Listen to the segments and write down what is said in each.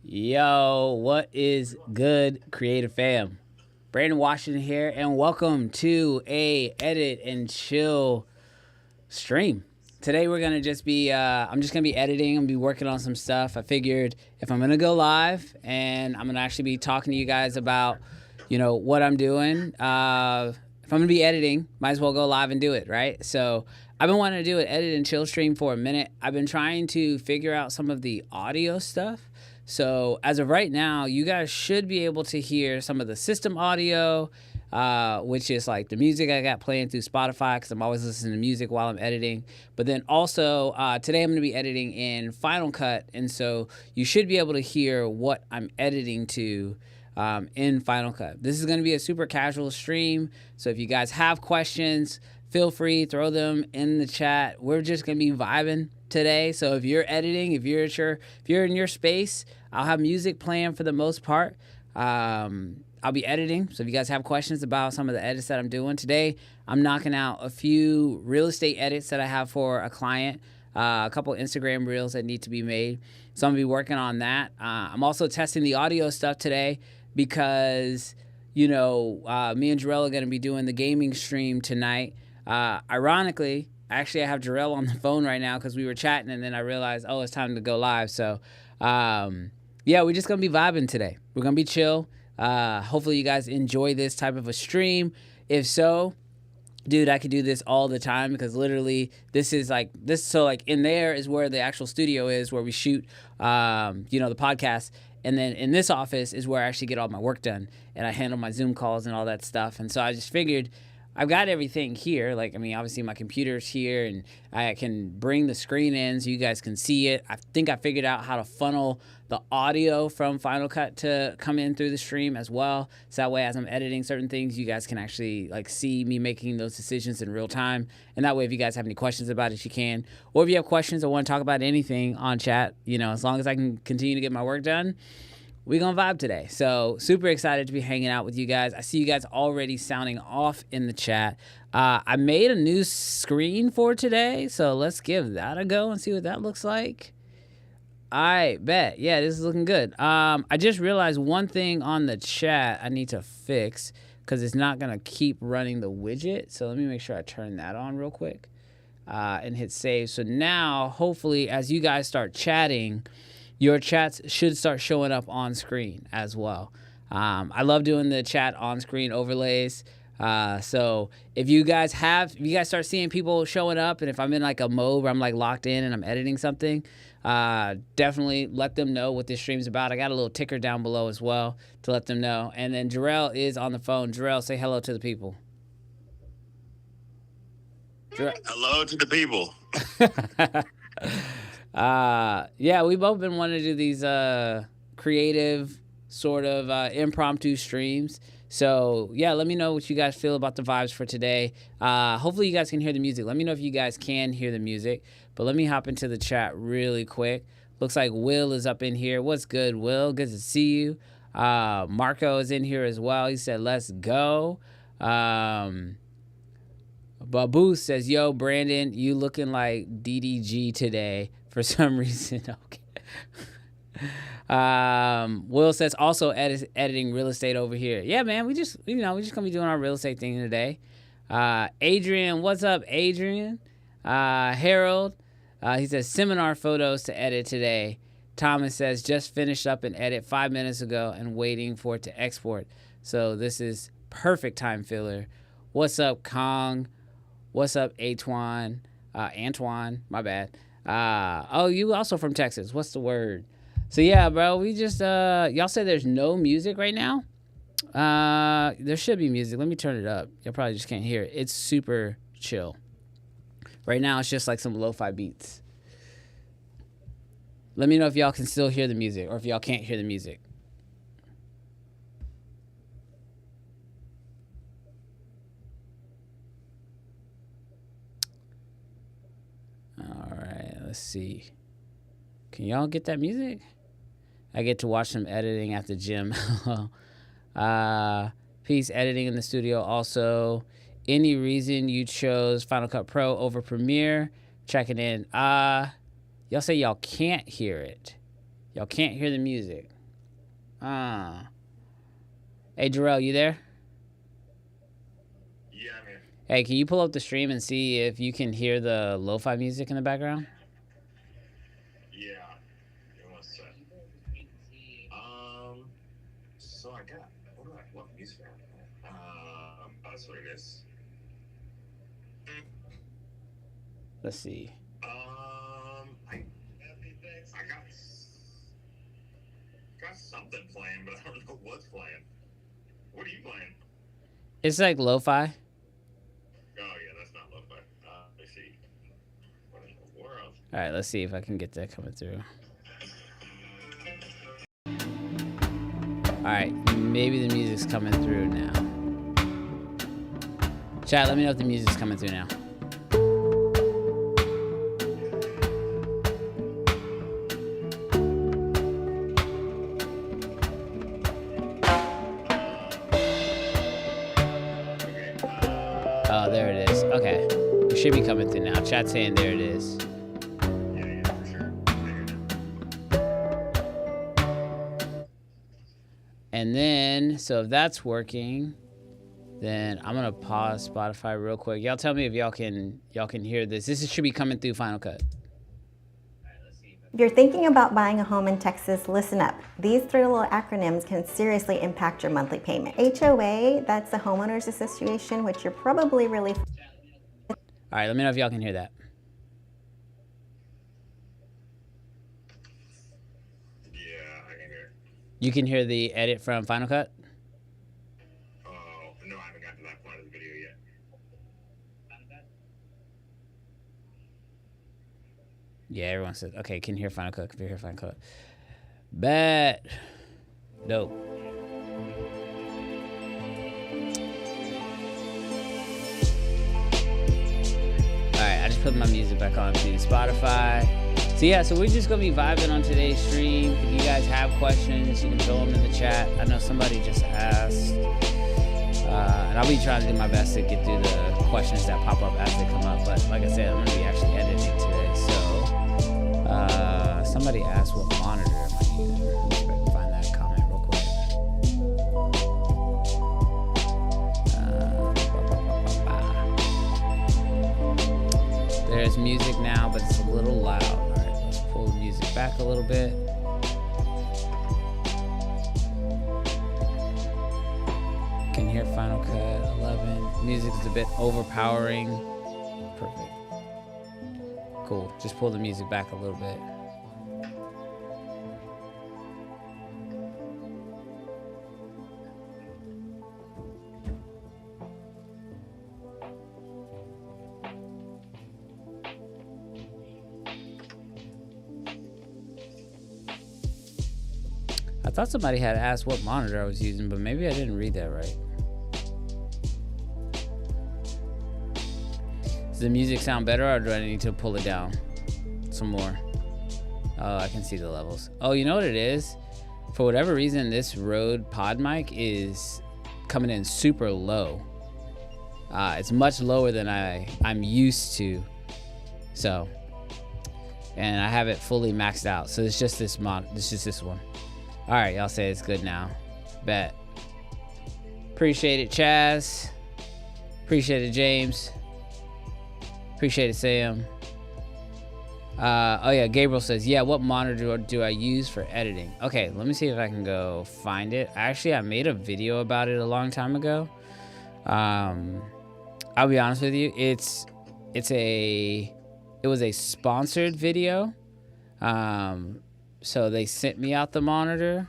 Yo, what is good, creative fam? Brandon Washington here, and welcome to a edit and chill stream. Today we're gonna just be, I'm just gonna be editing. I'm gonna be working on some stuff. I figured if I'm gonna go live and I'm gonna actually be talking to you guys about, what I'm doing. If I'm gonna be editing, might as well go live and do it, right? So I've been wanting to do an edit and chill stream for a minute. I've been trying to figure out some of the audio stuff. So as of right now, you guys should be able to hear some of the system audio, which is like the music I got playing through Spotify because I'm always listening to music while I'm editing. But then also today I'm going to be editing in Final Cut, and so you should be able to hear what I'm editing to in Final Cut. This is going to be a super casual stream, so if you guys have questions, feel free, throw them in the chat. We're just going to be vibing today. So if you're editing, if you're in your space, I'll have music playing for the most part. I'll be editing. So if you guys have questions about some of the edits that I'm doing today, I'm knocking out a few real estate edits that I have for a client, a couple Instagram reels that need to be made. So I'm gonna be working on that. I'm also testing the audio stuff today because, me and Jarrell are gonna be doing the gaming stream tonight. Ironically, actually, I have Jarrell on the phone right now because we were chatting, and then I realized, it's time to go live. So, we're just going to be vibing today. We're going to be chill. Hopefully, you guys enjoy this type of a stream. If so, dude, I could do this all the time because literally this is like this. So, like, in there is where the actual studio is, where we shoot, the podcast. And then in this office is where I actually get all my work done, and I handle my Zoom calls and all that stuff. And so I just figured I've got everything here. Obviously my computer's here, and I can bring the screen in so you guys can see it. I think I figured out how to funnel the audio from Final Cut to come in through the stream as well. So that way, as I'm editing certain things, you guys can actually see me making those decisions in real time. And that way, if you guys have any questions about it, you can. Or if you have questions or want to talk about anything on chat, as long as I can continue to get my work done, we're going to vibe today. So super excited to be hanging out with you guys. I see you guys already sounding off in the chat. I made a new screen for today, so let's give that a go and see what that looks like. I bet. Yeah, this is looking good. I just realized one thing on the chat I need to fix because it's not going to keep running the widget. So let me make sure I turn that on real quick and hit save. So now, hopefully, as you guys start chatting, your chats should start showing up on screen as well. I love doing the chat on screen overlays. So if you guys start seeing people showing up, and if I'm in a mode where I'm locked in and I'm editing something, definitely let them know what this stream's about. I got a little ticker down below as well to let them know. And then Jarrell is on the phone. Jarrell, say hello to the people. Hello to the people. We've both been wanting to do these creative sort of impromptu streams. So let me know what you guys feel about the vibes for today. Hopefully you guys can hear the music. Let me know if you guys can hear the music. But let me hop into the chat really quick. Looks like Will is up in here. What's good, Will? Good to see you. Marco is in here as well. He said, let's go. Babu says, yo, Brandon, you looking like DDG today for some reason. Okay. Will says, also editing real estate over here. Yeah, man, we just gonna be doing our real estate thing today. Adrian, what's up, Adrian? Harold, he says, seminar photos to edit today. Thomas says, just finished up an edit 5 minutes ago and waiting for it to export. So this is perfect time filler. What's up, Kong? What's up, Antoine? My bad. You also from Texas. What's the word? So yeah, bro, we just y'all say there's no music right now. There should be music. Let me turn it up. Y'all probably just can't hear it. It's super chill. Right now it's just some lo-fi beats. Let me know if y'all can still hear the music or if y'all can't hear the music. Let's see. Can y'all get that music? I get to watch some editing at the gym. Peace, editing in the studio. Also, any reason you chose Final Cut Pro over Premiere? Checking in. Y'all say y'all can't hear it. Y'all can't hear the music. Hey, Jarrell, you there? Yeah, I'm here. Hey, can you pull up the stream and see if you can hear the lo-fi music in the background? Yeah. Give me one sec. So I got what music? That's what it is. Let's see. I got something playing, but I don't know what's playing. What are you playing? It's like lo-fi. Oh yeah, that's not lo-fi. Let's see. What in the world? All right, let's see if I can get that coming through. All right, maybe the music's coming through now. Chat, let me know if the music's coming through now. Oh, there it is. Okay. It should be coming through now. Chat's saying there it is. Yeah, for sure. And then, so if that's working, then I'm gonna pause Spotify real quick. Y'all tell me if y'all can hear this. This should be coming through Final Cut. If you're thinking about buying a home in Texas, listen up. These three little acronyms can seriously impact your monthly payment. HOA, that's the Homeowners Association, which you're probably really... All right, let me know if y'all can hear that. Yeah, I can hear. You can hear the edit from Final Cut? Oh, no, I haven't gotten to that point of the video yet. Yeah, everyone said, okay, can hear Final Cut, can hear Final Cut. Bet. Dope. Alright, I just put my music back on to Spotify. So yeah, so we're just gonna be vibing on today's stream. If you guys have questions, you can throw them in the chat. I know somebody just asked. And I'll be trying to do my best to get through the questions that pop up as they come up. But like I said, I'm gonna be actually editing today. So somebody asked what monitor am I using. Let me see if I can find that comment real quick. There's music now, but it's a little loud. All right, let's pull the music back a little bit. Can hear Final Cut 11. Music is a bit overpowering. Perfect. Cool. Just pull the music back a little bit. I thought somebody had asked what monitor I was using, but maybe I didn't read that right. Does the music sound better, or do I need to pull it down some more? Oh, I can see the levels. Oh, you know what it is? For whatever reason, this Rode pod mic is coming in super low. It's much lower than I'm used to. So, and I have it fully maxed out. So it's just this one. All right, y'all say it's good now. Bet. Appreciate it, Chaz. Appreciate it, James. Appreciate it, Sam. Oh yeah, Gabriel says, yeah, what monitor do I use for editing? Okay, let me see if I can go find it. Actually, I made a video about it a long time ago. I'll be honest with you, it was a sponsored video. So they sent me out the monitor.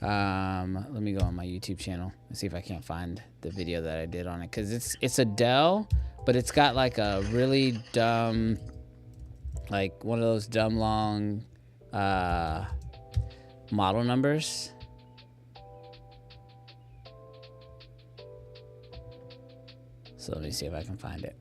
Let me go on my YouTube channel and see if I can't find the video that I did on it, because it's a Dell, but it's got like a really dumb, like one of those dumb long model numbers. So let me see if I can find it.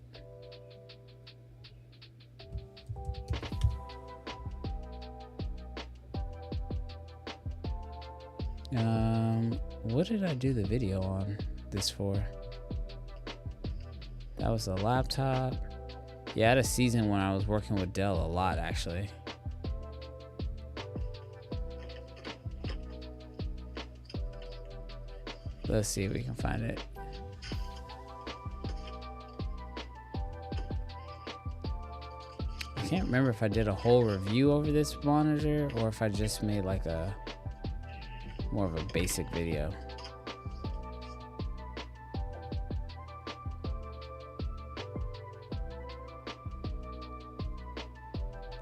What did I do the video on this for? That was a laptop. Yeah, I had a season when I was working with Dell a lot, actually. Let's see if we can find it. I can't remember if I did a whole review over this monitor or if I just made like a more of a basic video.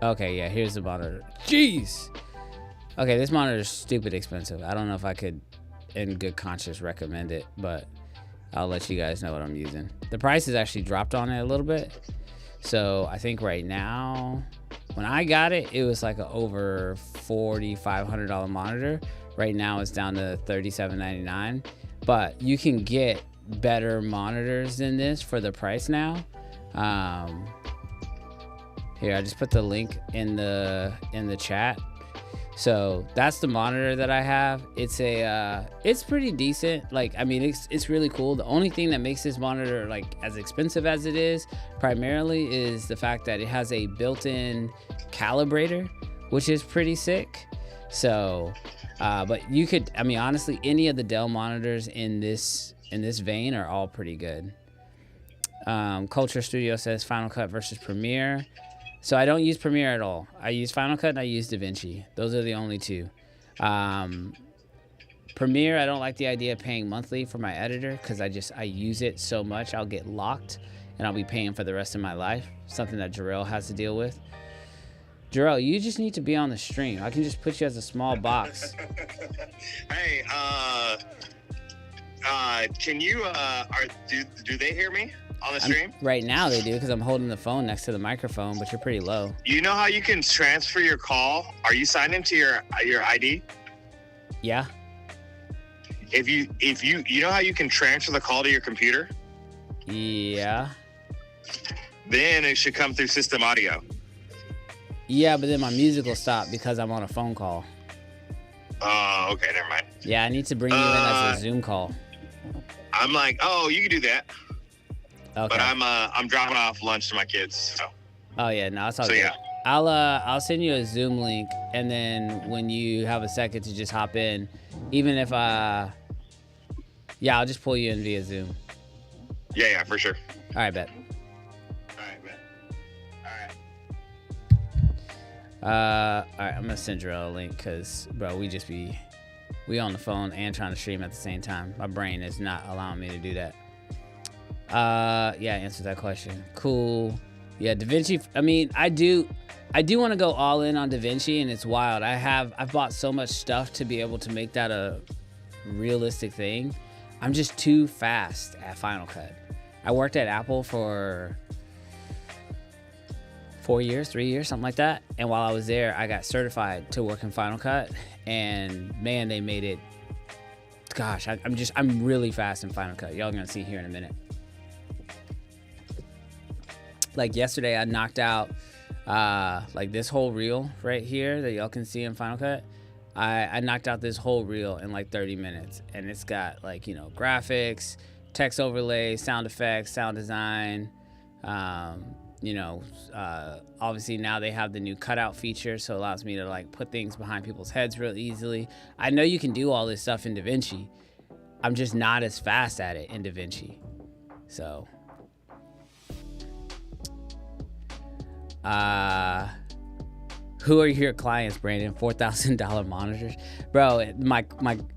Okay, yeah, here's the monitor. Jeez. Okay, this monitor is stupid expensive. I don't know if I could, in good conscience, recommend it, but I'll let you guys know what I'm using. The price has actually dropped on it a little bit. So I think right now, when I got it, it was like a over $4,500 monitor. Right now it's down to $37.99. But you can get better monitors than this for the price now. Here, I just put the link in the chat. So that's the monitor that I have. It's pretty decent. Like, I mean, it's really cool. The only thing that makes this monitor like as expensive as it is primarily is the fact that it has a built-in calibrator, which is pretty sick. So, but you could, I mean, honestly, any of the Dell monitors in this vein are all pretty good. Culture Studio says Final Cut versus Premiere. So I don't use Premiere at all. I use Final Cut and I use DaVinci. Those are the only two. Premiere, I don't like the idea of paying monthly for my editor because I use it so much I'll get locked and I'll be paying for the rest of my life. Something that Jarrell has to deal with. Jarrell, you just need to be on the stream. I can just put you as a small box. Hey, can you do they hear me on the stream? Right now they do because I'm holding the phone next to the microphone, but you're pretty low. You know how you can transfer your call? Are you signed into your ID? Yeah. If you know how you can transfer the call to your computer? Yeah. Then it should come through system audio. Yeah, but then my music will stop because I'm on a phone call. Oh, okay, never mind. Yeah, I need to bring you in as a Zoom call. I'm like, oh, you can do that. Okay. But I'm dropping off lunch to my kids. So. Oh yeah, no, it's all so good. Yeah. I'll send you a Zoom link, and then when you have a second to just hop in, even if I'll just pull you in via Zoom. Yeah, for sure. All right, bet. All right, bet. All right, I'm gonna send Jarrell a link because, bro, we on the phone and trying to stream at the same time. My brain is not allowing me to do that. Yeah, answer that question. Cool. Yeah, DaVinci. I mean, I do want to go all in on DaVinci, and it's wild. I've bought so much stuff to be able to make that a realistic thing. I'm just too fast at Final Cut. I worked at Apple for 3 years, something like that. And while I was there, I got certified to work in Final Cut, and man, they made it. Gosh, I'm really fast in Final Cut. Y'all gonna see here in a minute. Like yesterday, I knocked out like this whole reel right here that y'all can see in Final Cut. I knocked out this whole reel in like 30 minutes, and it's got like, you know, graphics, text overlay, sound effects, sound design. You know, obviously now they have the new cutout feature, so it allows me to like put things behind people's heads real easily. I know you can do all this stuff in DaVinci. I'm just not as fast at it in DaVinci. So, who are your clients, Brandon? $4,000 monitors, bro. My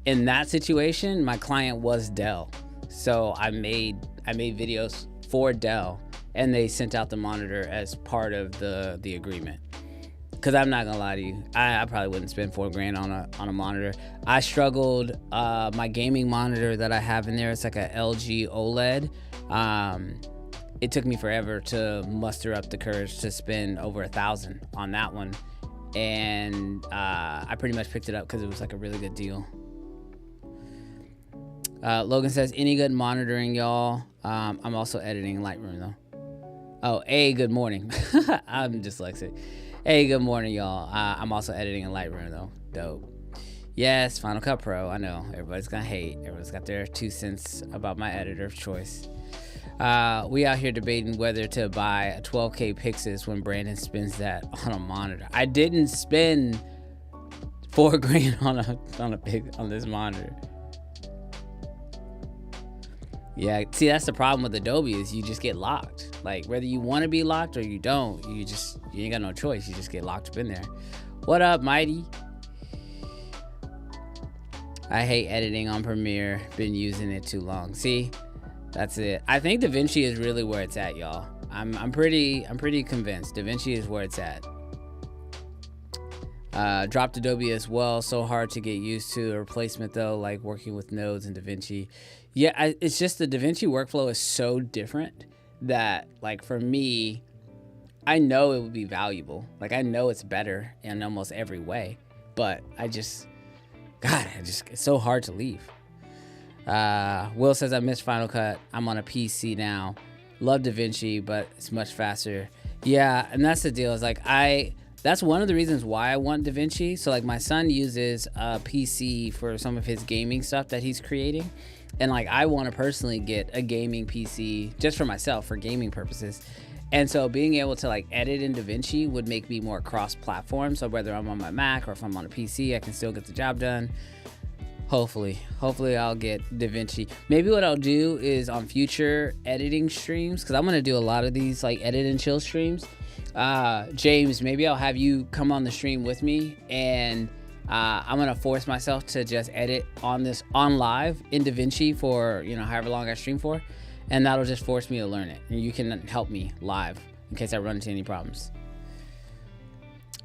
in that situation, my client was Dell, so I made videos for Dell. And they sent out the monitor as part of the agreement. Cause I'm not gonna lie to you, I probably wouldn't spend $4,000 on a monitor. I struggled. My gaming monitor that I have in there, it's like a LG OLED. It took me forever to muster up the courage to spend over $1,000 on that one, and I pretty much picked it up because it was like a really good deal. Logan says, any good monitoring, y'all? I'm also editing Lightroom though. Oh, good morning. I'm dyslexic. Hey, good morning, y'all. I'm also editing in Lightroom, though. Dope. Yes, Final Cut Pro. I know. Everybody's going to hate. Everyone's got their 2 cents about my editor of choice. We out here debating whether to buy a 12K Pixis when Brandon spends that on a monitor. I didn't spend $4,000 on this monitor. Yeah, see, that's the problem with Adobe is you just get locked. Like, whether you want to be locked or you don't, you ain't got no choice. You just get locked up in there. What up, Mighty? I hate editing on Premiere. Been using it too long. See, that's it. I think DaVinci is really where it's at, y'all. I'm pretty convinced DaVinci is where it's at. Dropped Adobe as well. So hard to get used to. The replacement though, like working with nodes in DaVinci. Yeah, it's just the DaVinci workflow is so different that, like, for me, I know it would be valuable. Like, I know it's better in almost every way, but it's so hard to leave. Will says, I missed Final Cut. I'm on a PC now. Love DaVinci, but it's much faster. Yeah, and that's the deal. Is like, that's one of the reasons why I want DaVinci. So, like, my son uses a PC for some of his gaming stuff that he's creating. And, like, I want to personally get a gaming PC just for myself, for gaming purposes. And so being able to, like, edit in DaVinci would make me more cross-platform. So whether I'm on my Mac or if I'm on a PC, I can still get the job done. Hopefully I'll get DaVinci. Maybe what I'll do is on future editing streams, because I'm going to do a lot of these, like, edit and chill streams. James, maybe I'll have you come on the stream with me, and I'm gonna force myself to just edit on live in DaVinci for, you know, however long I stream for, and that'll just force me to learn it. And you can help me live in case I run into any problems.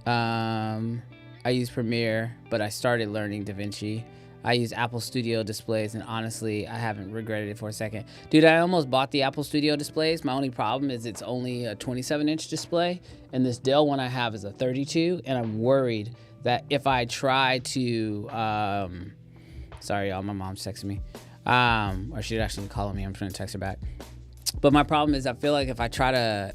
I use Premiere, but I started learning DaVinci. I use Apple Studio displays, and honestly, I haven't regretted it for a second. Dude, I almost bought the Apple Studio displays. My only problem is it's only a 27-inch display, and this Dell one I have is a 32, and I'm worried that if I try to, sorry y'all, my mom's texting me, or she's actually calling me. I'm trying to text her back. But my problem is I feel like if I try to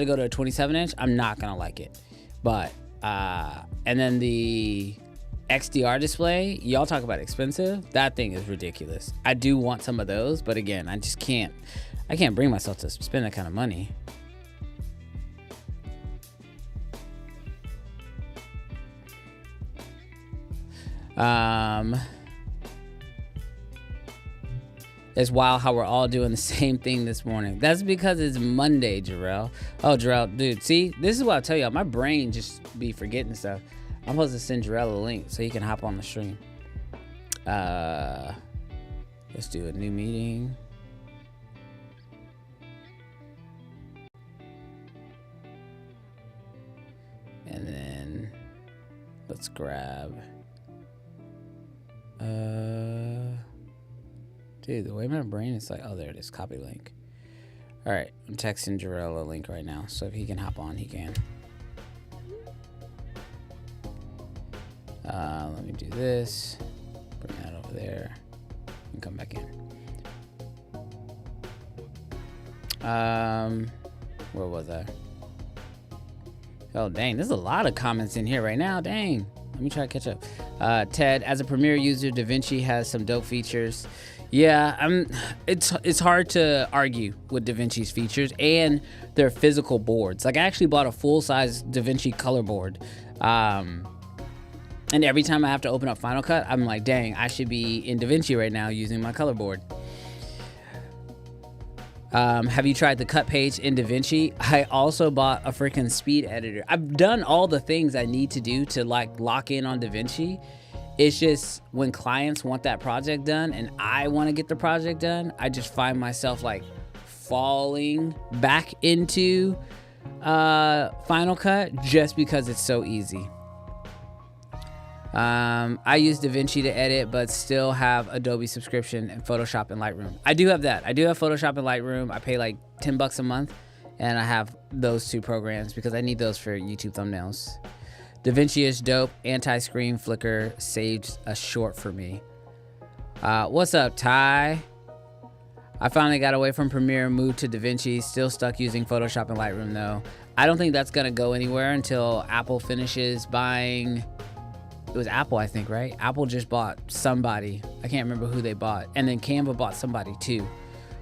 go to a 27-inch, I'm not gonna like it. But and then the XDR display, y'all talk about expensive. That thing is ridiculous. I do want some of those, but again, I can't bring myself to spend that kind of money. It's wild how we're all doing the same thing this morning. That's because it's Monday, Jarrell. Oh, Jarrell, dude, see, this is what I tell y'all. My brain just be forgetting stuff. I'm supposed to send Jarrell a link so he can hop on the stream. Let's do a new meeting. And then let's grab. Dude, the way my brain is like, oh, there it is, copy link. All right, I'm texting Jarrell a link right now, so if he can hop on, he can. Let me do this, bring that over there, and come back in. Where was I? Oh, dang, there's a lot of comments in here right now, dang. Let me try to catch up. Ted, as a Premiere user, DaVinci has some dope features. Yeah, it's hard to argue with DaVinci's features and their physical boards. Like, I actually bought a full-size DaVinci color board. And every time I have to open up Final Cut, I'm like, dang, I should be in DaVinci right now using my color board. Have you tried the cut page in DaVinci? I also bought a freaking speed editor. I've done all the things I need to do to, like, lock in on DaVinci. It's just when clients want that project done and I want to get the project done, I just find myself, like, falling back into Final Cut just because it's so easy. I use DaVinci to edit, but still have Adobe subscription and Photoshop and Lightroom. I do have that. I do have Photoshop and Lightroom. I pay like $10 a month, and I have those two programs because I need those for YouTube thumbnails. DaVinci is dope. Anti-screen flicker saved a short for me. What's up, Ty? I finally got away from Premiere and moved to DaVinci. Still stuck using Photoshop and Lightroom though. I don't think that's gonna go anywhere until Apple finishes buying. It was Apple, I think, right? Apple just bought somebody. I can't remember who they bought. And then Canva bought somebody too.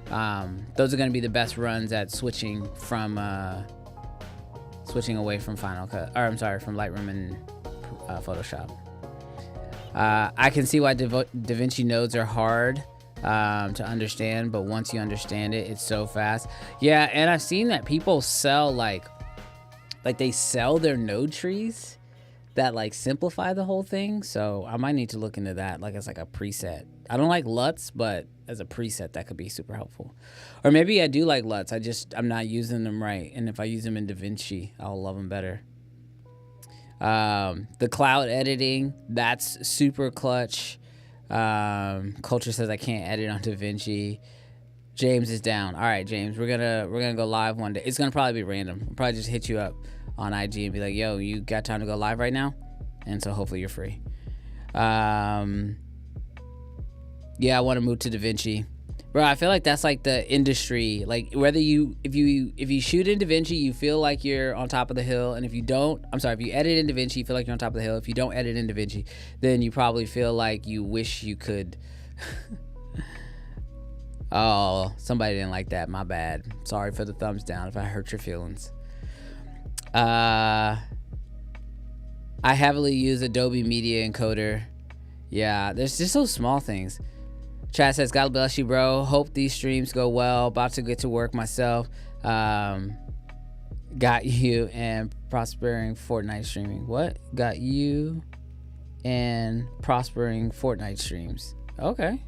Those are going to be the best runs at switching away from Final Cut. Or I'm sorry, from Lightroom and Photoshop. I can see why DaVinci nodes are hard to understand, but once you understand it, it's so fast. Yeah, and I've seen that people sell like they sell their node trees that like simplify the whole thing. So I might need to look into that, like as like a preset. I don't like LUTs, but as a preset that could be super helpful. Or maybe I do like LUTs, I'm not using them right, and if I use them in DaVinci, I'll love them better. The cloud editing, that's super clutch. Culture says I can't edit on DaVinci. James is down. All right, James, we're gonna go live one day. It's gonna probably be random. I'll probably just hit you up on IG and be like, yo, you got time to go live right now? And so hopefully you're free. Yeah, I want to move to DaVinci. Bro, I feel like that's like the industry. Like whether if you shoot in DaVinci, you feel like you're on top of the hill. And if you edit in DaVinci, you feel like you're on top of the hill. If you don't edit in DaVinci, then you probably feel like you wish you could. Oh, somebody didn't like that. My bad. Sorry for the thumbs down if I hurt your feelings. I heavily use Adobe Media Encoder. Yeah, there's just those small things. Chad says, God bless you, bro. Hope these streams go well. About to get to work myself. Got you and prospering Fortnite streaming. What? Got you and prospering Fortnite streams. Okay.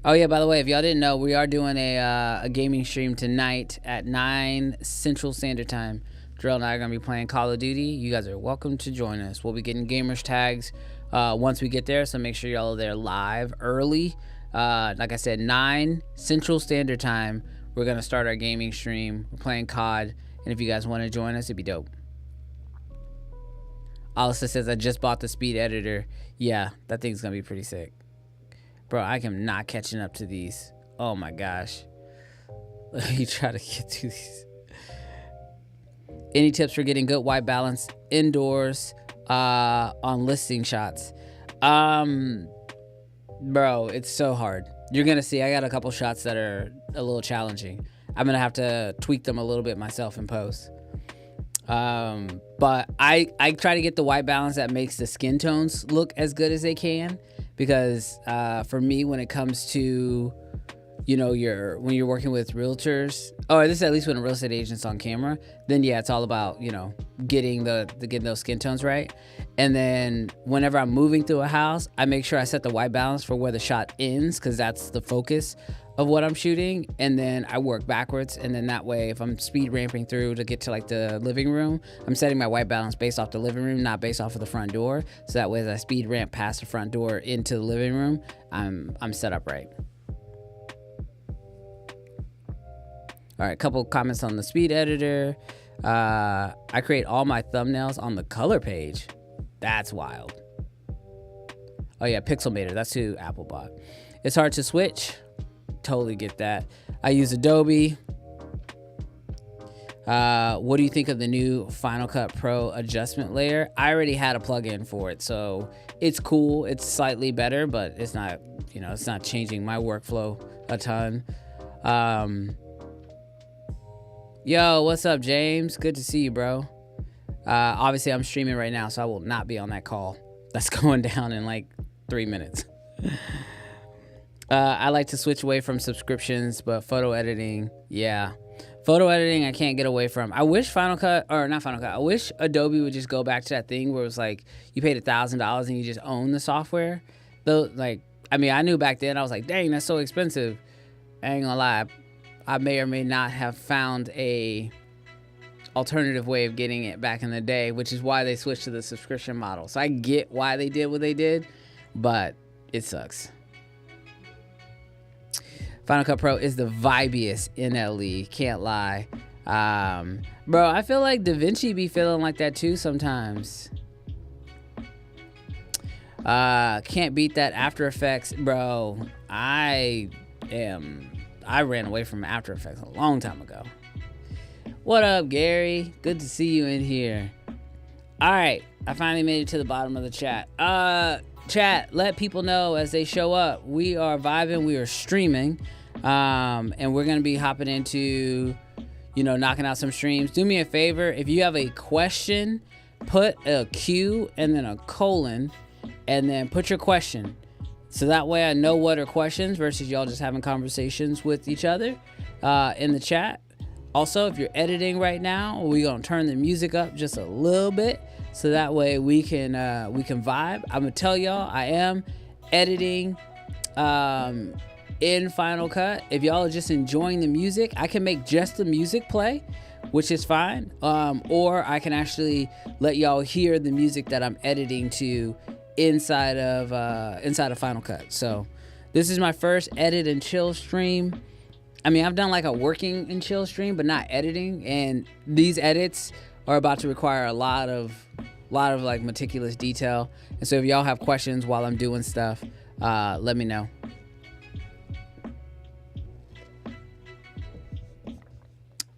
Oh, yeah, by the way, if y'all didn't know, we are doing a gaming stream tonight at 9 Central Standard Time. Drill and I are going to be playing Call of Duty. You guys are welcome to join us. We'll be getting gamers tags once we get there, so make sure y'all are there live early. Like I said, 9 Central Standard Time, we're going to start our gaming stream. We're playing COD, and if you guys want to join us, it'd be dope. Alyssa says, I just bought the speed editor. Yeah, that thing's going to be pretty sick. Bro, I am not catching up to these. Oh my gosh. You try to get to these. Any tips for getting good white balance indoors on listing shots? Bro, it's so hard. You're gonna see I got a couple shots that are a little challenging. I'm gonna have to tweak them a little bit myself in post. But I try to get the white balance that makes the skin tones look as good as they can, because for me, when it comes to, you know, when you're working with realtors, or this is at least when a real estate agent's on camera, then yeah, it's all about, you know, getting those skin tones right. And then whenever I'm moving through a house, I make sure I set the white balance for where the shot ends, because that's the focus of what I'm shooting. And then I work backwards, and then that way, if I'm speed ramping through to get to like the living room, I'm setting my white balance based off the living room, not based off of the front door. So that way, as I speed ramp past the front door into the living room, I'm set up right. All right, couple comments on the speed editor. I create all my thumbnails on the color page. That's wild. Oh yeah, Pixelmator. That's who Apple bought. It's hard to switch. Totally get that. I use Adobe. What do you think of the new Final Cut Pro adjustment layer? I already had a plugin for it, so it's cool. It's slightly better, but it's not, you know, it's not changing my workflow a ton. Yo, what's up, James? Good to see you, bro. Obviously, I'm streaming right now, so I will not be on that call. That's going down in like 3 minutes. I like to switch away from subscriptions, but photo editing, yeah. Photo editing, I can't get away from. I wish I wish Adobe would just go back to that thing where it was like you paid $1,000 and you just own the software. Though, like, I mean, I knew back then, I was like, dang, that's so expensive. I ain't gonna lie. I may or may not have found a alternative way of getting it back in the day, which is why they switched to the subscription model. So I get why they did what they did, but it sucks. Final Cut Pro is the vibiest NLE, can't lie. Bro, I feel like DaVinci be feeling like that too sometimes. Can't beat that After Effects. Bro, I ran away from After Effects a long time ago. What up, Gary? Good to see you in here. All right, I finally made it to the bottom of the chat. Chat, let people know as they show up. We are vibing, we are streaming, and we're gonna be hopping into, you know, knocking out some streams. Do me a favor, if you have a question, put a Q and then a colon, and then put your question. So that way I know what are questions versus y'all just having conversations with each other in the chat. Also, if you're editing right now, we're gonna turn the music up just a little bit so that way we can vibe. I'm gonna tell y'all I am editing in Final Cut. If y'all are just enjoying the music, I can make just the music play, which is fine. Or I can actually let y'all hear the music that I'm editing to inside of Final Cut. So this is my first edit and chill stream. I mean, I've done like a working and chill stream, but not editing. And these edits are about to require a lot of like meticulous detail. And so if y'all have questions while I'm doing stuff, let me know.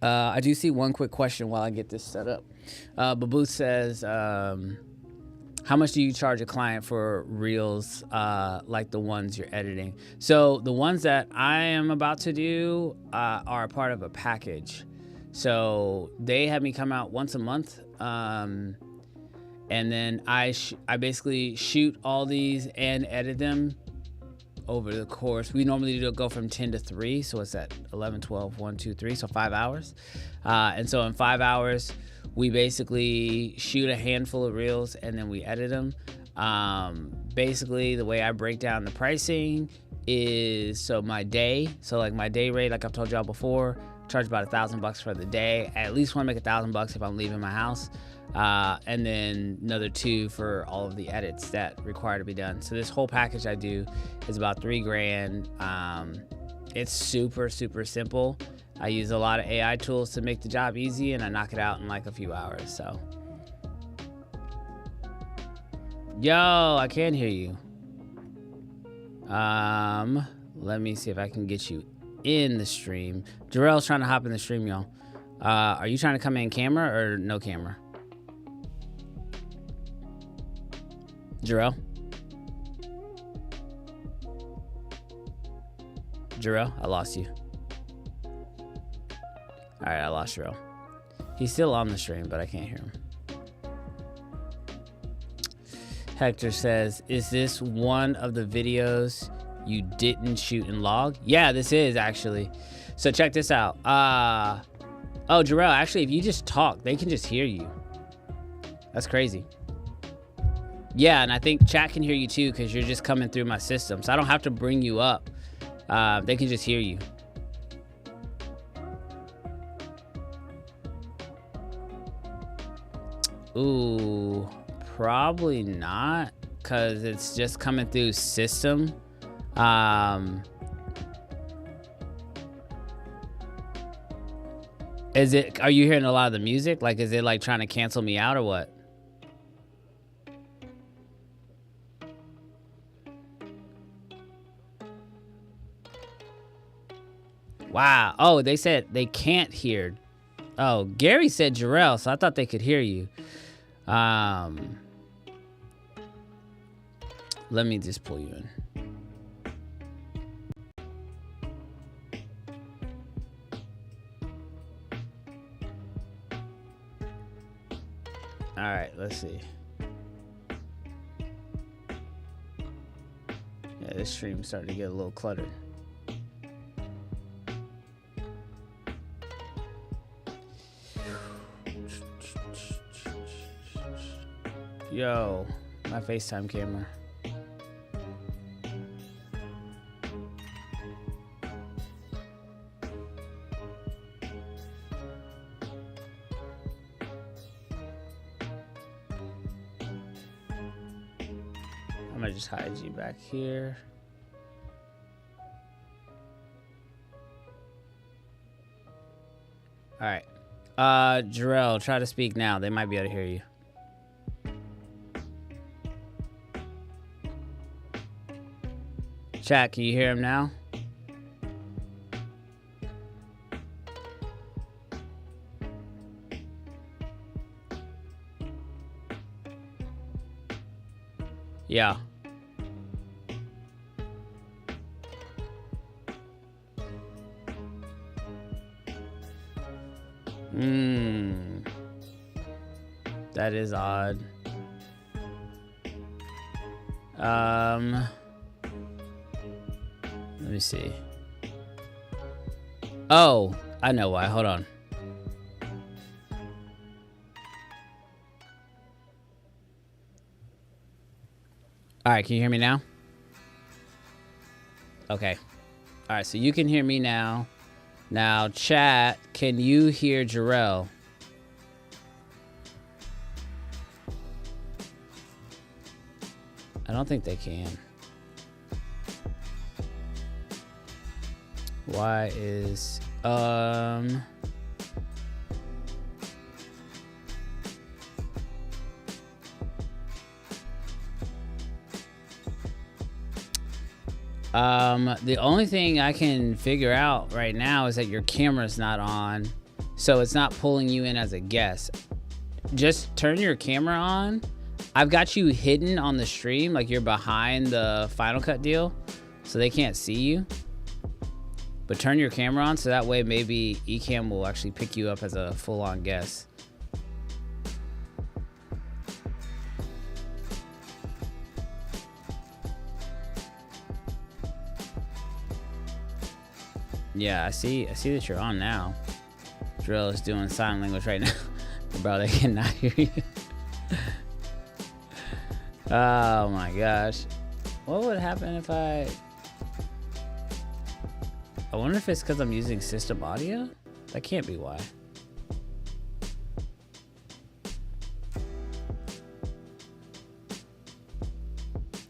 I do see one quick question while I get this set up. Babu says, how much do you charge a client for reels like the ones you're editing? So the ones that I am about to do are a part of a package. So they have me come out once a month. And then I basically shoot all these and edit them over the course. We normally go from 10 to 3. So it's at 11, 12, 1, 2, 3. So 5 hours. And so in 5 hours, we basically shoot a handful of reels and then we edit them. Basically, the way I break down the pricing is my day rate, like I've told y'all before, charge about $1,000 for the day. I at least want to make $1,000 if I'm leaving my house. And then another $2 for all of the edits that require to be done. So this whole package I do is about $3,000. It's super, super simple. I use a lot of AI tools to make the job easy, and I knock it out in like a few hours. So, yo, I can't hear you. Let me see if I can get you in the stream. Jarrell's trying to hop in the stream, y'all. Are you trying to come in camera or no camera? Jarrell? Jarrell, I lost you. All right, I lost Jarrell. He's still on the stream, but I can't hear him. Hector says, is this one of the videos you didn't shoot and log? Yeah, this is actually. So check this out. Oh, Jarrell, actually, if you just talk, they can just hear you. That's crazy. Yeah, and I think chat can hear you too because you're just coming through my system. So I don't have to bring you up. They can just hear you. Ooh, probably not, because it's just coming through system. Are you hearing a lot of the music? Like, is it like trying to cancel me out or what? Wow. Oh, they said they can't hear. Oh, Gary said Jarrell, so I thought they could hear you. Let me just pull you in. All right, let's see. Yeah, this stream's starting to get a little cluttered. Yo, my FaceTime camera. I'm gonna just hide you back here. All right. Jarrell, try to speak now. They might be able to hear you. Chat, can you hear him now? Yeah. That is odd. Let me see. Oh, I know why. Hold on. All right, can you hear me now? Okay. All right, so you can hear me now. Now, chat, can you hear Jarrell? I don't think they can. Why is the only thing I can figure out right now is that your camera's not on, so it's not pulling you in as a guest. Just turn your camera on. I've got you hidden on the stream, like you're behind the Final Cut deal, so they can't see you. But turn your camera on, so that way maybe Ecamm will actually pick you up as a full-on guest. Yeah, I see that you're on now. Drill is doing sign language right now. Bro, they cannot hear you. Oh my gosh. What would happen if I wonder if it's because I'm using system audio? That can't be why.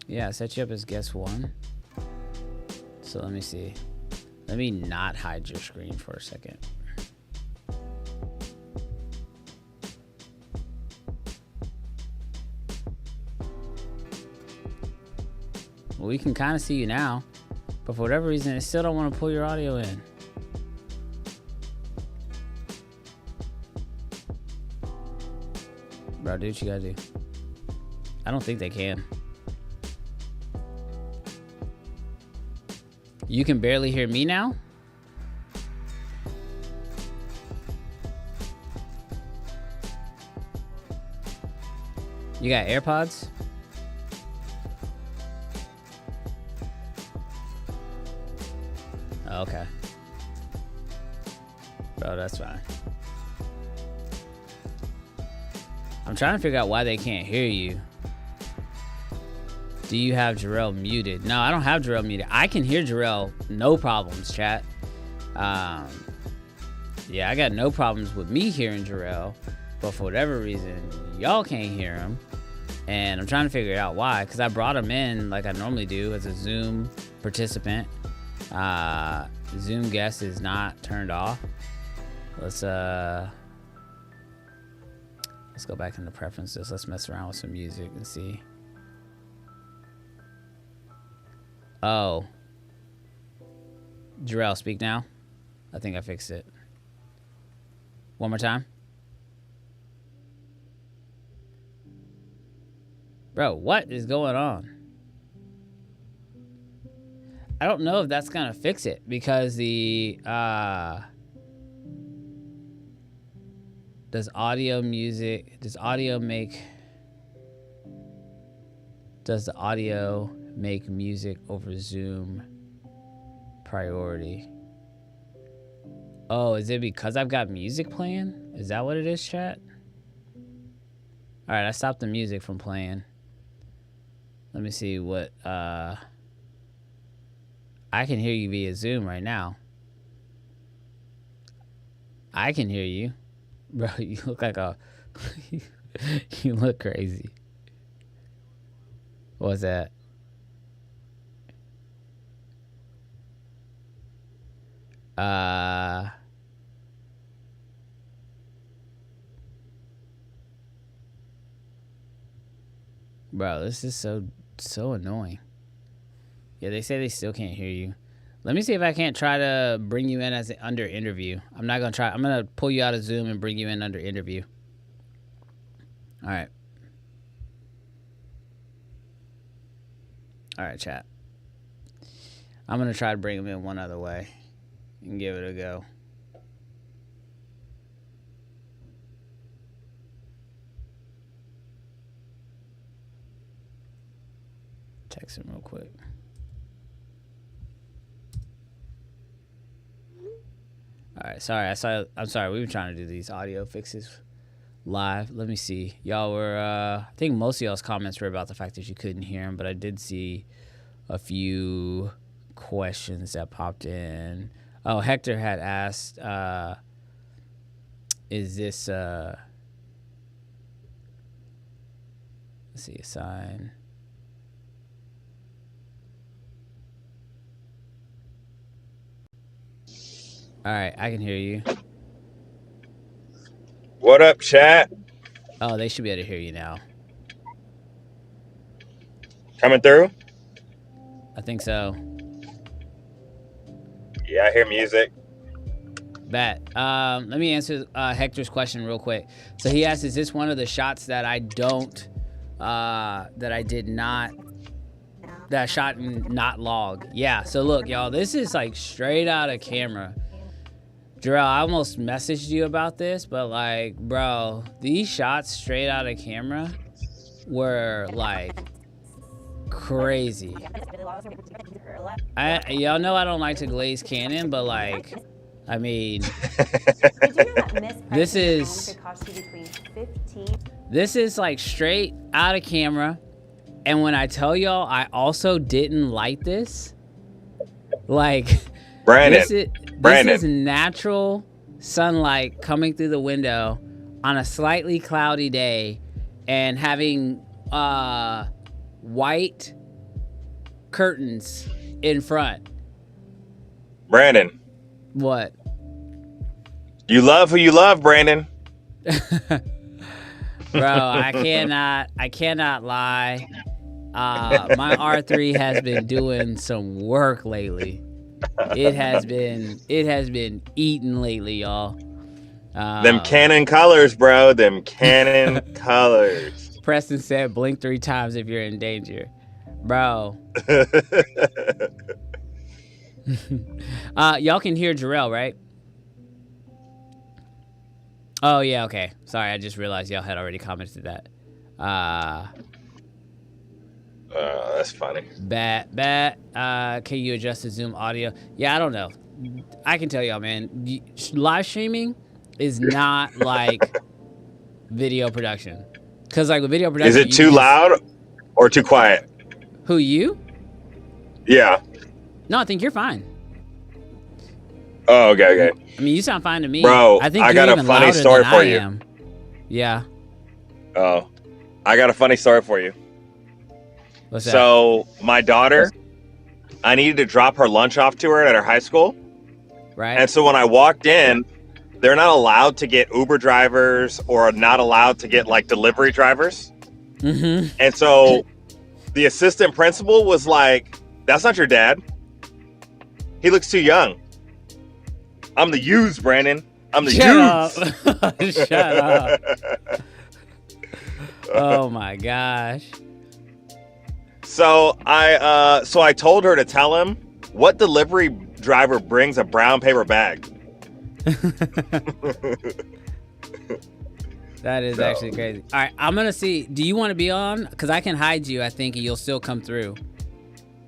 Yeah, I set you up as guest one. So let me see. Let me not hide your screen for a second. Well, we can kind of see you now, but for whatever reason, it still don't want to pull your audio in. Bro, do what you gotta do. I don't think they can. You can barely hear me now? You got AirPods? Oh, okay. Bro, that's fine. I'm trying to figure out why they can't hear you. Do you have Jarrell muted? No, I don't have Jarrell muted. I can hear Jarrell, no problems, chat. Yeah, I got no problems with me hearing Jarrell, but for whatever reason, y'all can't hear him. And I'm trying to figure out why, because I brought him in like I normally do as a Zoom participant. Zoom guest is not turned off. Let's go back into preferences. Let's mess around with some music and see. Oh. Jarrell, speak now. I think I fixed it. One more time. Bro, what is going on? I don't know if that's gonna fix it because the does the audio make music over Zoom priority? Oh, is it because I've got music playing? Is that what it is, chat? All right, I stopped the music from playing. Let me see what, I can hear you via Zoom right now. I can hear you. Bro, you look like a, you look crazy. What's that? Bro, this is so annoying. Yeah, they say they still can't hear you. Let me see if I can't try to bring you in as under interview. I'm not gonna try. I'm gonna pull you out of Zoom and bring you in under interview. All right. All right, chat. I'm gonna try to bring him in one other way and give it a go. Text him real quick. right. Sorry. I'm sorry. We were trying to do these audio fixes live. Let me see. Y'all were, I think most of y'all's comments were about the fact that you couldn't hear him, but I did see a few questions that popped in. Oh, Hector had asked, is this, let's see, a sign. All right, I can hear you. What up, chat? Oh, they should be able to hear you now. Coming through? I think so. Yeah, I hear music. Bet. Let me answer Hector's question real quick. So he asked, is this one of the shots that I shot and not log? Yeah, so look, y'all, this is like straight out of camera. Jarrell, I almost messaged you about this, but like, bro, these shots straight out of camera were like crazy. Y'all know I don't like to glaze Canon, but like, I mean, this is like straight out of camera. And when I tell y'all, I also didn't light this. Like, Brandon, this is natural sunlight coming through the window on a slightly cloudy day, and having white curtains in front. Brandon. What? You love who you love, Brandon. Bro, I cannot lie. My R3 has been doing some work lately. It has been eating lately, y'all. Them Canon colors, bro. Them Canon colors. Preston said, blink 3 times if you're in danger. Bro. Y'all can hear Jarrell, right? Oh, yeah, okay. Sorry, I just realized y'all had already commented that. That's funny. Bat. Can you adjust the Zoom audio? Yeah, I don't know. I can tell y'all, man. Live streaming is not like video production. Because like with video production, is it too loud or too quiet? Who, you? Yeah. No, I think you're fine. Oh, okay. I mean, you sound fine to me. Bro, I think I you're got a even funny louder story than for I you. am. Yeah. Oh, I got a funny story for you. What's that? So my daughter, I needed to drop her lunch off to her at her high school. Right. And so when I walked in, they're not allowed to get Uber drivers or not allowed to get like delivery drivers. Mm-hmm. And so the assistant principal was like, that's not your dad. He looks too young. I'm the used, Brandon. I'm the used. Shut up. Oh my gosh. So I told her to tell him what delivery driver brings a brown paper bag. That is actually crazy. All right, I'm gonna see. Do you want to be on? Because I can hide you, I think, and you'll still come through.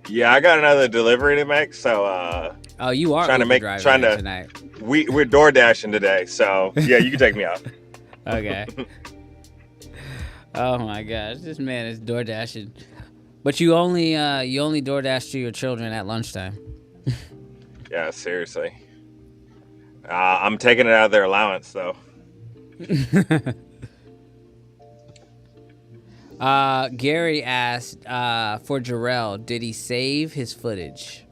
Yeah, I got another delivery to make. So oh, you are trying tonight. We're door dashing today. So yeah, you can take me out. Okay. Oh my gosh, this man is door dashing. But you only DoorDash to your children at lunchtime. Yeah, seriously. I'm taking it out of their allowance, though. Gary asked for Jarrell, did he save his footage?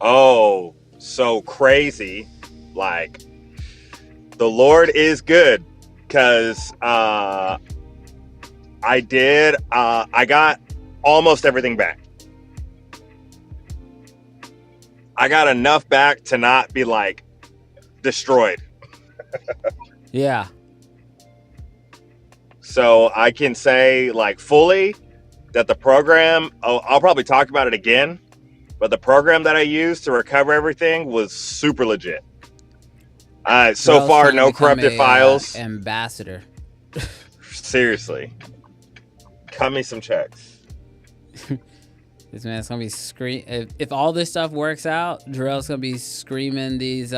Oh, so crazy. Like, the Lord is good, because I did. I got almost everything back. I got enough back to not be like destroyed. Yeah. So I can say like fully that the program, I'll probably talk about it again, but the program that I used to recover everything was super legit. So far, no corrupted files. Ambassador. Seriously. Cut me some checks. This man's gonna be if all this stuff works out, Jarrell's gonna be screaming these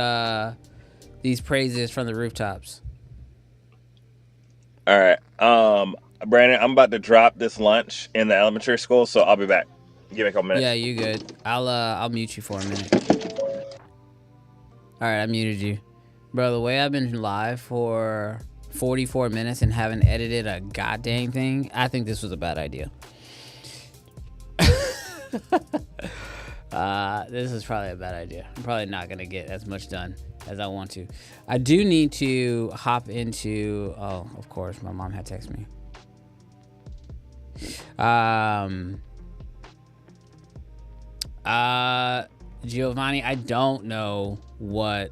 praises from the rooftops. All right. Brandon, I'm about to drop this lunch in the elementary school, so I'll be back. Give me a couple minutes. Yeah, you good. I'll mute you for a minute. All right, I muted you. Bro, the way I've been live for 44 minutes and haven't edited a goddamn thing, I think this was a bad idea. This is probably a bad idea. I'm probably not gonna get as much done as I want to. I do need to hop into. Oh, of course, my mom had texted me. Giovanni, I don't know what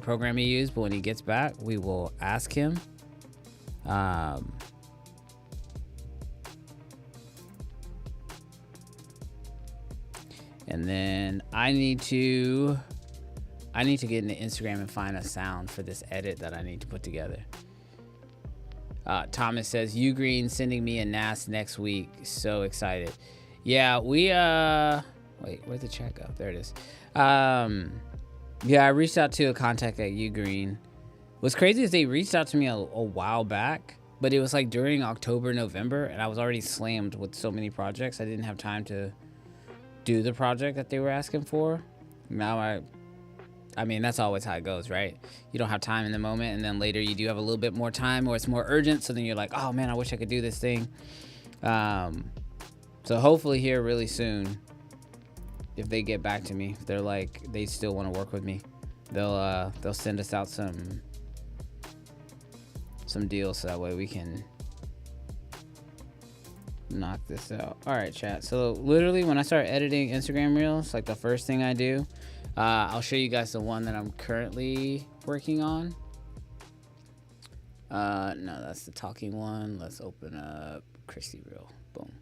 program he used, but when he gets back, we will ask him. And then I need to get into Instagram and find a sound for this edit that I need to put together. Thomas says, "You Green sending me a NAS next week. So excited." Yeah, we wait, where'd the chat go? There it is. Yeah, I reached out to a contact at U Green. What's crazy is they reached out to me a while back, but it was like during October, November, and I was already slammed with so many projects. I didn't have time to do the project that they were asking for. Now I mean, that's always how it goes, right? You don't have time in the moment, and then later you do have a little bit more time, or it's more urgent, so then you're like, oh man, I wish I could do this thing. So hopefully here really soon, if they get back to me, if they're like, they still want to work with me, they'll send us out some deals so that way we can knock this out. All right, chat. So literally when I start editing Instagram reels, like the first thing I do, I'll show you guys the one that I'm currently working on. No, that's the talking one. Let's open up Christy reel. Boom.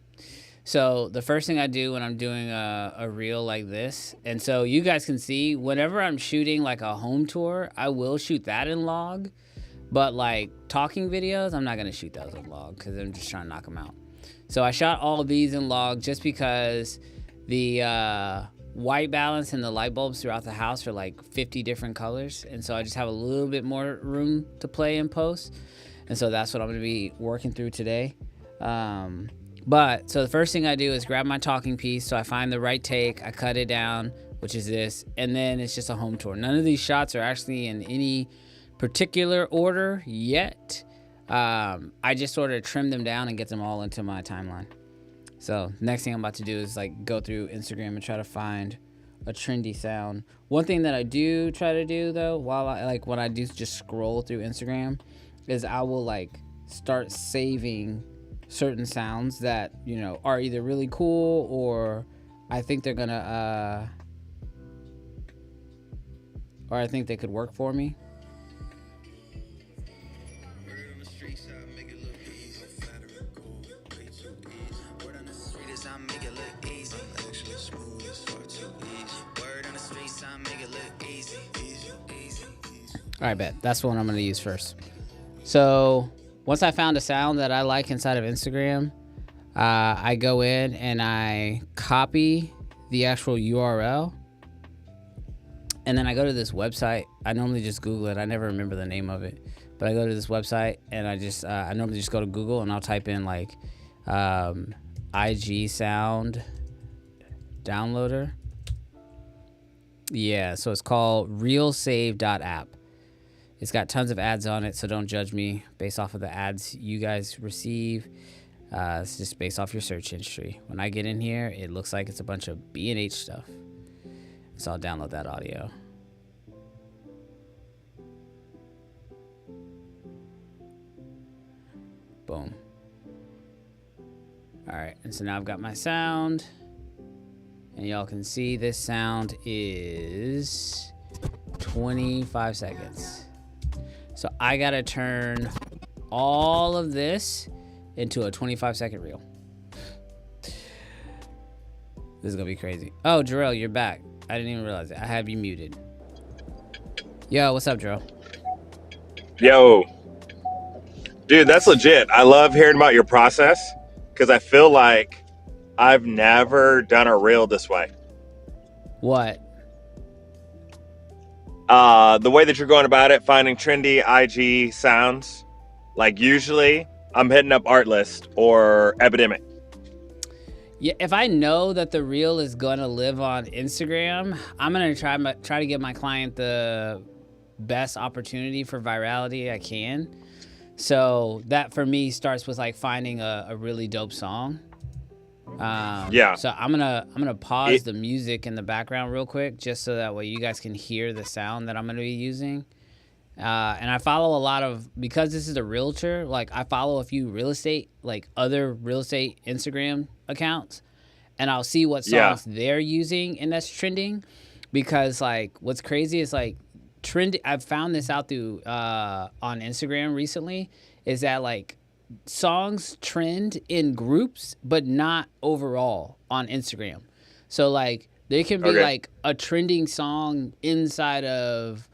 So the first thing I do when I'm doing a reel like this, and so you guys can see whenever I'm shooting like a home tour, I will shoot that in log, but like talking videos, I'm not going to shoot those in log because I'm just trying to knock them out. So I shot all of these in log just because the white balance and the light bulbs throughout the house are like 50 different colors. And so I just have a little bit more room to play in post. And so that's what I'm going to be working through today. But so the first thing I do is grab my talking piece. So I find the right take, I cut it down, which is this, and then it's just a home tour. None of these shots are actually in any particular order yet. I just sort of trim them down and get them all into my timeline. So next thing I'm about to do is like go through Instagram and try to find a trendy sound. One thing that I do try to do though, while when I do just scroll through Instagram, is I will like start saving certain sounds that, you know, are either really cool or I think they're gonna or I think they could work for me. All right, bet. That's the one I'm going to use first. So once I found a sound that I like inside of Instagram, I go in and I copy the actual URL. And then I go to this website. I normally just Google it. I never remember the name of it. But I go to this website and I normally just go to Google and I'll type in like IG sound downloader. Yeah, so it's called realsave.app. It's got tons of ads on it, so don't judge me based off of the ads you guys receive. It's just based off your search history. When I get in here, it looks like it's a bunch of B&H stuff. So I'll download that audio. Boom. All right, and so now I've got my sound. And y'all can see this sound is 25 seconds. So I gotta turn all of this into a 25-second reel. This is gonna be crazy. Oh, Jarrell, you're back. I didn't even realize it. I have you muted. Yo, what's up, Jarrell? Yo. Dude, that's legit. I love hearing about your process because I feel like I've never done a reel this way. What? The way that you're going about it, finding trendy IG sounds. Like usually, I'm hitting up Artlist or Epidemic. Yeah, if I know that the reel is gonna live on Instagram, I'm gonna try to give my client the best opportunity for virality I can. So that for me starts with like finding a really dope song. Yeah. So I'm gonna pause the music in the background real quick, just so that way you guys can hear the sound that I'm gonna be using. And I follow a lot of, because this is a realtor, like I follow a few other real estate Instagram accounts, and I'll see what songs they're using and that's trending. Because like what's crazy is like I've found this out through on Instagram recently, is that like songs trend in groups but not overall on Instagram. So like there can be like a trending song inside of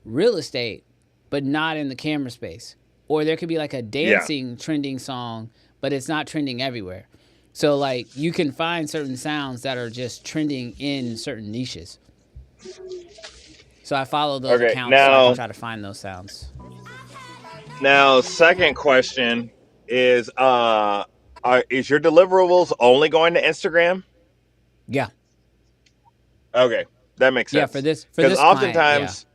real estate but not in the camera space, or there could be like a dancing trending song but it's not trending everywhere. So like you can find certain sounds that are just trending in certain niches. So I follow those accounts so I can try to find those sounds. Now, second question is your deliverables only going to Instagram? Yeah. Okay, that makes sense. Yeah, for this oftentimes,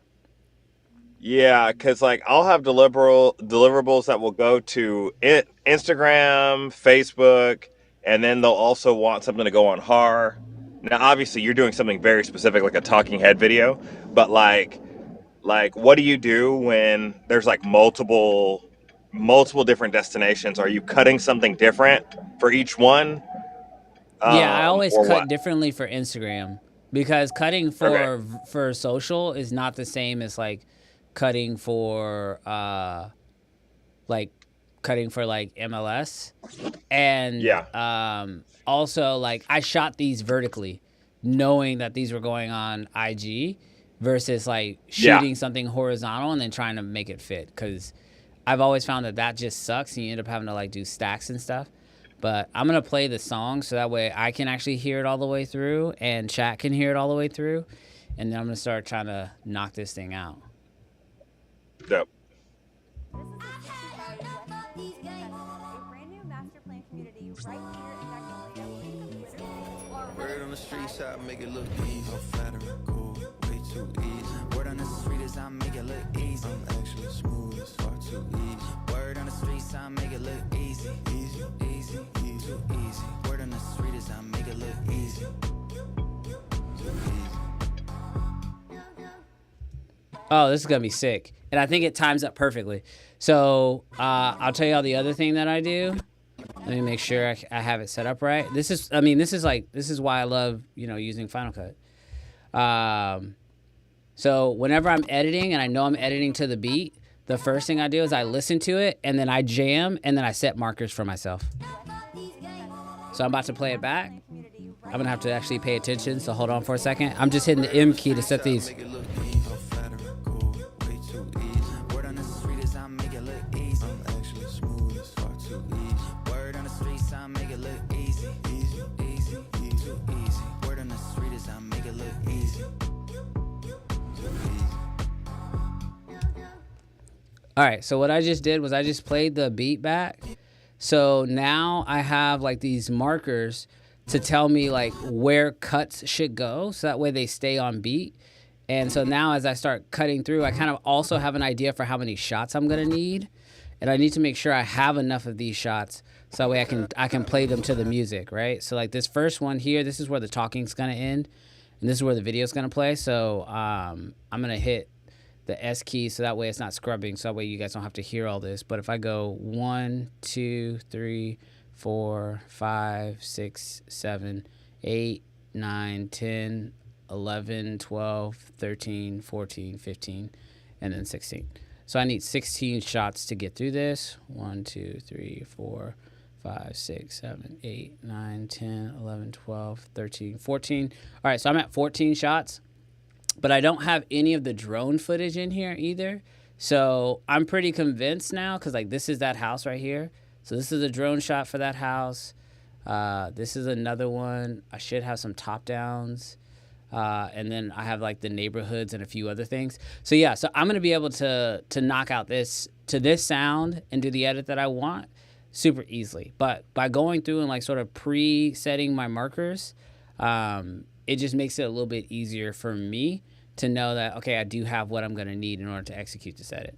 because like I'll have deliverables that will go to Instagram, Facebook, and then they'll also want something to go on HAR. Now, obviously, you're doing something very specific, like a talking head video, but like what do you do when there's like multiple different destinations? Are you cutting something different for each one? I always cut differently for Instagram, because cutting for social is not the same as like cutting for MLS. And also like I shot these vertically knowing that these were going on IG versus like shooting something horizontal and then trying to make it fit, because I've always found that just sucks and you end up having to like do stacks and stuff. But I'm gonna play the song so that way I can actually hear it all the way through and chat can hear it all the way through, and then I'm gonna start trying to knock this thing out. Yep. Word on the streets, I make it look easy. I'm flattering, cool, way too easy. Word on the streets, I make it look easy. I'm actually smooth, it's far too easy. Word on the streets, I make it look easy. Easy, easy, easy, too easy. Word on the streets, I make it look easy. Too easy. Oh, this is gonna be sick, and I think it times up perfectly. So I'll tell you all the other thing that I do. Let me make sure I have it set up right. This is why I love using Final Cut. So whenever I'm editing and I know I'm editing to the beat, the first thing I do is I listen to it and then I jam and then I set markers for myself. So I'm about to play it back. I'm gonna have to actually pay attention, so hold on for a second. I'm just hitting the M key to set these. All right, so what I just did was I just played the beat back. So now I have like these markers to tell me like where cuts should go, so that way they stay on beat. And so now as I start cutting through, I kind of also have an idea for how many shots I'm gonna need. And I need to make sure I have enough of these shots so that way I can play them to the music, right? So like this first one here, this is where the talking's gonna end, and this is where the video's gonna play. So I'm gonna hit the S key so that way it's not scrubbing, so that way you guys don't have to hear all this. But if I go 1, 2, 3, 4, 5, 6, 7, 8, 9, 10, 11, 12, 13, 14, 15, and then 16. So I need 16 shots to get through this. 1, 2, 3, 4, 5, 6, 7, 8, 9, 10, 11, 12, 13, 14. All right, so I'm at 14 shots. But I don't have any of the drone footage in here either. So I'm pretty convinced now, because like this is that house right here. So this is a drone shot for that house. This is another one. I should have some top downs. And then I have like the neighborhoods and a few other things. So yeah, so I'm gonna be able to knock out this sound and do the edit that I want super easily. But by going through and like sort of pre-setting my markers, it just makes it a little bit easier for me to know that, okay, I do have what I'm gonna need in order to execute this edit.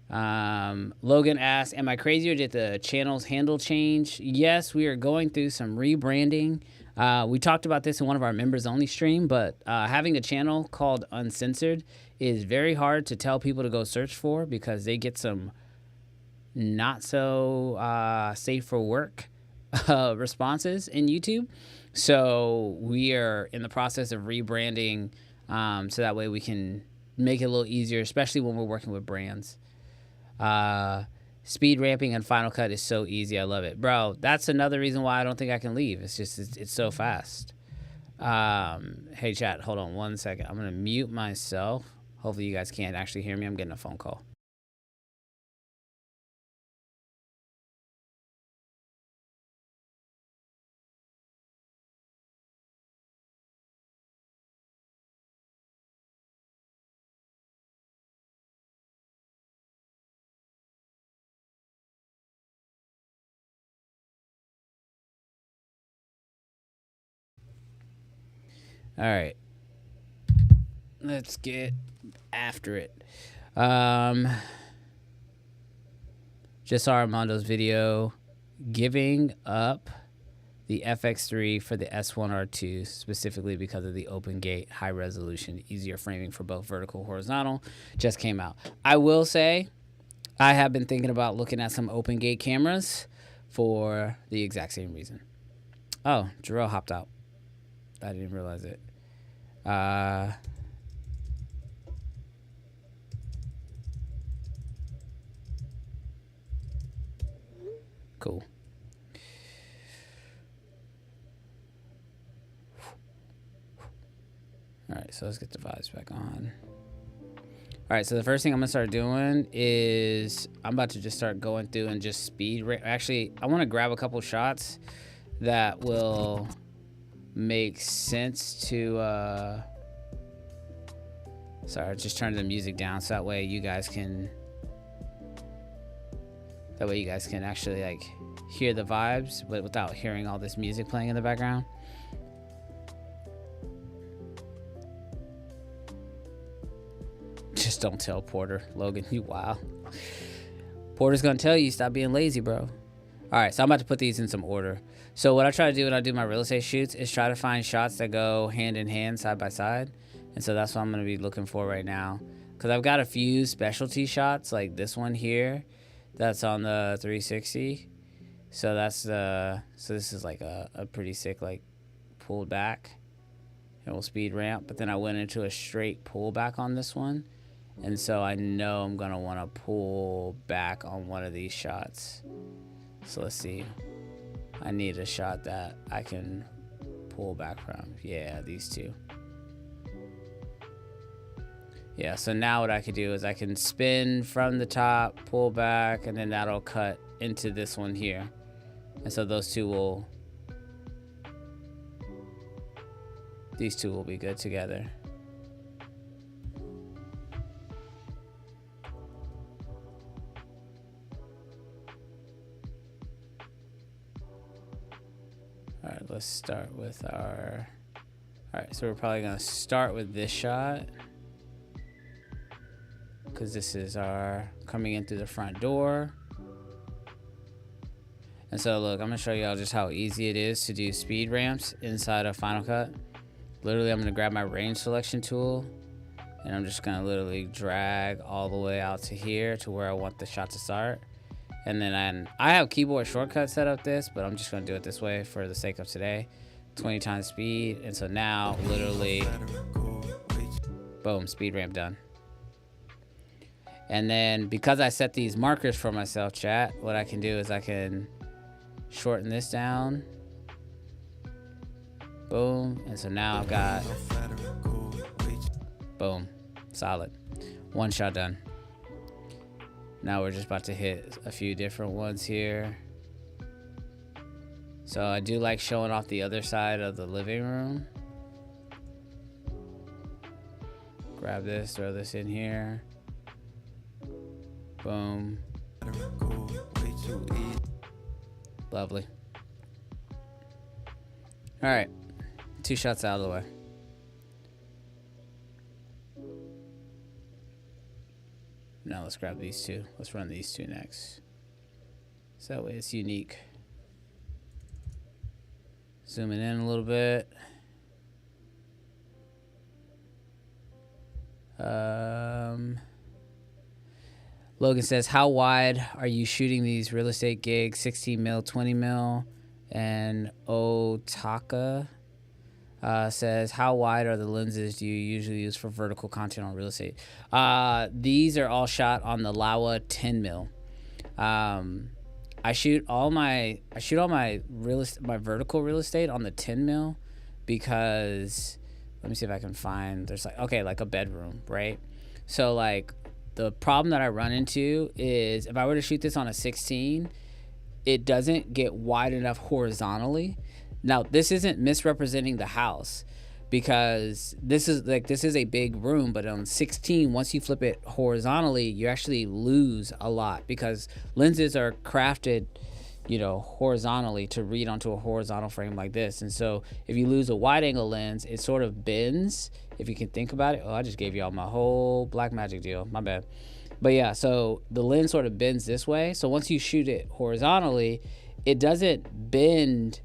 Logan asked, am I crazy or did the channel's handle change? Yes, we are going through some rebranding. We talked about this in one of our members only stream, but having a channel called Uncensored is very hard to tell people to go search for because they get some not so safe for work responses in YouTube. So we are in the process of rebranding so that way we can make it a little easier, especially when we're working with brands. Speed ramping and Final Cut is so easy. I love it, bro. That's another reason why I don't think I can leave. It's just it's so fast. Hey chat, hold on 1 second. I'm gonna mute myself. Hopefully you guys can't actually hear me. I'm getting a phone call. All right, let's get after it. Just saw Armando's video giving up the FX3 for the S1R2 specifically because of the open gate, high resolution, easier framing for both vertical and horizontal. Just came out. I will say I have been thinking about looking at some open gate cameras for the exact same reason. Oh, Jarrell hopped out. I didn't realize it. Cool. All right, so let's get the vibes back on. All right, so the first thing I'm gonna start doing is I'm about to just start going through and just speed. Actually, I want to grab a couple shots that will make sense to. Sorry, just turn the music down so that way you guys can. That way you guys can actually like hear the vibes, but without hearing all this music playing in the background. Just don't tell Porter. Logan, you wow. Porter's gonna tell you, stop being lazy, bro. All right, so I'm about to put these in some order. So what I try to do when I do my real estate shoots is try to find shots that go hand in hand, side by side. And so that's what I'm gonna be looking for right now. Cause I've got a few specialty shots like this one here. That's on the 360. So that's so this is like a pretty sick like pulled back. And we'll speed ramp. But then I went into a straight pullback on this one. And so I know I'm gonna wanna pull back on one of these shots. So let's see. I need a shot that I can pull back from. Yeah, these two. Yeah, so now what I could do is I can spin from the top, pull back, and then that'll cut into this one here. And so those two will, these two will be good together. All right, let's start with our, all right, so we're probably gonna start with this shot because this is our coming in through the front door. And so look, I'm gonna show y'all just how easy it is to do speed ramps inside of Final Cut. Literally, I'm gonna grab my range selection tool and I'm just gonna literally drag all the way out to here to where I want the shot to start. And then I have keyboard shortcuts set up this, but I'm just gonna do it this way for the sake of today. 20 times speed. And so now literally, boom, speed ramp done. And then because I set these markers for myself, chat, what I can do is I can shorten this down. Boom. And so now I've got, boom, solid. One shot done. Now we're just about to hit a few different ones here. So I do like showing off the other side of the living room. Grab this, throw this in here. Boom. Lovely. All right, 2 shots out of the way. Now let's grab these 2. Let's run these 2 next. So that way it's unique. Zooming in a little bit. Logan says, how wide are you shooting these real estate gigs? 16 mil, 20 mil. And Otaka says, how wide are the lenses do you usually use for vertical content on real estate? These are all shot on the Laowa 10 mil. I shoot all my my vertical real estate on the 10 mil because, let me see if I can find, there's like a bedroom, right? So like the problem that I run into is if I were to shoot this on a 16, it doesn't get wide enough horizontally. Now, this isn't misrepresenting the house because this is a big room, but on 16, once you flip it horizontally, you actually lose a lot because lenses are crafted, horizontally to read onto a horizontal frame like this. And so if you lose a wide angle lens, it sort of bends, if you can think about it. Oh, I just gave y'all my whole black magic deal. My bad. But yeah, so the lens sort of bends this way. So once you shoot it horizontally, it doesn't bend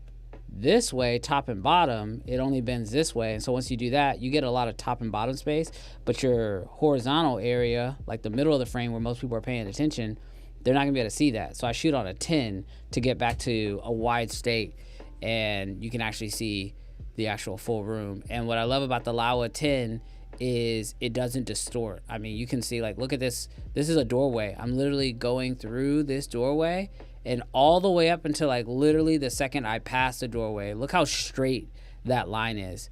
this way, top and bottom. It only bends this way. And so once you do that, you get a lot of top and bottom space, but your horizontal area, like the middle of the frame where most people are paying attention, they're not gonna be able to see that. So I shoot on a 10 to get back to a wide state, and you can actually see the actual full room. And what I love about the Laowa 10 is it doesn't distort. I mean, you can see, like, look at this. This is a doorway. I'm literally going through this doorway and all the way up until like literally the second I pass the doorway. Look how straight that line is.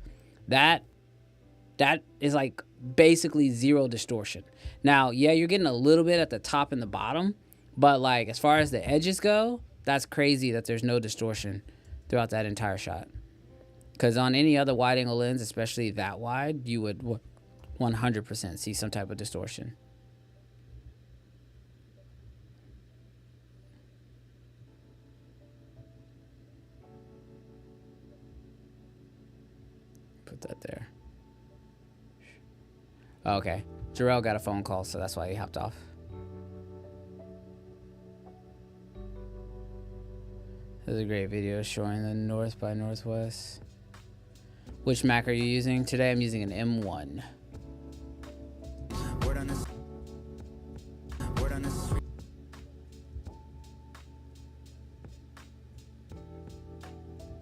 That is like basically zero distortion. Now, yeah, you're getting a little bit at the top and the bottom, but like as far as the edges go, that's crazy that there's no distortion throughout that entire shot. Because on any other wide angle lens, especially that wide, you would 100% see some type of distortion. Put that there. Okay. Jarrell got a phone call, so that's why he hopped off. This is a great video showing the north by northwest. Which Mac are you using? Today I'm using an M1.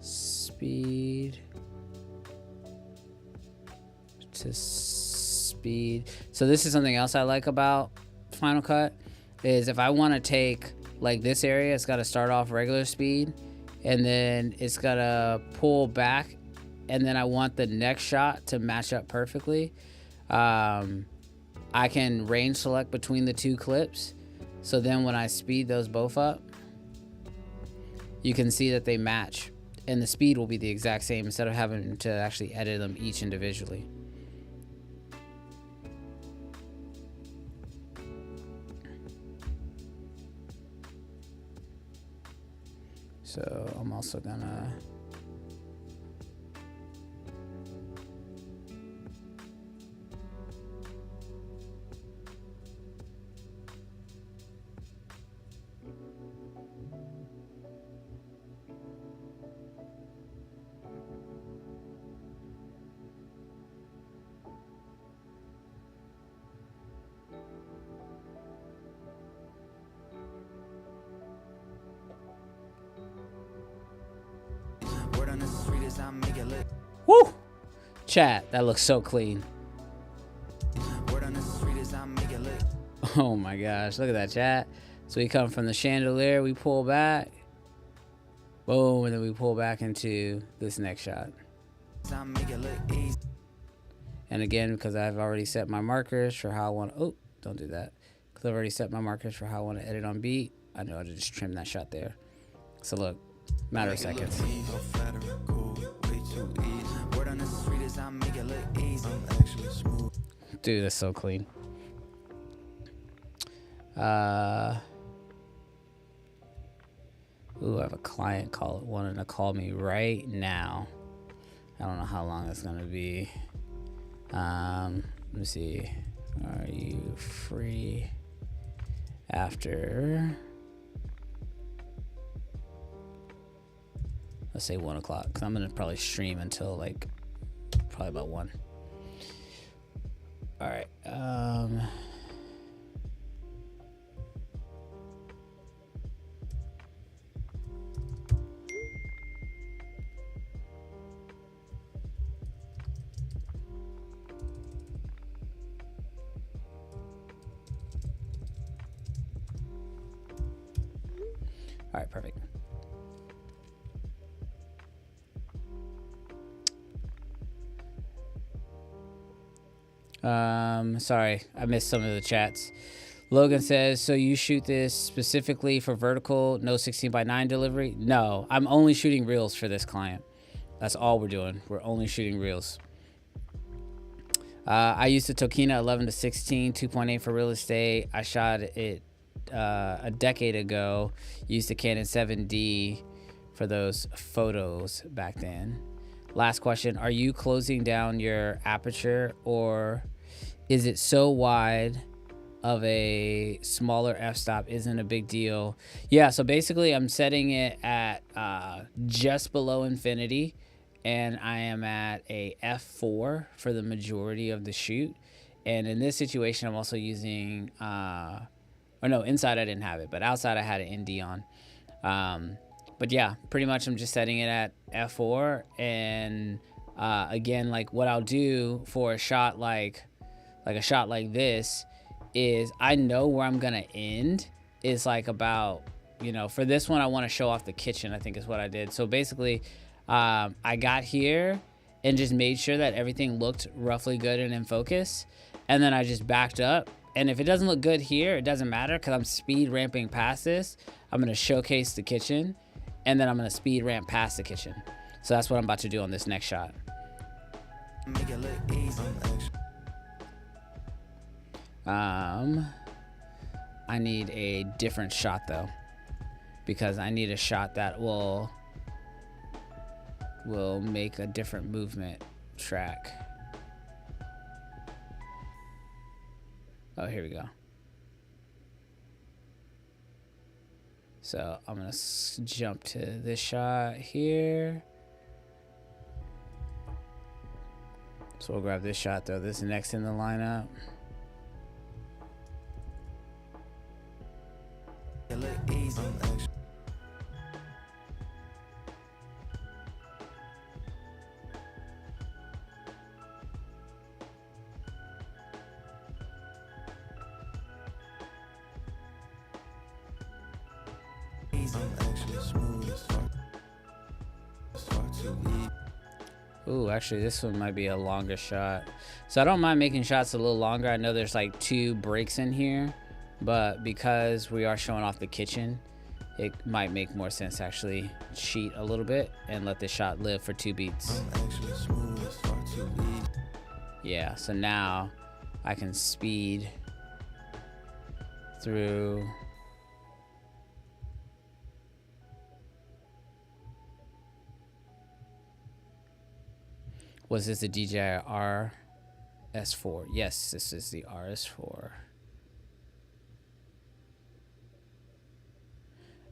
Speed to speed. So this is something else I like about Final Cut is if I want to take like this area, it's got to start off regular speed and then it's got to pull back, and then I want the next shot to match up perfectly. I can range select between the 2 clips, so then when I speed those both up, you can see that they match and the speed will be the exact same instead of having to actually edit them each individually. So I'm also gonna woo! Chat, that looks so clean. Oh my gosh, look at that, chat. So we come from the chandelier, we pull back, boom, and then we pull back into this next shot. And again, because I've already set my markers for how I want to, oh, don't do that. Because I've already set my markers for how I want to edit on beat, I know how to just trim that shot there. So look, Matter of seconds. Dude, that's so clean. Ooh, I have a client wanting to call me right now. I don't know how long it's gonna be. Let me see. Are you free after? Let's say 1 o'clock, because I'm gonna probably stream until like probably about 1. All right. All right, perfect. Sorry, I missed some of the chats. Logan says, so you shoot this specifically for vertical, no 16:9 delivery? No, I'm only shooting reels for this client. That's all we're doing. We're only shooting reels. I used the Tokina 11-16, 2.8 for real estate. I shot it a decade ago. Used the Canon 7D for those photos back then. Last question, are you closing down your aperture, or is it so wide of a smaller f-stop isn't a big deal? Yeah, so basically I'm setting it at just below infinity, and I am at a f4 for the majority of the shoot. And in this situation, I'm also using, inside I didn't have it, but outside I had an ND on. But yeah, pretty much I'm just setting it at f4. And again, like what I'll do for a shot like a shot like this is I know where I'm gonna end is like about, for this one I want to show off the kitchen, I think is what I did. So basically I got here and just made sure that everything looked roughly good and in focus, and then I just backed up. And if it doesn't look good here, it doesn't matter, because I'm speed ramping past this. I'm gonna showcase the kitchen, and then I'm gonna speed ramp past the kitchen. So that's what I'm about to do on this next shot. I need a different shot though, because I need a shot that will make a different movement track. Oh, here we go. So I'm gonna jump to this shot here. So we'll grab this shot though. This is next in the lineup. Ooh, actually this one might be a longer shot. So I don't mind making shots a little longer. I know there's like 2 breaks in here, but because we are showing off the kitchen, it might make more sense to actually cheat a little bit and let this shot live for 2 beats. Yeah, so now I can speed through. Was this the DJI RS4? Yes, this is the RS4.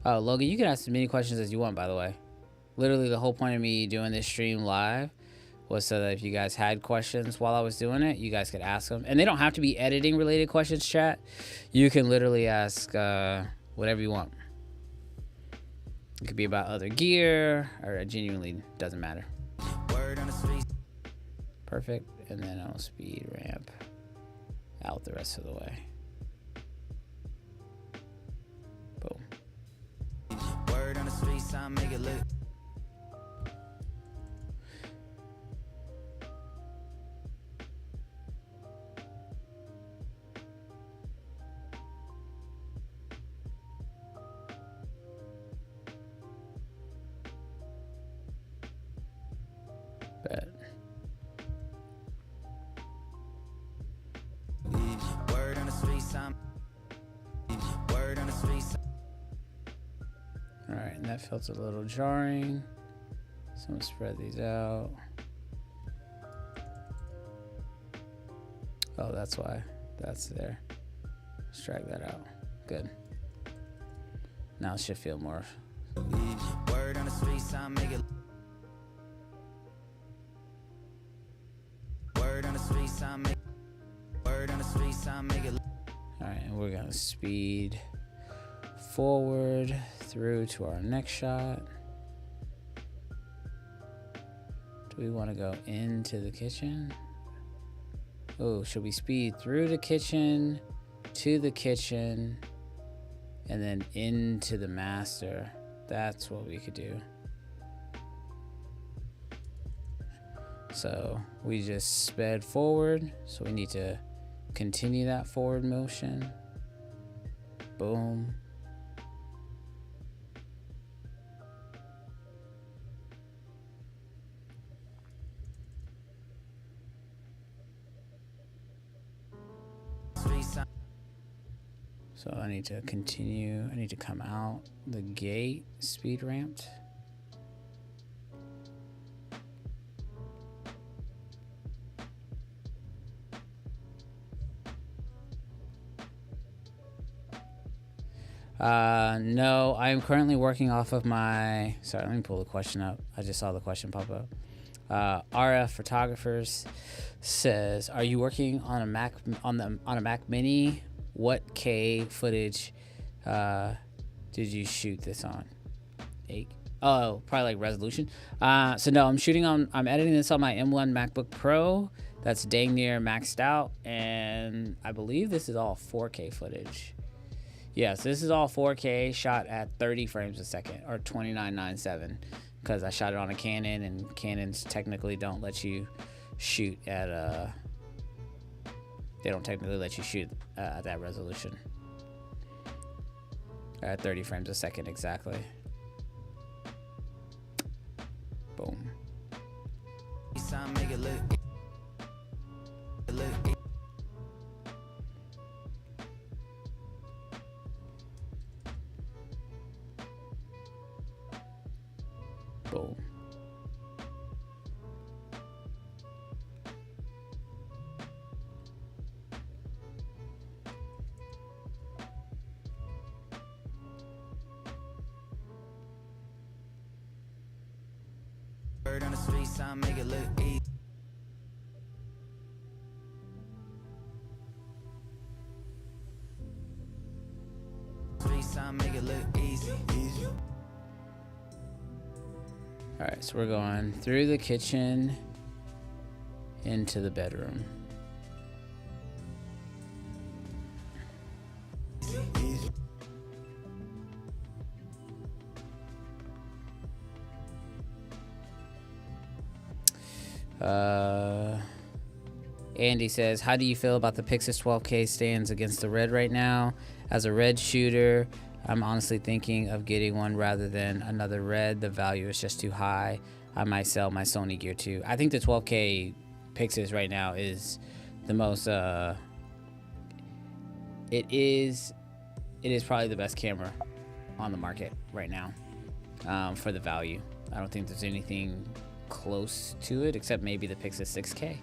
Oh, Logan, you can ask as many questions as you want, by the way. Literally, the whole point of me doing this stream live was so that if you guys had questions while I was doing it, you guys could ask them. And they don't have to be editing related questions, chat. You can literally ask whatever you want. It could be about other gear, or it genuinely doesn't matter. Perfect. And then I'll speed ramp out the rest of the way. Boom. Word on the streets, I make it look. right, and that felt a little jarring. So I'm gonna spread these out. Oh, that's why. That's there. Let's drag that out. Good. Now it should feel more. Word on the streets, I make it. Word on the streets, I make. Word on the streets, I make it. All right, and we're gonna speed forward through to our next shot. Do we want to go into the kitchen? Oh, should we speed through the kitchen, to the kitchen, and then into the master? That's what we could do. So we just sped forward, so we need to continue that forward motion. Boom. So I need to continue. I need to come out the gate speed ramped. No, I am currently working off of my. Sorry, let me pull the question up. I just saw the question pop up. RF Photographers says, "Are you working on a Mac on a Mac Mini? What K footage did you shoot this on? 8? Oh, probably like resolution. So no, I'm editing this on my M1 MacBook Pro. That's dang near maxed out, and I believe this is all 4K footage. Yes, this is all 4K shot at 30 frames a second, or 29.97, because I shot it on a Canon, and Canons technically don't let you shoot at they don't technically let you shoot at that resolution. At 30 frames a second exactly. Boom. Boom. Word on the streets, I make it look easy. Streets, I make it look easy. All right, so we're going through the kitchen into the bedroom. Andy says, how do you feel about the Pixis 12K stands against the Red right now? As a Red shooter, I'm honestly thinking of getting one rather than another Red. The value is just too high. I might sell my Sony gear too. I think the 12K Pixis right now is the most, it is probably the best camera on the market right now for the value. I don't think there's anything close to it except maybe the Pixis 6K.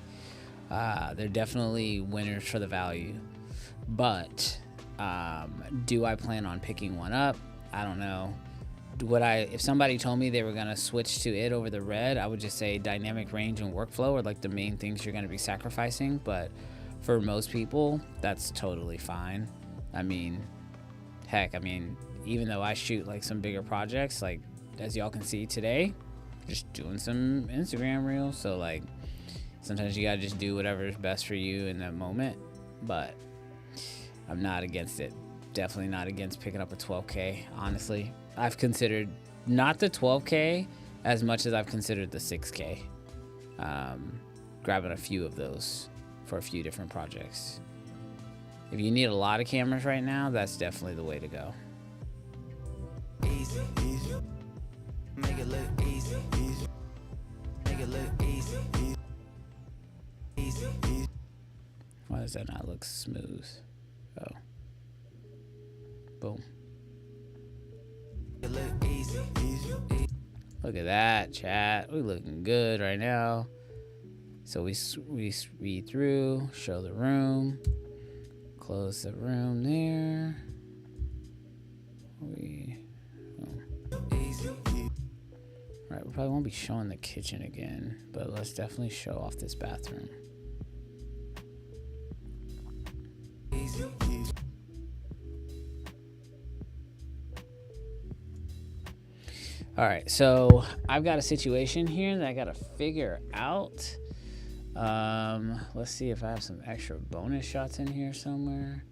They're definitely winners for the value, but do I plan on picking one up? I don't know. If somebody told me they were gonna switch to it over the Red, I would just say dynamic range and workflow are like the main things you're gonna be sacrificing. But for most people, that's totally fine. I mean, heck, even though I shoot like some bigger projects, like as y'all can see today, just doing some Instagram reels. So like sometimes you gotta just do whatever is best for you in that moment. But I'm not against it. Definitely not against picking up a 12K. Honestly, I've considered not the 12K as much as I've considered the 6K. Grabbing a few of those for a few different projects. If you need a lot of cameras right now, that's definitely the way to go. Easy, easy. Make it look easy, easy. Make it look easy, easy, easy. Why does that not look smooth? Oh. Boom. Make it look easy. Look at that, chat. We looking good right now. So we read through, show the room, close the room there. Right, we probably won't be showing the kitchen again, but let's definitely show off this bathroom. All right, so I've got a situation here that I got to figure out. Let's see if I have some extra bonus shots in here somewhere,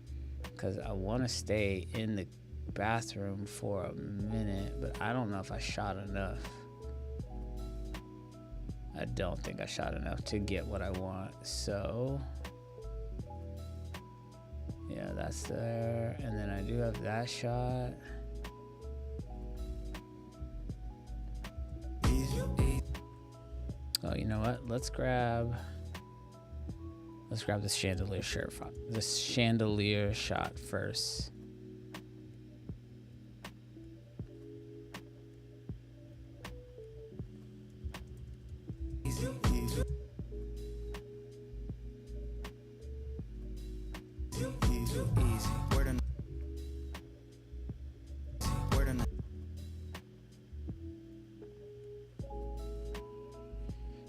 because I want to stay in the bathroom for a minute, but I don't know if I shot enough. I don't think I shot enough to get what I want, so yeah, that's there. And then I do have that shot. Oh, you know what? Let's grab this chandelier shot first.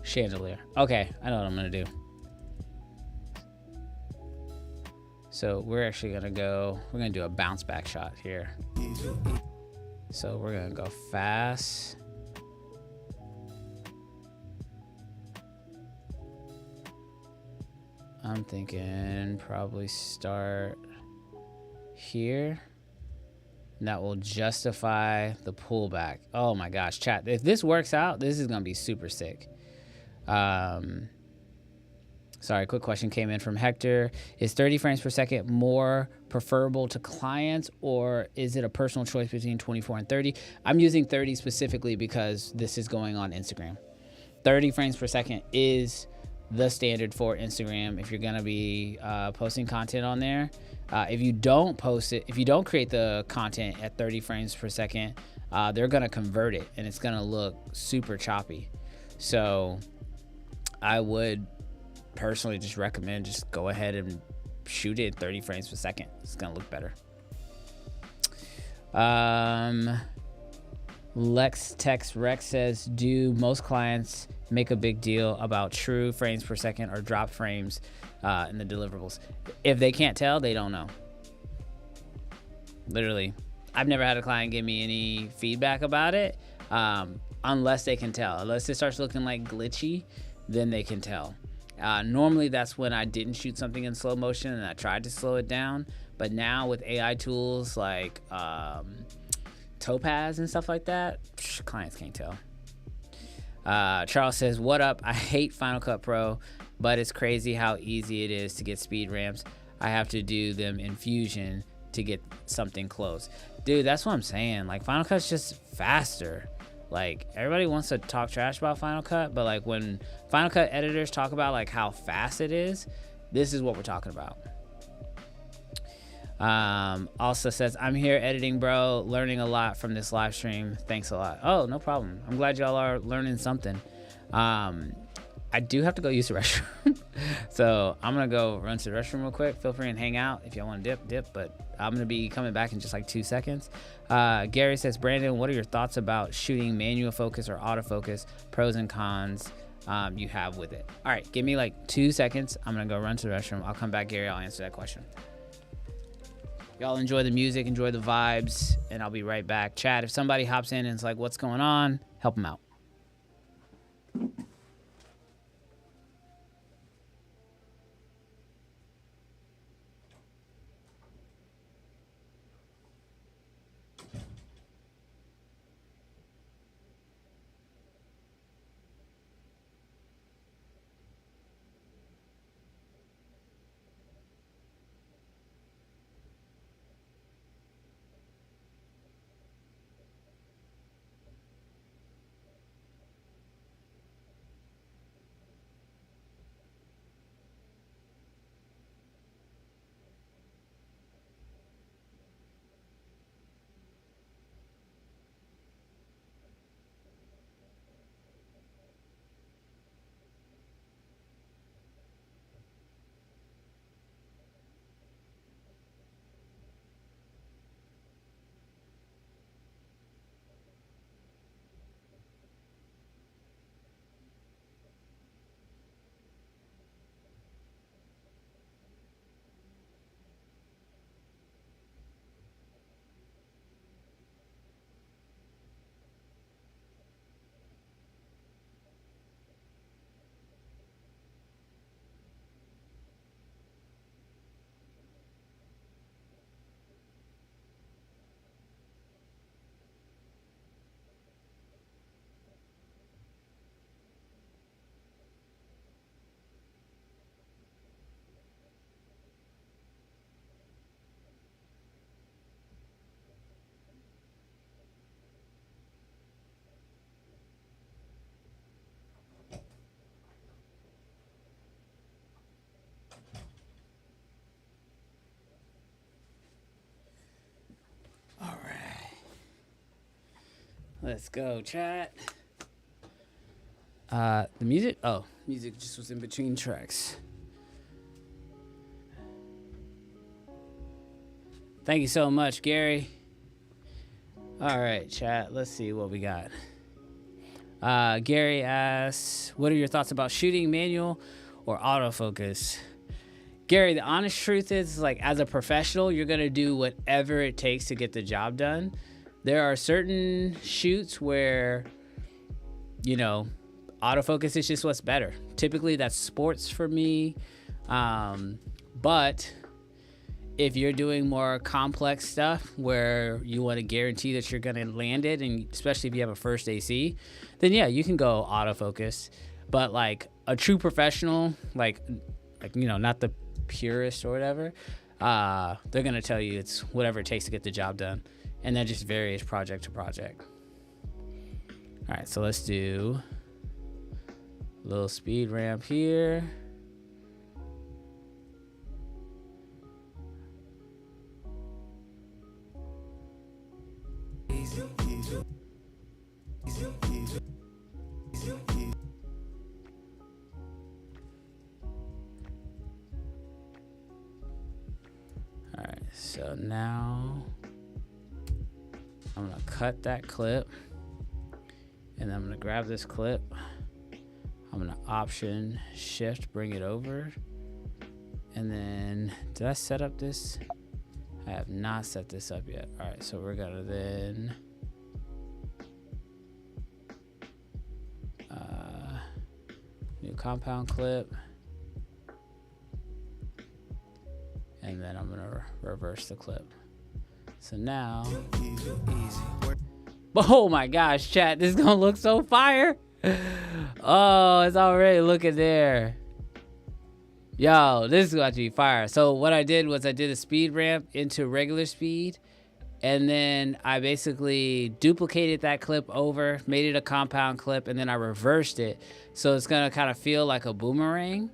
Chandelier. Okay, I know what I'm gonna do. So we're actually gonna do a bounce back shot here. So we're gonna go fast. I'm thinking probably start here. And that will justify the pullback. Oh my gosh, chat. If this works out, this is gonna be super sick. Sorry, quick question came in from Hector. Is 30 frames per second more preferable to clients, or is it a personal choice between 24 and 30? I'm using 30 specifically because this is going on Instagram. 30 frames per second is the standard for Instagram if you're gonna be posting content on there. If you don't post it, if you don't create the content at 30 frames per second, they're gonna convert it and it's gonna look super choppy. So I would personally just recommend just go ahead and shoot it 30 frames per second. It's gonna look better. Lex Tex Rex says, do most clients make a big deal about true frames per second or drop frames in the deliverables? If they can't tell, they don't know. Literally, I've never had a client give me any feedback about it unless they can tell. Unless it starts looking like glitchy, then they can tell. Normally that's when I didn't shoot something in slow motion and I tried to slow it down. But now with AI tools like Topaz and stuff like that, clients can't tell. Charles says, what up? I hate Final Cut Pro, but it's crazy how easy it is to get speed ramps. I have to do them in Fusion to get something close. Dude, that's what I'm saying. Like, Final Cut's just faster. Like, everybody wants to talk trash about Final Cut, but like when Final Cut editors talk about like how fast it is, this is what we're talking about. Also says, I'm here editing, bro, learning a lot from this live stream. Thanks a lot. Oh, no problem. I'm glad y'all are learning something. I do have to go use the restroom. So I'm gonna go run to the restroom real quick. Feel free and hang out if y'all want to dip, but I'm gonna be coming back in just like 2 seconds. Gary says, Brandon, what are your thoughts about shooting manual focus or autofocus, pros and cons you have with it? All right, give me like 2 seconds. I'm gonna go run to the restroom. I'll come back, Gary. I'll answer that question. Y'all enjoy the music, enjoy the vibes, and I'll be right back. Chat, if somebody hops in and it's like, what's going on? Help them out. Let's go, chat. The music? Oh, music just was in between tracks. Thank you so much, Gary. All right, chat. Let's see what we got. Gary asks, what are your thoughts about shooting manual or autofocus? Gary, the honest truth is, like, as a professional, you're going to do whatever it takes to get the job done. There are certain shoots where, you know, autofocus is just what's better. Typically, that's sports for me. But if you're doing more complex stuff where you want to guarantee that you're going to land it, and especially if you have a first AC, then yeah, you can go autofocus. But like a true professional, like you know, not the purist or whatever, they're going to tell you it's whatever it takes to get the job done. And that just varies project to project. All right, so let's do a little speed ramp here. All right, so now I'm gonna cut that clip, and I'm gonna grab this clip. I'm gonna Option Shift, bring it over, and then did I set up this? I have not set this up yet. All right, so we're gonna then new compound clip, and then I'm gonna reverse the clip. So now, oh my gosh, chat, this is gonna look so fire. Oh, it's already looking there. Yo, this is going to be fire. So what I did was I did a speed ramp into regular speed, and then I basically duplicated that clip over, made it a compound clip, and then I reversed it. So it's going to kind of feel like a boomerang,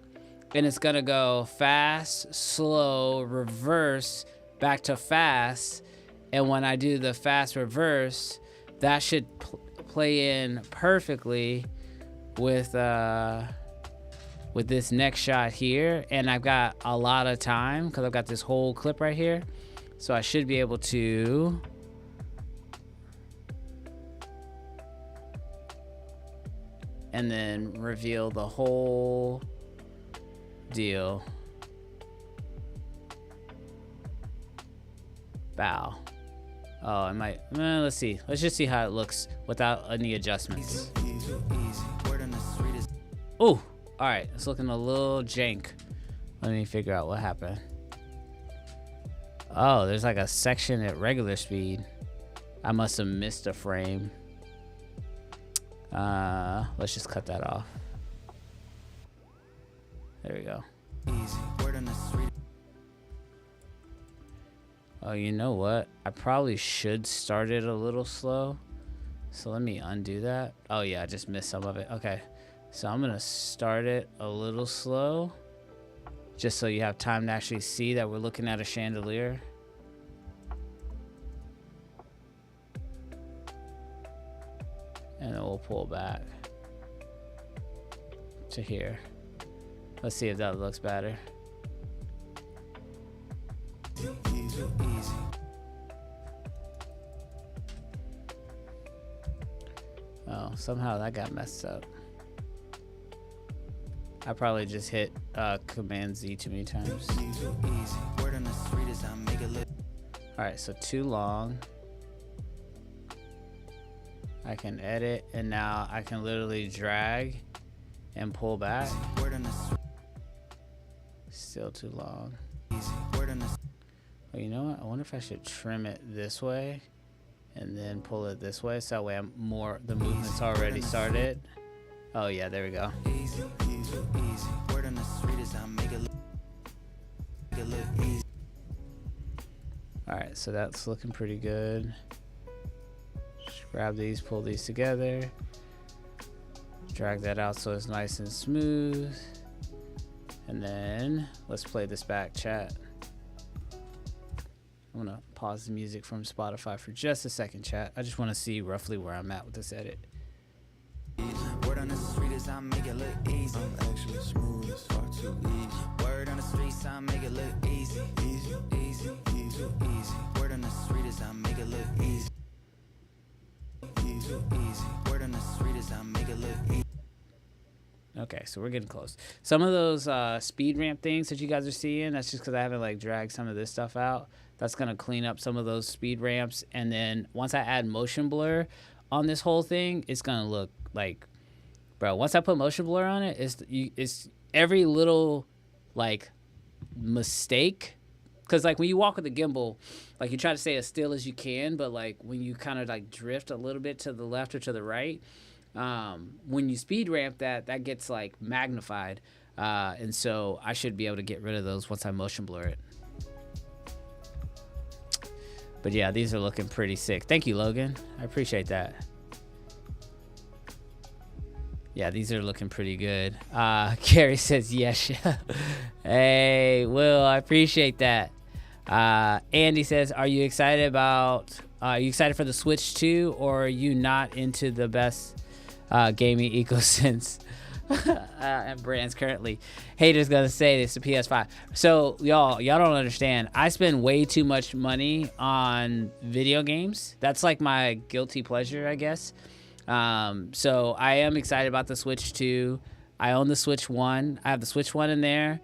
and it's going to go fast, slow, reverse, back to fast. And when I do the fast reverse, that should play in perfectly with this next shot here. And I've got a lot of time because I've got this whole clip right here, so I should be able to and then reveal the whole deal. Bow. Oh, I might, let's see. Let's just see how it looks without any adjustments. Oh, all right. It's looking a little jank. Let me figure out what happened. Oh, there's like a section at regular speed. I must have missed a frame. Let's just cut that off. There we go. Oh, you know what? I probably should start it a little slow. So let me undo that. Oh yeah, I just missed some of it. Okay. So I'm gonna start it a little slow, just so you have time to actually see that we're looking at a chandelier. And then we'll pull back to here. Let's see if that looks better. Oh, somehow that got messed up. I probably just hit Command Z too many times. Alright, so too long. I can edit, and now I can literally drag and pull back. Still too long. Oh, you know what? I wonder if I should trim it this way and then pull it this way, so that way I'm more, the movement's already started. Oh yeah, there we go. Alright, so that's looking pretty good. Just grab these, pull these together, drag that out so it's nice and smooth, and then let's play this back, chat. I'm gonna pause the music from Spotify for just a second, chat. I just want to see roughly where I'm at with this edit. Word on the street is I make it look easy. I'm actually smooth, it's far too easy. Word on the streets, I make it look easy. Easy, easy, easy, too easy. Word on the street is I make it look easy. Easy, too easy. Word on the street is I make it look easy. Okay, so we're getting close. Some of those speed ramp things that you guys are seeing, that's just because I haven't like dragged some of this stuff out. That's gonna clean up some of those speed ramps, and then once I add motion blur on this whole thing, it's gonna look like, bro. Once I put motion blur on it, it's every little like mistake. Because like when you walk with a gimbal, like you try to stay as still as you can, but like when you kind of like drift a little bit to the left or to the right. When you speed ramp that gets like magnified, and so I should be able to get rid of those once I motion blur it. But yeah, these are looking pretty sick. Thank you, Logan. I appreciate that. Yeah, these are looking pretty good. Gary says yes. Hey, Will, I appreciate that. Andy says, are you excited for the Switch 2, or are you not into the best gaming ecosystems and brands currently? Haters gonna say it's the PS5. So y'all don't understand. I spend way too much money on video games. That's like my guilty pleasure, I guess. So I am excited about the Switch 2. I own the Switch 1. I have the Switch 1 in there.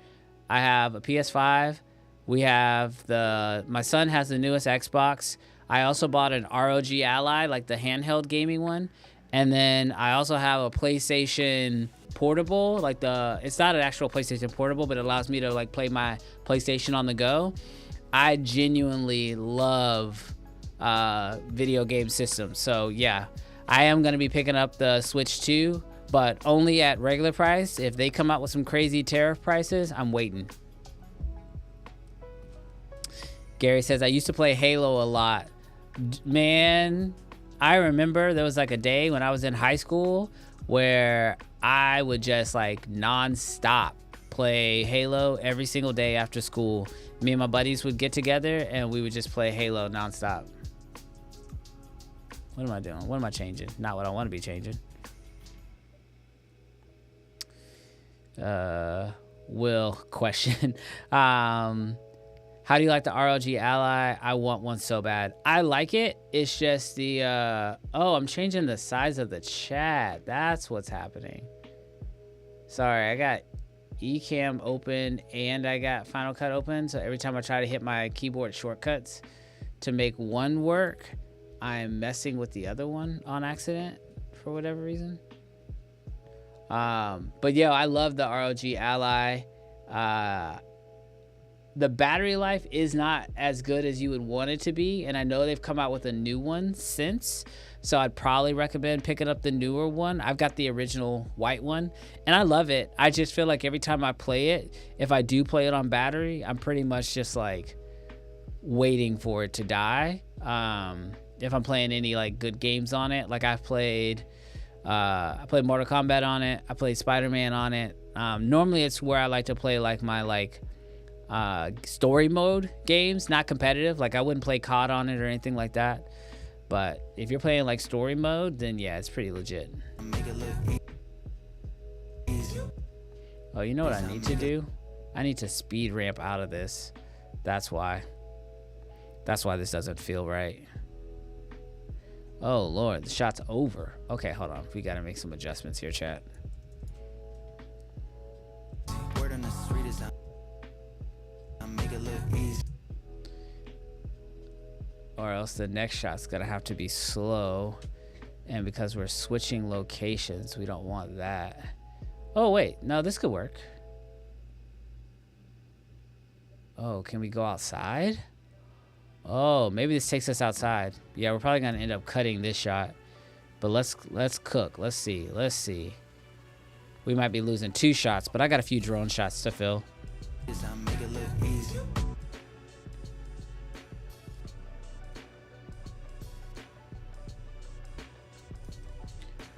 I have a PS5. We have my son has the newest Xbox. I also bought an ROG Ally, like the handheld gaming one. And then I also have a PlayStation Portable, like it's not an actual PlayStation Portable, but it allows me to like play my PlayStation on the go. I genuinely love video game systems. So yeah, I am going to be picking up the Switch 2, but only at regular price. If they come out with some crazy tariff prices, I'm waiting. Gary says, I used to play Halo a lot. Man, I remember there was like a day when I was in high school where I would just like nonstop play Halo every single day after school. Me and my buddies would get together and we would just play Halo nonstop. What am I doing? What am I changing? Not what I want to be changing. Will question. How do you like the ROG Ally? I want one so bad. I like it. It's just the, oh, I'm changing the size of the chat. That's what's happening. Sorry, I got Ecamm open and I got Final Cut open. So every time I try to hit my keyboard shortcuts to make one work, I'm messing with the other one on accident for whatever reason. But yeah, I love the ROG Ally. The battery life is not as good as you would want it to be, and I know they've come out with a new one since, so I'd probably recommend picking up the newer one. I've got the original white one, and I love it. I just feel like every time I play it, if I do play it on battery, I'm pretty much just like waiting for it to die. If I'm playing any like good games on it, like I played Mortal Kombat on it, I played Spider-Man on it. Normally it's where I like to play like my story mode games, not competitive. Like I wouldn't play COD on it or anything like that. But if you're playing like story mode, then yeah, it's pretty legit. Oh, you know what I need to do? I need to speed ramp out of this. That's why this doesn't feel right. Oh Lord, the shot's over. Okay, hold on. We gotta make some adjustments here, chat. Word on the street is I make it look easy. Or else the next shot's gonna have to be slow. And because we're switching locations, we don't want that. Oh wait, no, this could work. Oh, can we go outside? Oh, maybe this takes us outside. Yeah, we're probably gonna end up cutting this shot. But let's cook. Let's see. We might be losing 2 shots, but I got a few drone shots to fill.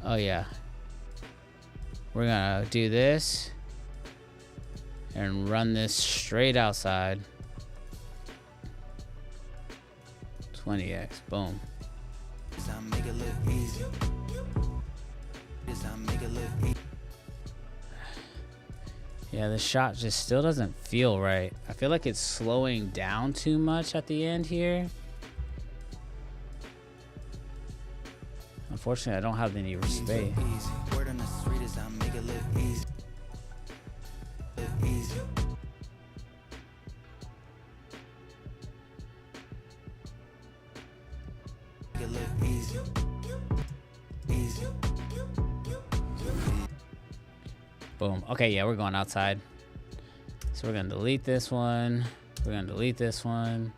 Oh yeah. We're gonna do this and run this straight outside. 20x. Boom. I make it look easy. I make it look easy. Yeah, the shot just still doesn't feel right. I feel like it's slowing down too much at the end here. Unfortunately, I don't have any space. Word on the street is I make it look easy. Look easy. Make it look easy. Easy. Boom. Okay, yeah, we're going outside. So we're gonna delete this one. We're gonna delete this one.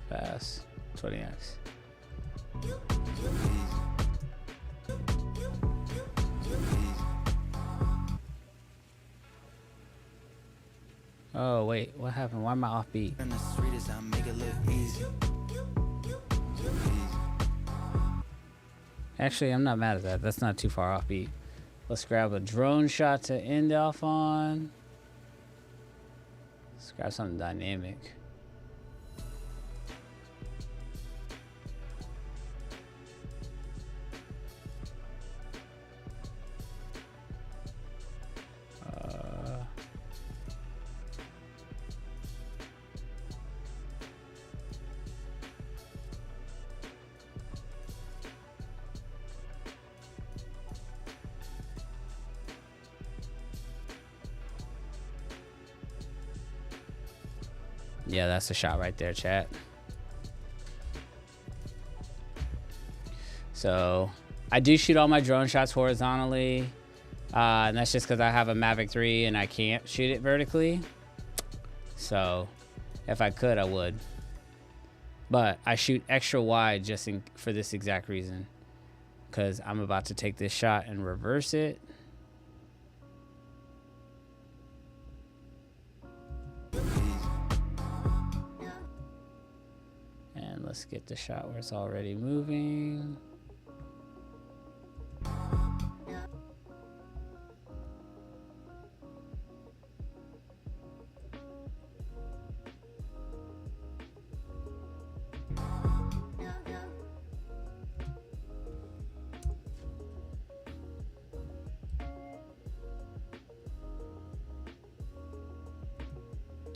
Fast. 20x. Oh wait, what happened? Why am I off beat? On the street is I make it look easy. Actually, I'm not mad at that. That's not too far off beat. Let's grab a drone shot to end off on. Let's grab something dynamic. Yeah, that's the shot right there, chat. So I do shoot all my drone shots horizontally. And that's just because I have a Mavic 3 and I can't shoot it vertically. So if I could, I would. But I shoot extra wide just for this exact reason. Because I'm about to take this shot and reverse it. And let's get the shot where it's already moving.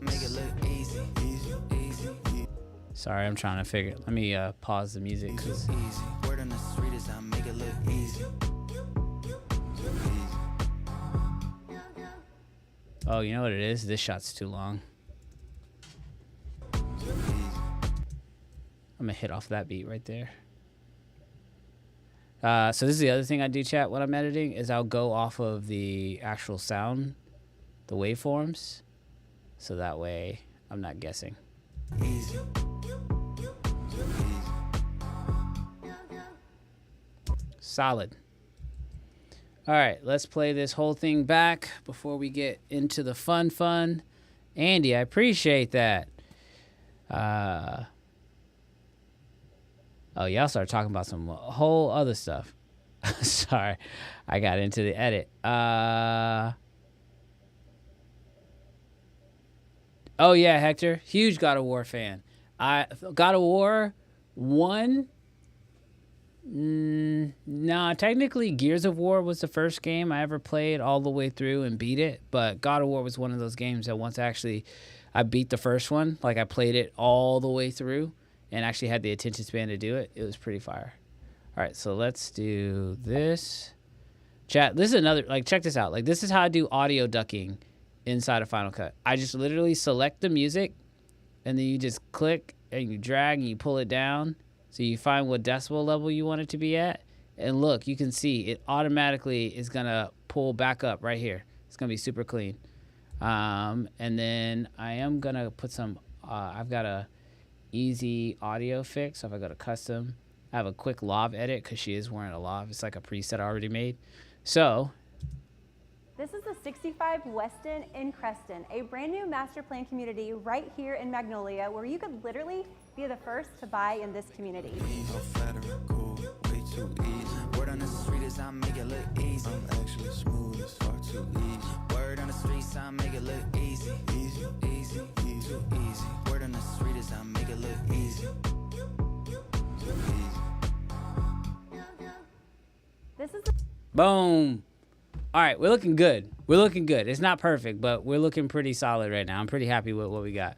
Make it look easy, easy, easy. Sorry, I'm trying to figure. Let me pause the music. Easy. Word on the street is I make it look easy. Oh, you know what it is? This shot's too long. I'm gonna hit off that beat right there. So this is the other thing I do, chat, when I'm editing, is I'll go off of the actual sound, the waveforms, so that way I'm not guessing. Easy. Solid. All right, let's play this whole thing back before we get into the fun. Andy, I appreciate that. Oh, y'all started talking about some whole other stuff. Sorry, I got into the edit. Oh yeah, Hector, huge God of War fan. God of War 1. Nah, technically Gears of War was the first game I ever played all the way through and beat it, but God of War was one of those games that once actually I beat the first one, like I played it all the way through and actually had the attention span to do it. It was pretty fire. All right, so let's do this. Chat, this is another, like, check this out. Like, this is how I do audio ducking inside of Final Cut. I just literally select the music and then you just click and you drag and you pull it down. So you find what decibel level you want it to be at. And look, you can see it automatically is going to pull back up right here. It's going to be super clean. And then I am going to put some, I've got a easy audio fix. So if I go to custom, I have a quick lav edit because she is wearing a lav. It's like a preset I already made. So This is the 65 Weston in Creston, a brand new master plan community right here in Magnolia where you could literally be the first to buy in this community. Way too easy. Word on the street is I make it look easy. I'm actually smooth, it's far too easy. Word on the streets I make it look easy. Easy, easy, easy, easy. Word on the street is I make it look easy. Too easy. This is Boom. All right, we're looking good. We're looking good. It's not perfect, but we're looking pretty solid right now. I'm pretty happy with what we got.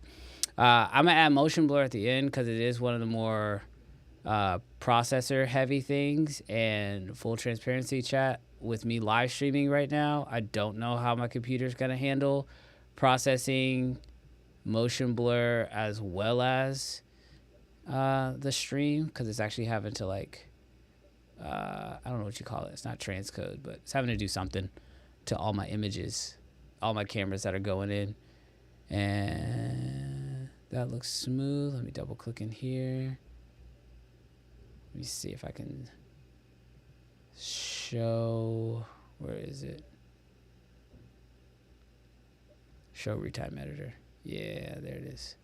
I'm going to add motion blur at the end because it is one of the more processor heavy things. And full transparency, chat, with me live streaming right now, I don't know how my computer's going to handle processing motion blur as well as the stream, because it's actually having to like I don't know what you call it. It's not transcode, but it's having to do something to all my images, all my cameras that are going in. And that looks smooth. Let me double click in here. Let me see if I can show, where is it? Show retime editor. Yeah, there it is.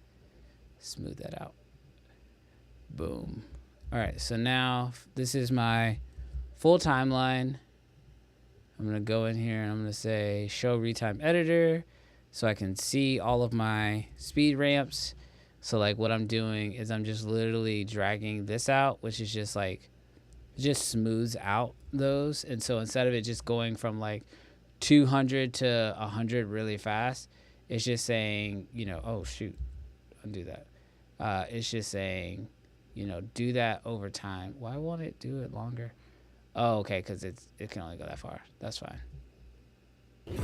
Smooth that out. Boom. All right, so now this is my full timeline. I'm going to go in here and I'm going to say show retime editor so I can see all of my speed ramps. So like what I'm doing is I'm just literally dragging this out, which is just like, just smooths out those. And so instead of it just going from like 200 to 100 really fast, it's just saying, you know, oh shoot, undo that. It's just saying, you know, do that over time. Why won't it do it longer? Oh, okay, because it can only go that far. That's fine. Way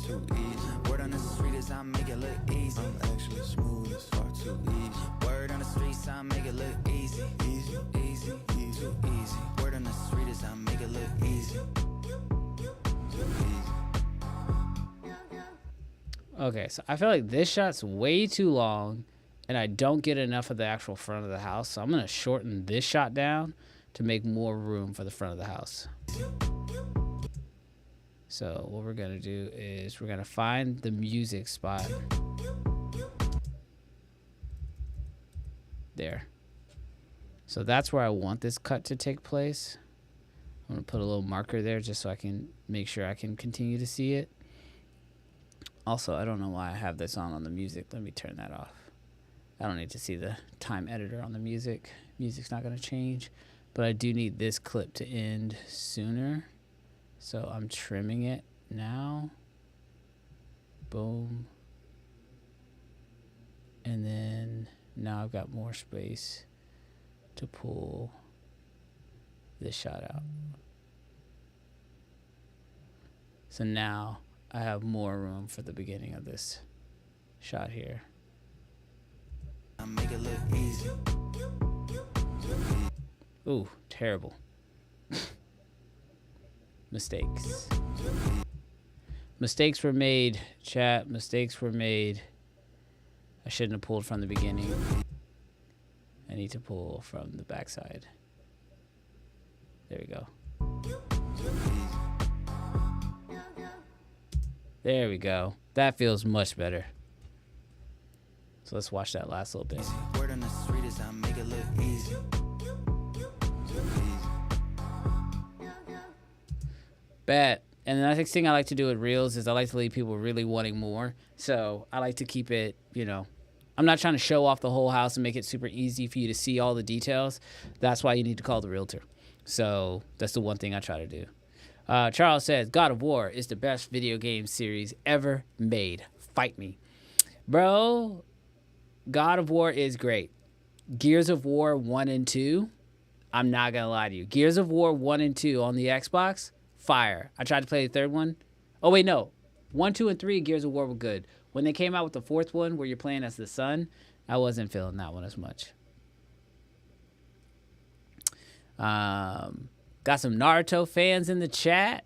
too easy. Word on the street is I make it look easy. I'm actually smooth, it's far too easy. Word on the streets I make it look easy. Easy, easy, easy, easy. Word on the street is I make it look easy. Too easy. Okay, so I feel like this shot's way too long and I don't get enough of the actual front of the house. So I'm going to shorten this shot down to make more room for the front of the house. So what we're going to do is we're going to find the music spot. There. So that's where I want this cut to take place. I'm going to put a little marker there just so I can make sure I can continue to see it. Also, I don't know why I have this on the music. Let me turn that off. I don't need to see the time editor on the music. Music's not going to change. But I do need this clip to end sooner. So I'm trimming it now. Boom. And then now I've got more space to pull this shot out. So now I have more room for the beginning of this shot here. I make it look easy. Ooh, terrible. Mistakes. Mistakes were made, chat. Mistakes were made. I shouldn't have pulled from the beginning. I need to pull from the backside. There we go. There we go. That feels much better. So let's watch that last little bit. Word on the street is I make it look easy. Bet. And the next thing I like to do with Reels is I like to leave people really wanting more. So I like to keep it, you know, I'm not trying to show off the whole house and make it super easy for you to see all the details. That's why you need to call the realtor. So that's the one thing I try to do. Charles says, God of War is the best video game series ever made. Fight me. Bro, God of War is great. Gears of War 1 and 2, I'm not going to lie to you. Gears of War 1 and 2 on the Xbox, fire. I tried to play the third one. Oh, wait, no. 1, 2, and 3, Gears of War were good. When they came out with the fourth one where you're playing as the son, I wasn't feeling that one as much. Got some Naruto fans in the chat.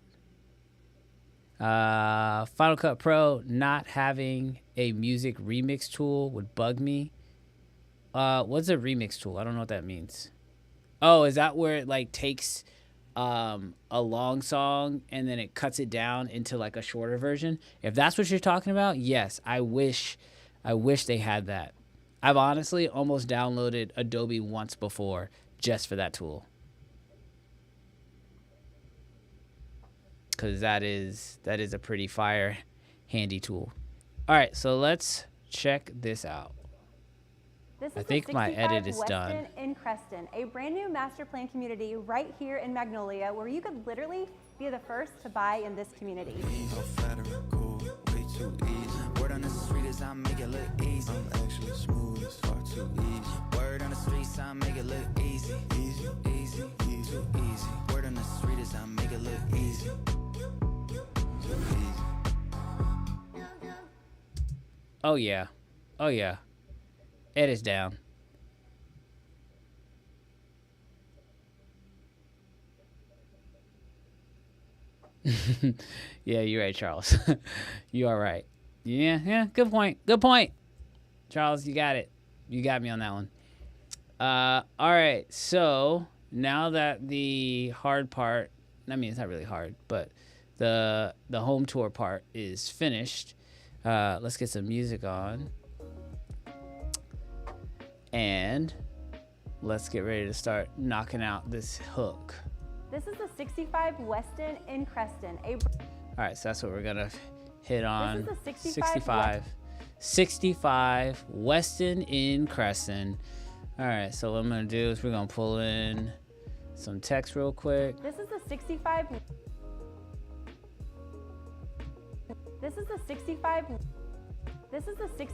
Final Cut Pro not having a music remix tool would bug me. What's a remix tool? I don't know what that means. Oh, is that where it like takes a long song and then it cuts it down into like a shorter version. If that's what you're talking about, yes, I wish they had that. I've honestly almost downloaded Adobe once before just for that tool. Because that is a pretty fire handy tool. All right, so let's check this out. This is I think my edit is Weston done. in Creston, a brand new master plan community right here in Magnolia, where you could literally be the first to buy in this community. So flattering, cool, way too easy. Word on the street is I make it look easy. I'm actually smooth, it's far too easy. Word on the streets I make it look easy. Easy, easy, easy, too easy. Word on the street is I make it look easy. Too easy. Oh yeah. Oh yeah. Edit's down. Yeah, you're right, Charles. You are right. Yeah, good point. Good point. Charles, you got it. You got me on that one. All right, so now that the hard part, I mean, it's not really hard, but the home tour part is finished, let's get some music on. And let's get ready to start knocking out this hook. This is the 65 Weston in Creston, a All right, so that's what we're gonna hit on. This is the 65 65 Weston in Creston. All right, so what I'm gonna do is we're gonna pull in some text real quick. This is the 65. This is the 65. This is the 6.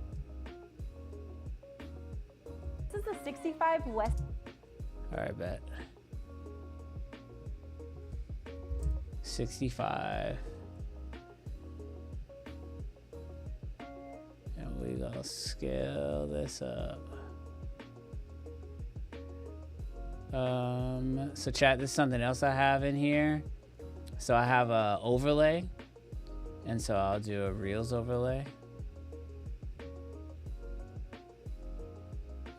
This is the 65 West. All right, bet. 65. And we gonna scale this up. So chat, this is something else I have in here. So I have a overlay, and so I'll do a Reels overlay.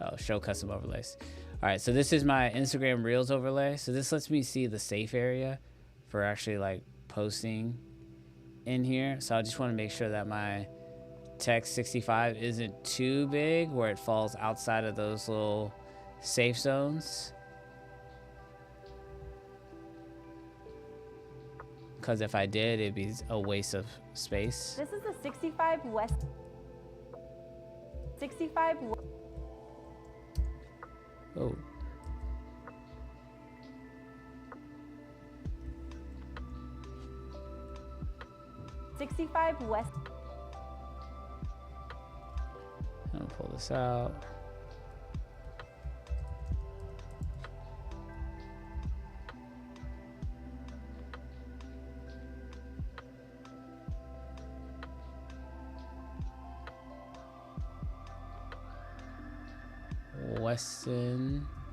Oh, show custom overlays. All right, so this is my Instagram Reels overlay. So this lets me see the safe area for actually like posting in here. So I just want to make sure that my text 65 isn't too big where it falls outside of those little safe zones. Because if I did, it'd be a waste of space. This is the 65 West. 65. Oh. West. I'm gonna pull this out.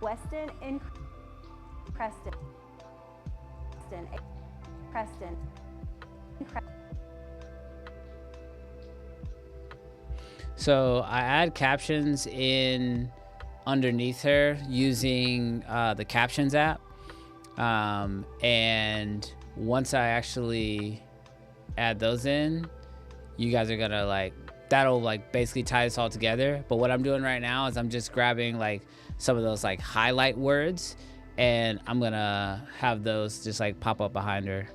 Weston in Creston. Creston. So I add captions in underneath her using the Captions app. And once I actually add those in, you guys are gonna like, that'll like basically tie this all together. But what I'm doing right now is I'm just grabbing like some of those like highlight words, and I'm gonna have those just like pop up behind her.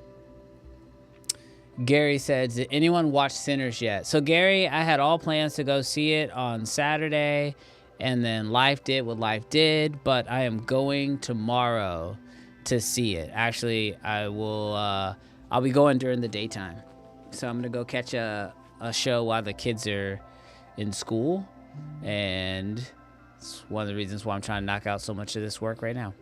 Gary says, did anyone watch Sinners yet? So Gary, I had all plans to go see it on Saturday, and then life did what life did, but I am going tomorrow to see it. Actually, I'll be going during the daytime. So I'm gonna go catch a show while the kids are in school, and it's one of the reasons why I'm trying to knock out so much of this work right now.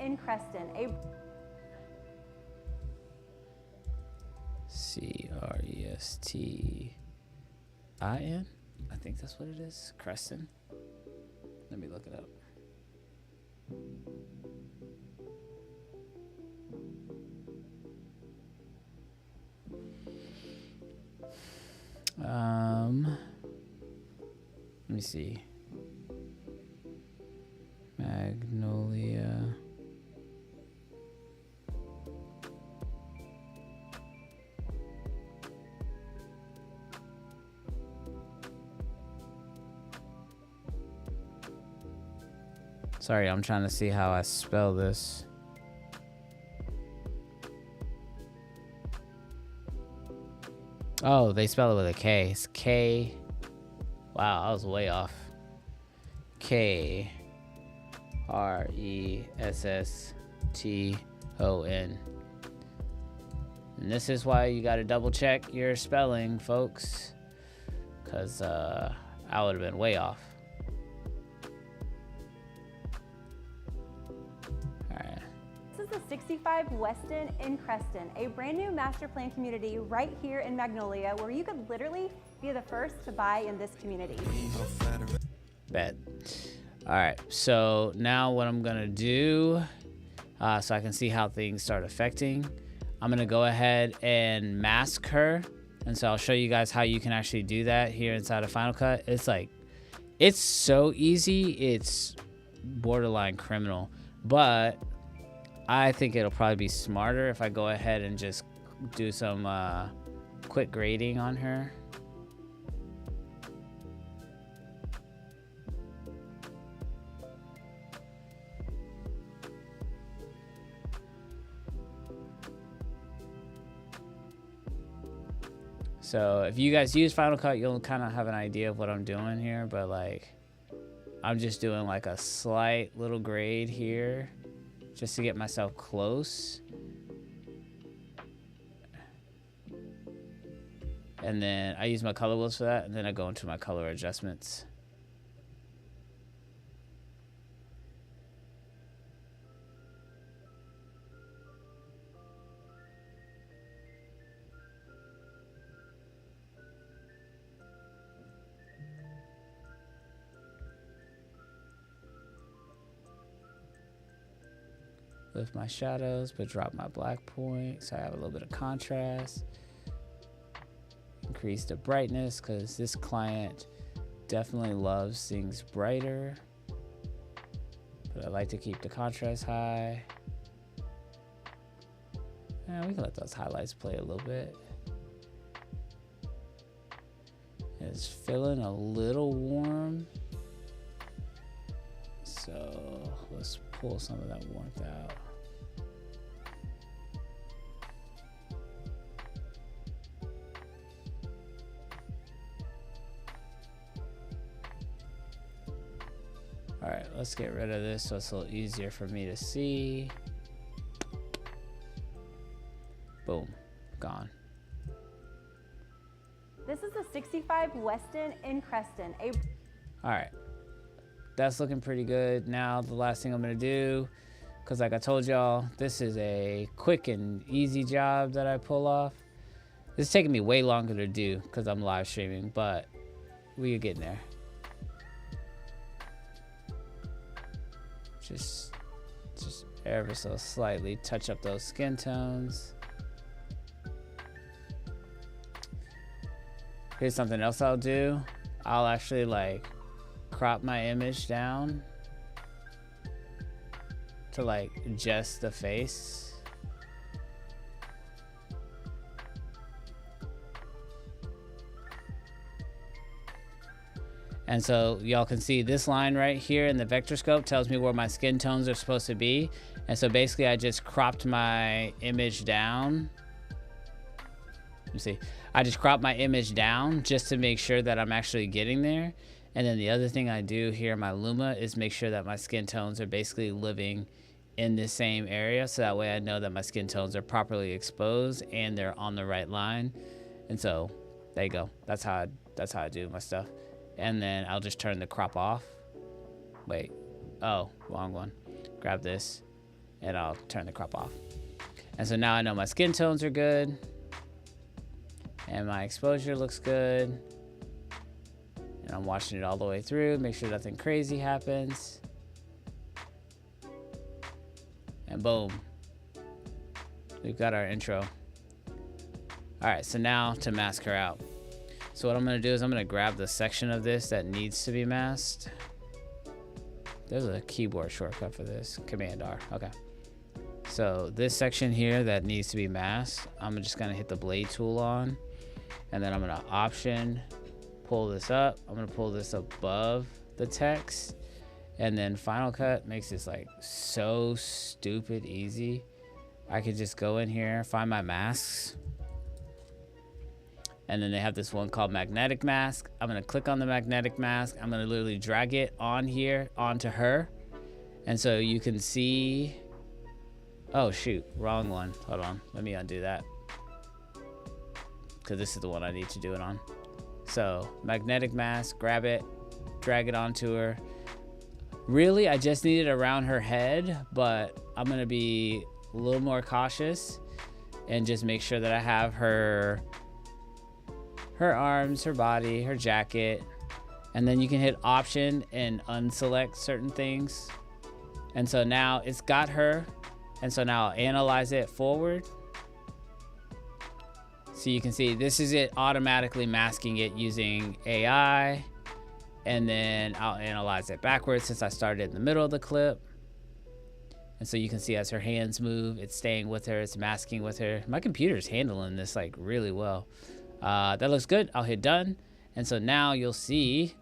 In Creston, Crestin? I think that's what it is. Creston. Let me look it up. Let me see. Sorry, I'm trying to see how I spell this. Oh, they spell it with a K. It's K. Wow, I was way off. Kresston. And this is why you got to double check your spelling, folks. Because I would have been way off. Alright. This is the 65 Weston in Creston, a brand new master plan community right here in Magnolia where you could literally be the first to buy in this community. Bet. Alright, so now what I'm going to do, so I can see how things start affecting, I'm going to go ahead and mask her. And so I'll show you guys how you can actually do that here inside of Final Cut. It's so easy. It's borderline criminal, but I think it'll probably be smarter if I go ahead and just do some quick grading on her. So if you guys use Final Cut, you'll kind of have an idea of what I'm doing here, but like I'm just doing like a slight little grade here just to get myself close. And then I use my color wheels for that, and then I go into my color adjustments. Lift my shadows, but drop my black point so I have a little bit of contrast. Increase the brightness because this client definitely loves things brighter, but I like to keep the contrast high. And we can let those highlights play a little bit. It's feeling a little warm, so let's pull some of that warmth out. All right, let's get rid of this so it's a little easier for me to see. Boom, gone. This is the 65 Weston in Creston. All right, that's looking pretty good. Now the last thing I'm gonna do, because like I told y'all, this is a quick and easy job that I pull off. This is taking me way longer to do because I'm live streaming, but we're getting there. Just ever so slightly touch up those skin tones. Here's something else I'll do. I'll actually like crop my image down to like just the face. And so y'all can see this line right here in the vector scope tells me where my skin tones are supposed to be. And so basically I just cropped my image down. Let me see. I just cropped my image down just to make sure that I'm actually getting there. And then the other thing I do here in my Luma is make sure that my skin tones are basically living in the same area. So that way I know that my skin tones are properly exposed and they're on the right line. And so there you go. That's how I do my stuff. And then I'll just turn the crop off. Wait, oh, wrong one. Grab this and I'll turn the crop off. And so now I know my skin tones are good and my exposure looks good. And I'm watching it all the way through, make sure nothing crazy happens. And boom, we've got our intro. All right, so now to mask her out. So what I'm gonna do is I'm gonna grab the section of this that needs to be masked. There's a keyboard shortcut for this, Command R, okay. So this section here that needs to be masked, I'm just gonna hit the blade tool on, and then I'm gonna option, pull this up. I'm gonna pull this above the text, And then Final Cut makes this like so stupid easy. I could just go in here, find my masks. And then they have this one called magnetic mask. I'm gonna click on the magnetic mask. I'm gonna literally drag it on here, onto her. And so you can see, oh shoot, wrong one. Hold on, let me undo that. Cause this is the one I need to do it on. So magnetic mask, grab it, drag it onto her. Really, I just need it around her head, but I'm gonna be a little more cautious and just make sure that I have her arms, her body, her jacket, and then you can hit option and unselect certain things. And so now it's got her, and so now I'll analyze it forward. So you can see this is it automatically masking it using AI, and then I'll analyze it backwards since I started in the middle of the clip. And so you can see as her hands move, it's staying with her, it's masking with her. My computer's handling this like really well. That looks good. I'll hit done. And so now you'll see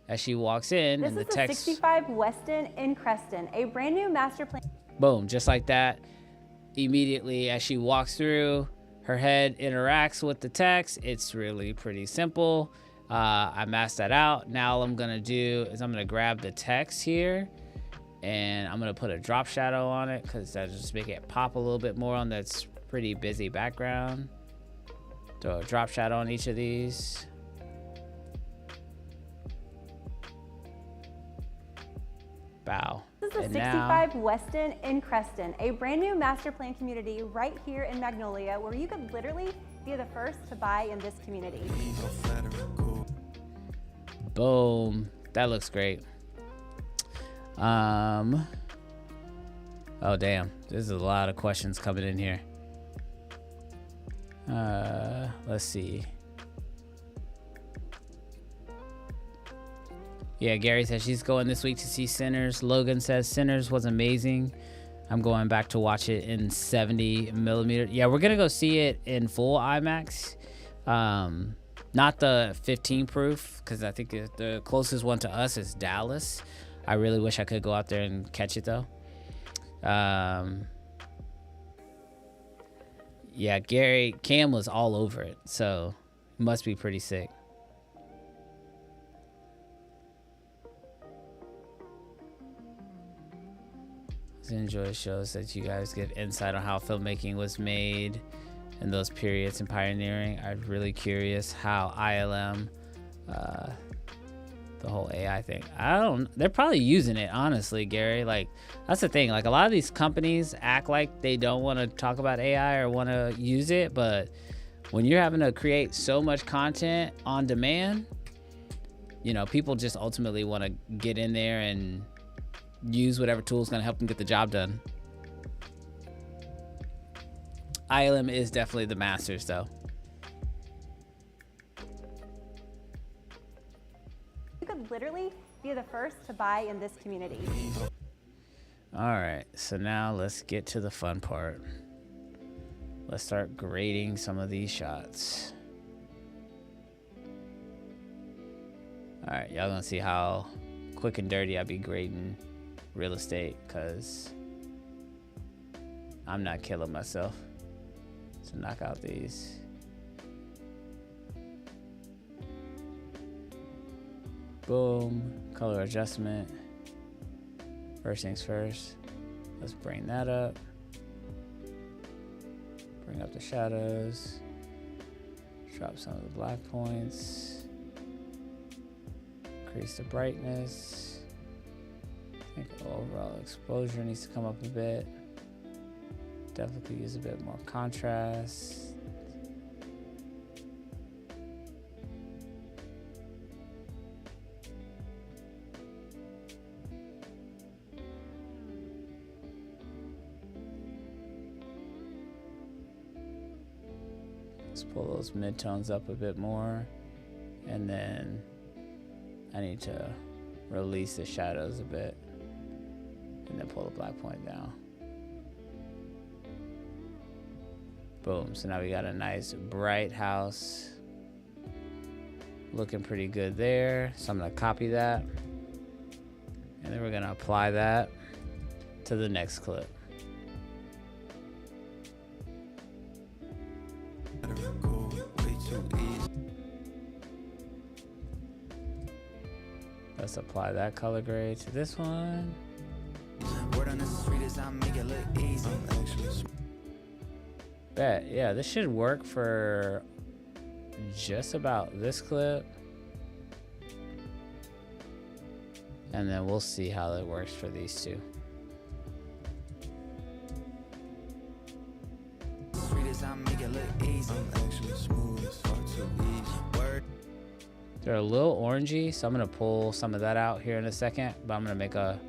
as she walks in and the text. This is the 65 Weston in Creston, a brand new master plan. Boom, just like that. Immediately as she walks through, her head interacts with the text. It's really pretty simple. I masked that out. Now all I'm gonna do is I'm gonna grab the text here and I'm gonna put a drop shadow on it because that'll just make it pop a little bit more on that pretty busy background. Throw a drop shadow on each of these. Bow. This is the And 65 Weston in Creston, a brand new master plan community right here in Magnolia where you could literally be the first to buy in this community. Boom. That looks great. Oh damn. There's a lot of questions coming in here. Let's see. Yeah, Gary says she's going this week to see Sinners. Logan says Sinners was amazing. I'm going back to watch it in 70 millimeter. Yeah, we're gonna go see it in full IMAX. Not the 15 proof, because I think the closest one to us is Dallas. I really wish I could go out there and catch it though. Yeah, Cam was all over it, so it must be pretty sick. I enjoy shows that you guys give insight on how filmmaking was made in those periods and pioneering. I'm really curious how ILM, the whole AI thing. They're probably using it, honestly, Gary. Like, that's the thing. Like, a lot of these companies act like they don't want to talk about AI or want to use it, but when you're having to create so much content on demand, you know, people just ultimately want to get in there and use whatever tool is going to help them get the job done. ILM is definitely the masters, though. You could literally be the first to buy in this community. All right, so now let's get to the fun part. Let's start grading some of these shots. All right, y'all gonna see how quick and dirty I be grading real estate, because I'm not killing myself. So knock out these. Boom, color adjustment. First things first, let's bring that up. Bring up the shadows. Drop some of the black points. Increase the brightness. I think overall exposure needs to come up a bit. Definitely could use a bit more contrast. Let's pull those midtones up a bit more, and then I need to release the shadows a bit, and then pull the black point down. Boom, so now we got a nice bright house. Looking pretty good there. So I'm gonna copy that And then we're gonna apply that to the next clip. Let's apply that color grade to this one. Bet, yeah, this should work for just about this clip. And then we'll see how it works for these two. They're a little orangey, so I'm gonna pull some of that out here in a second, but I'm gonna make a,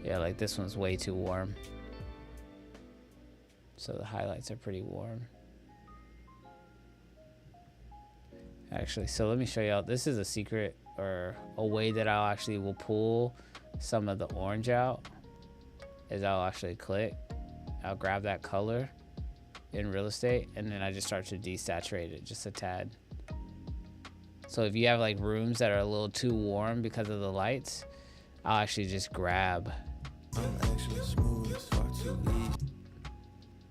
yeah, like this one's way too warm. So the highlights are pretty warm. Actually, so let me show y'all. This is a secret, or a way that I'll actually will pull some of the orange out, is I'll actually click, I'll grab that color in real estate, and then I just start to desaturate it just a tad. So if you have like rooms that are a little too warm because of the lights, I'll actually just grab,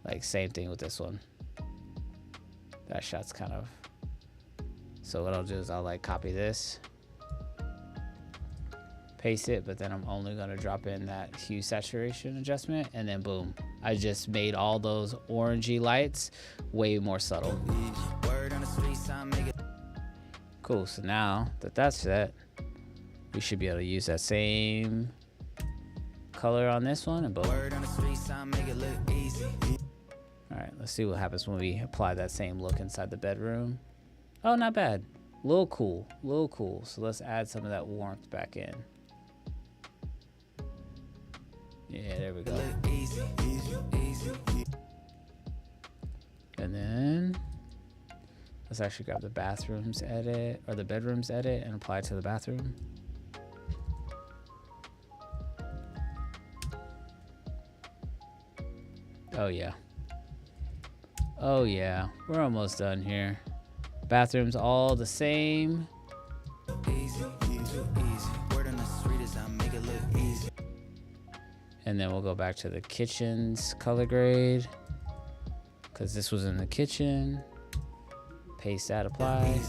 like same thing with this one. That shot's kind of, so what I'll do is I'll like copy this, paste it, but then I'm only gonna drop in that hue saturation adjustment, and then boom, I just made all those orangey lights way more subtle. Cool, so now that that's set, we should be able to use that same color on this one, and boom. All right, let's see what happens when we apply that same look inside the bedroom. Oh, not bad. A little cool, a little cool. So let's add some of that warmth back in. Yeah, there we go. And then let's actually grab the bathrooms edit, or the bedrooms edit, and apply it to the bathroom. Oh yeah. Oh yeah, we're almost done here. Bathrooms all the same. And then we'll go back to the kitchen's color grade, because this was in the kitchen. Paste that, apply.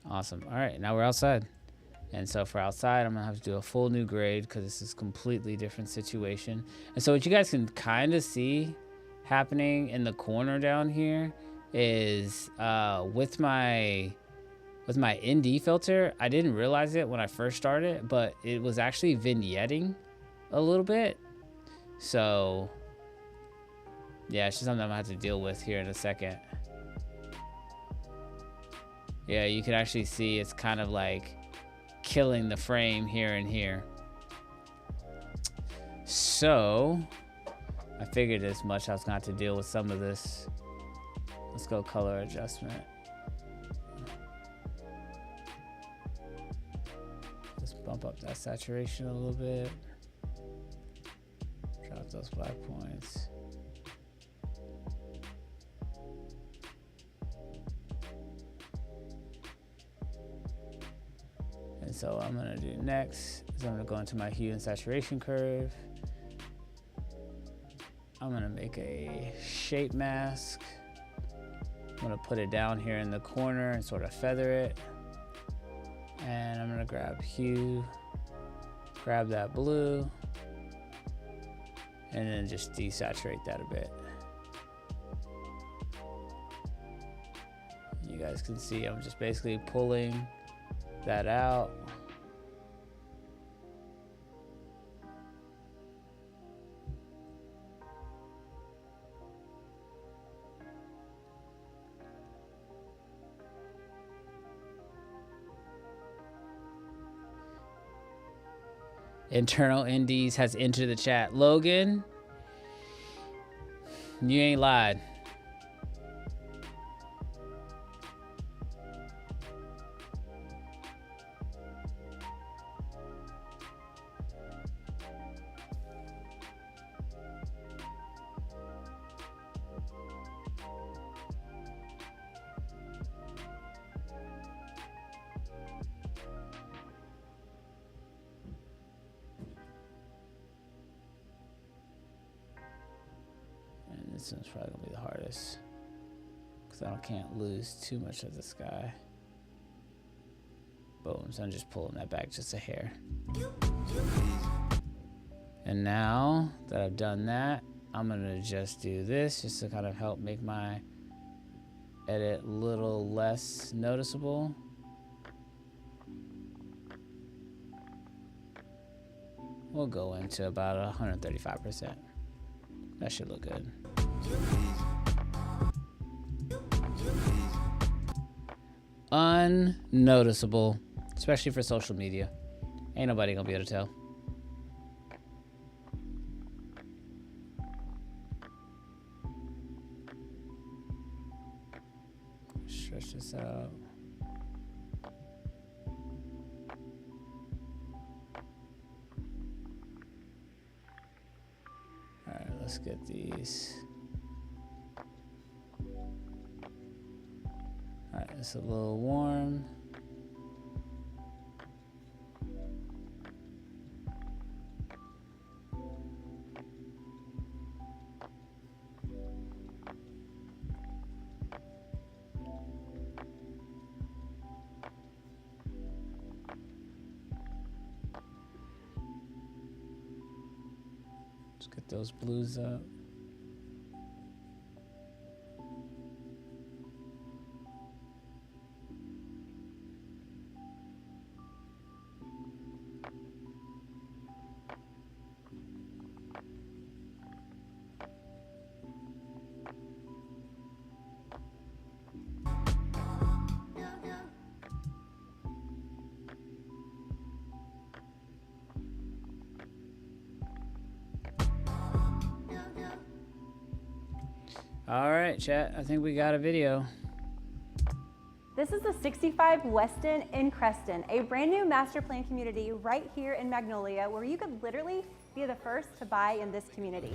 Awesome. All right, now we're outside. And so for outside, I'm gonna have to do a full new grade because this is a completely different situation. And so what you guys can kind of see happening in the corner down here is with my ND filter, I didn't realize it when I first started, but it was actually vignetting a little bit. So yeah, it's just something I'm gonna have to deal with here in a second. Yeah, you can actually see it's kind of like killing the frame here and here. So I figured as much I was gonna have to deal with some of this. Let's go color adjustment. Let's bump up that saturation a little bit. Drop those black points. And so what I'm gonna do next is I'm gonna go into my hue and saturation curve. I'm gonna make a shape mask. I'm gonna put it down here in the corner and sort of feather it. And I'm gonna grab hue, grab that blue, and then just desaturate that a bit. You guys can see I'm just basically pulling that out. Internal NDs has entered the chat. Logan, you ain't lied. This one's probably gonna be the hardest because I can't lose too much of the sky. Boom, so I'm just pulling that back just a hair. And now that I've done that, I'm gonna just do this just to kind of help make my edit a little less noticeable. We'll go into about 135%. That should look good. Unnoticeable, especially for social media. Ain't nobody gonna be able to tell. Stretch this out. All right, let's get these. All right, it's a little warm. Let's get those blues up. All right, chat. I think we got a video. This is the 65 Weston in Creston, a brand new master plan community right here in Magnolia where you could literally be the first to buy in this community.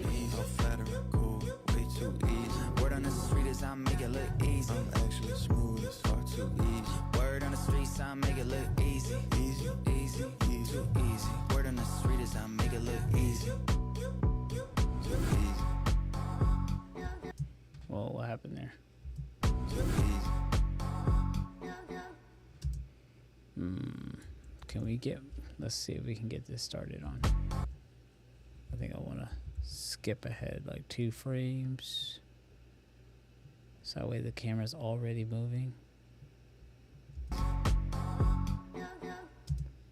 Word on the street is I make it look easy. I'm actually smooth, it's far too easy. Word on the streets I make it look easy. Easy, easy, easy, easy. Word on the street is I make it look easy. Whoa, what happened there? Can we get, let's see if we can get this started on. I think I want to skip ahead like 2 frames. So that way the camera's already moving.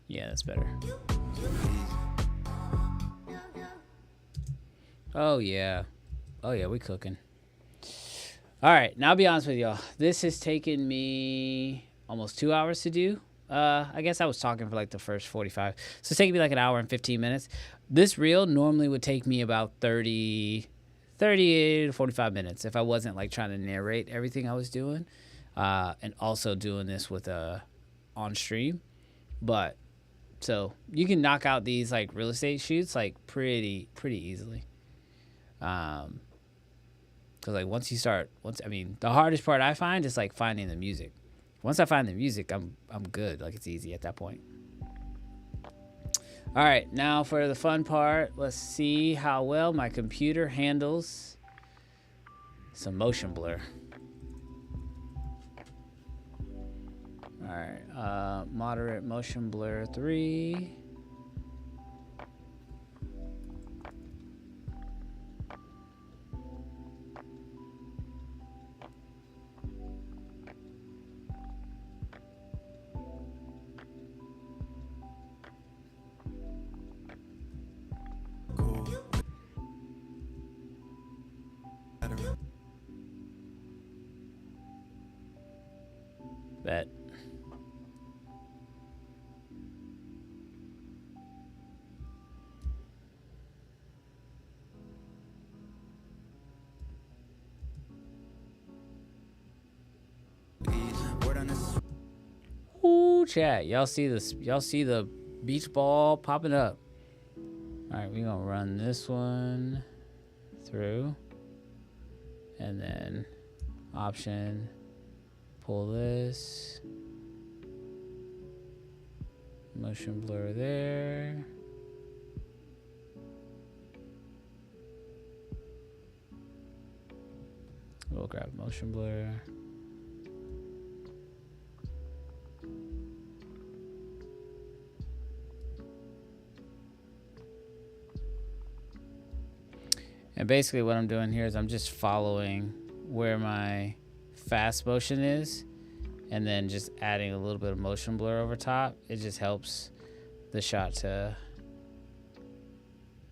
Yeah, that's better. Oh yeah. Oh yeah, we cooking. All right, now I'll be honest with y'all. This has taken me almost 2 hours to do. I guess I was talking for like the first 45. So it's taking me like an hour and 15 minutes. This reel normally would take me about 30 to 45 minutes if I wasn't like trying to narrate everything I was doing. And also doing this with on stream. But so you can knock out these like real estate shoots like pretty easily. Cause like the hardest part I find is like finding the music. Once I find the music, I'm good. Like it's easy at that point. All right, now for the fun part, let's see how well my computer handles some motion blur. All right, moderate motion blur 3. Bet. Ooh, chat. Y'all see this? Y'all see the beach ball popping up? All right, we're gonna run this one through, and then option. Pull this. Motion blur there. We'll grab motion blur. And basically what I'm doing here is I'm just following where my fast motion is and then just adding a little bit of motion blur over top. It just helps the shot to,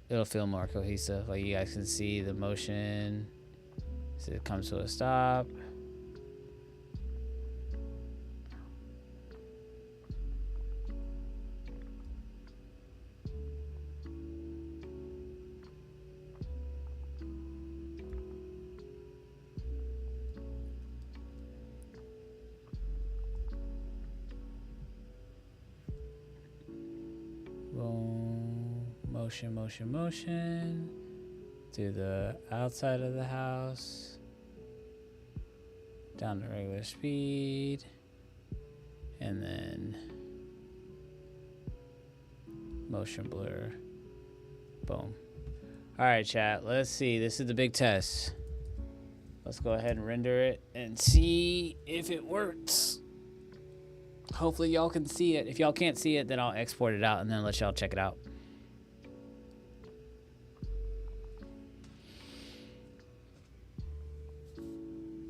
it'll feel more cohesive. Like you guys can see the motion as it comes to a stop. Motion to the outside of the house, down to regular speed, and then motion blur. Boom. All right, chat, let's see. This is the big test. Let's go ahead and render it and see if it works. Hopefully y'all can see it. If y'all can't see it, then I'll export it out and then let y'all check it out.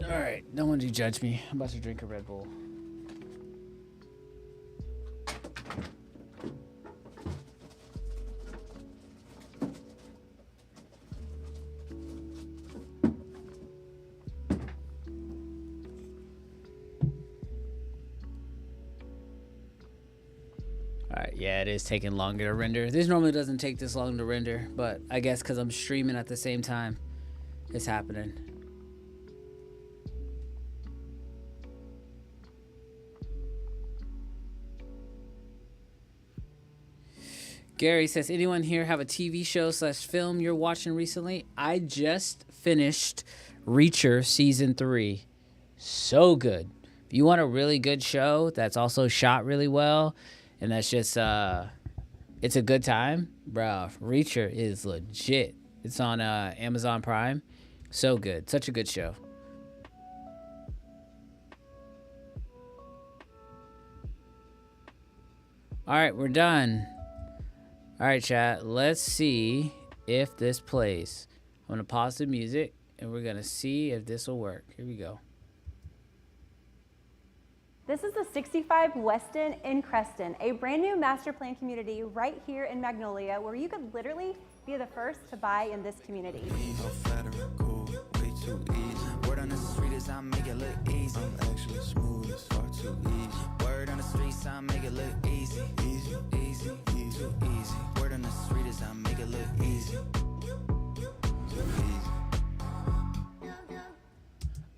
All right, no one do judge me. I'm about to drink a Red Bull. All right, yeah, it is taking longer to render. This normally doesn't take this long to render, but I guess because I'm streaming at the same time, it's happening. Gary says, anyone here have a TV show / film you're watching recently? I just finished Reacher season 3. So good. If you want a really good show that's also shot really well, and that's just, it's a good time, bro, Reacher is legit. It's on Amazon Prime. So good. Such a good show. All right, we're done. All right, chat, let's see if this plays. I'm going to pause the music, and we're going to see if this will work. Here we go. This is the 65 Weston in Creston, a brand new master plan community right here in Magnolia, where you could literally be the first to buy in this community. Word on the street is I make it look easy. I'm actually smooth, it's far too easy. Word on the streets I make it look easy. Easy, easy, easy, easy. Word on the street is I make it look easy. Too easy.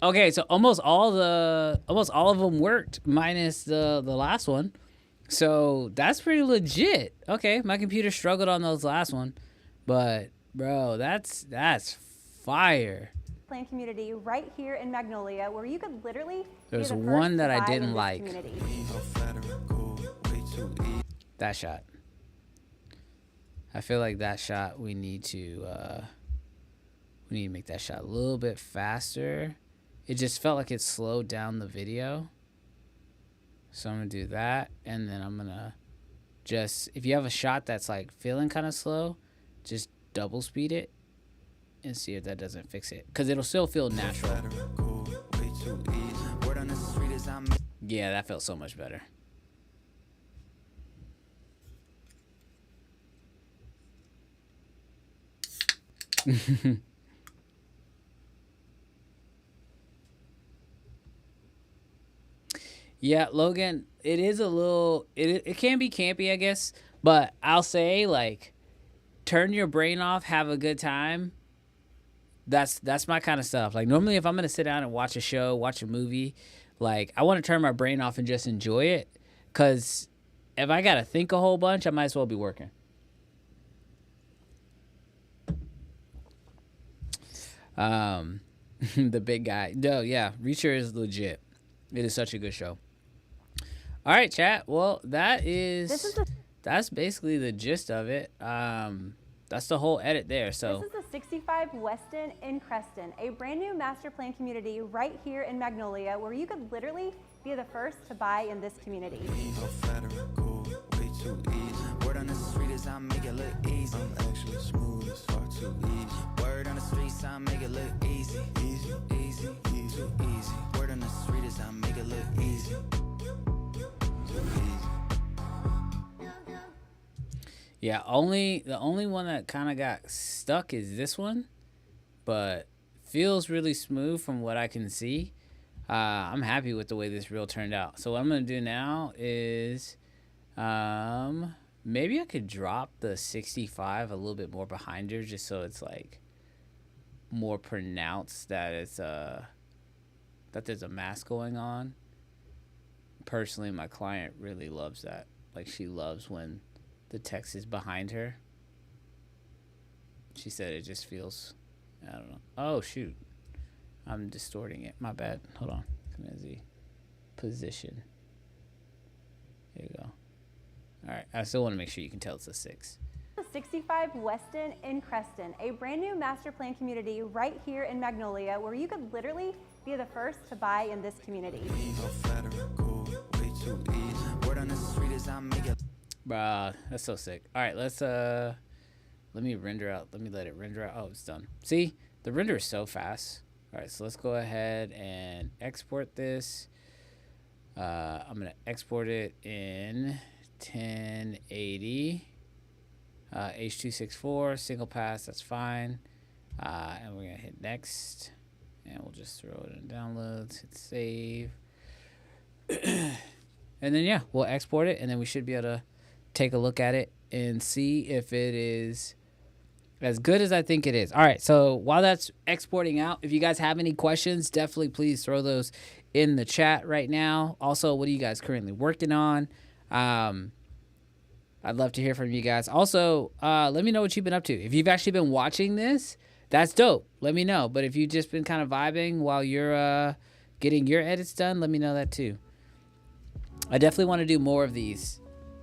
Okay, so almost all of them worked, minus the last one. So that's pretty legit. Okay, my computer struggled on those last one, but bro, that's fire. Plan community right here in Magnolia, where you could literally there's one that I didn't like. That shot. I feel like that shot we need to make that shot a little bit faster. It just felt like it slowed down the video. So I'm gonna do that, and then I'm gonna just, if you have a shot that's like feeling kind of slow, just double speed it and see if that doesn't fix it, because it'll still feel natural. Yeah, that felt so much better. Yeah, Logan, it is a little, it can be campy, I guess, but I'll say, like, turn your brain off, have a good time. That's my kind of stuff. Like, normally if I'm going to sit down and watch a show, watch a movie, like, I want to turn my brain off and just enjoy it, because if I got to think a whole bunch, I might as well be working. The big guy. No, yeah, Reacher is legit. It is such a good show. All right, chat. Well, that's basically the gist of it. That's the whole edit there. So this is the 65 Weston in Creston, a brand new master plan community right here in Magnolia where you could literally be the first to buy in this community. Way too easy. Word on the street is I make it look easy. I'm actually smooth, it's far too easy. Word on the streets I make it look easy. Easy, easy, easy, too easy. Word on the street is I make it look easy. Too easy. Yeah, the only one that kind of got stuck is this one, but feels really smooth from what I can see. I'm happy with the way this reel turned out. So what I'm gonna do now is, maybe I could drop the 65 a little bit more behind her, just so it's like more pronounced that it's that there's a mask going on. Personally, my client really loves that. Like, she loves when the text is behind her. She said it just feels, I don't know. Oh, shoot. I'm distorting it. My bad. Hold on. Command Z. Position. There you go. All right. I still want to make sure you can tell it's a 6. 65 Weston in Creston, a brand new master plan community right here in Magnolia where you could literally be the first to buy in this community. Way too easy. Word on the street is I make it. Bruh, that's so sick. All right, let's let me render out. Let me let it render out. Oh, it's done. See, the render is so fast. All right, so let's go ahead and export this. I'm gonna export it in 1080 H.264 single pass. That's fine. And we're gonna hit next, and we'll just throw it in downloads. Hit save, and then yeah, we'll export it, and then we should be able to take a look at it and see if it is as good as I think it is. All right, so while that's exporting out, if you guys have any questions, definitely please throw those in the chat right now. Also, what are you guys currently working on? I'd love to hear from you guys. Also, let me know what you've been up to. If you've actually been watching this, that's dope. Let me know. But if you've just been kind of vibing while you're getting your edits done, let me know that too. I definitely want to do more of these,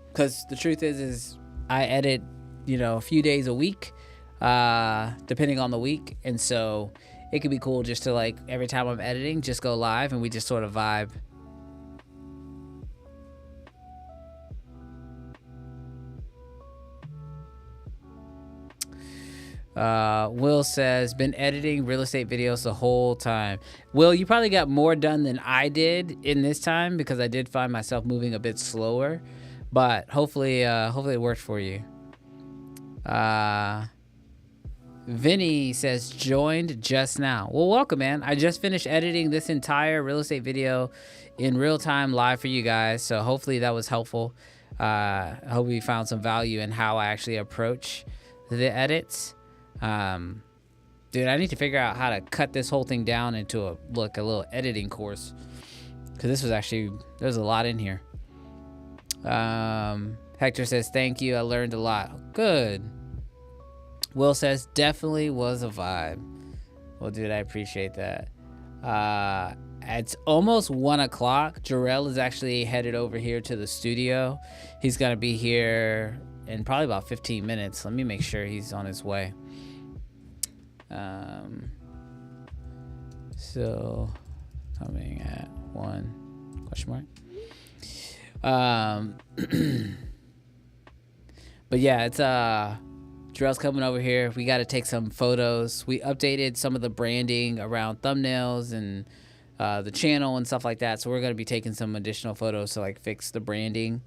because the truth is I edit, a few days a week, depending on the week. And so it could be cool just to, like, every time I'm editing, just go live and we just sort of vibe. Will says, been editing real estate videos the whole time. Will, you probably got more done than I did in this time, because I did find myself moving a bit slower. But hopefully it worked for you. Vinny says, joined just now. Well, welcome, man. I just finished editing this entire real estate video in real time live for you guys. So hopefully that was helpful. I hope you found some value in how I actually approach the edits. Dude, I need to figure out how to cut this whole thing down into a little editing course. Because this was actually, there's a lot in here. Hector says, thank you. I learned a lot. Good. Will says, definitely was a vibe. Well, dude, I appreciate that. It's almost 1 o'clock. Jarrell is actually headed over here to the studio. He's going to be here in probably about 15 minutes. Let me make sure he's on his way. So coming at 1 question mark. But yeah, it's Jarrell's coming over here. We got to take some photos. We updated some of the branding around thumbnails and the channel and stuff like that. So we're going to be taking some additional photos to, like, fix the branding,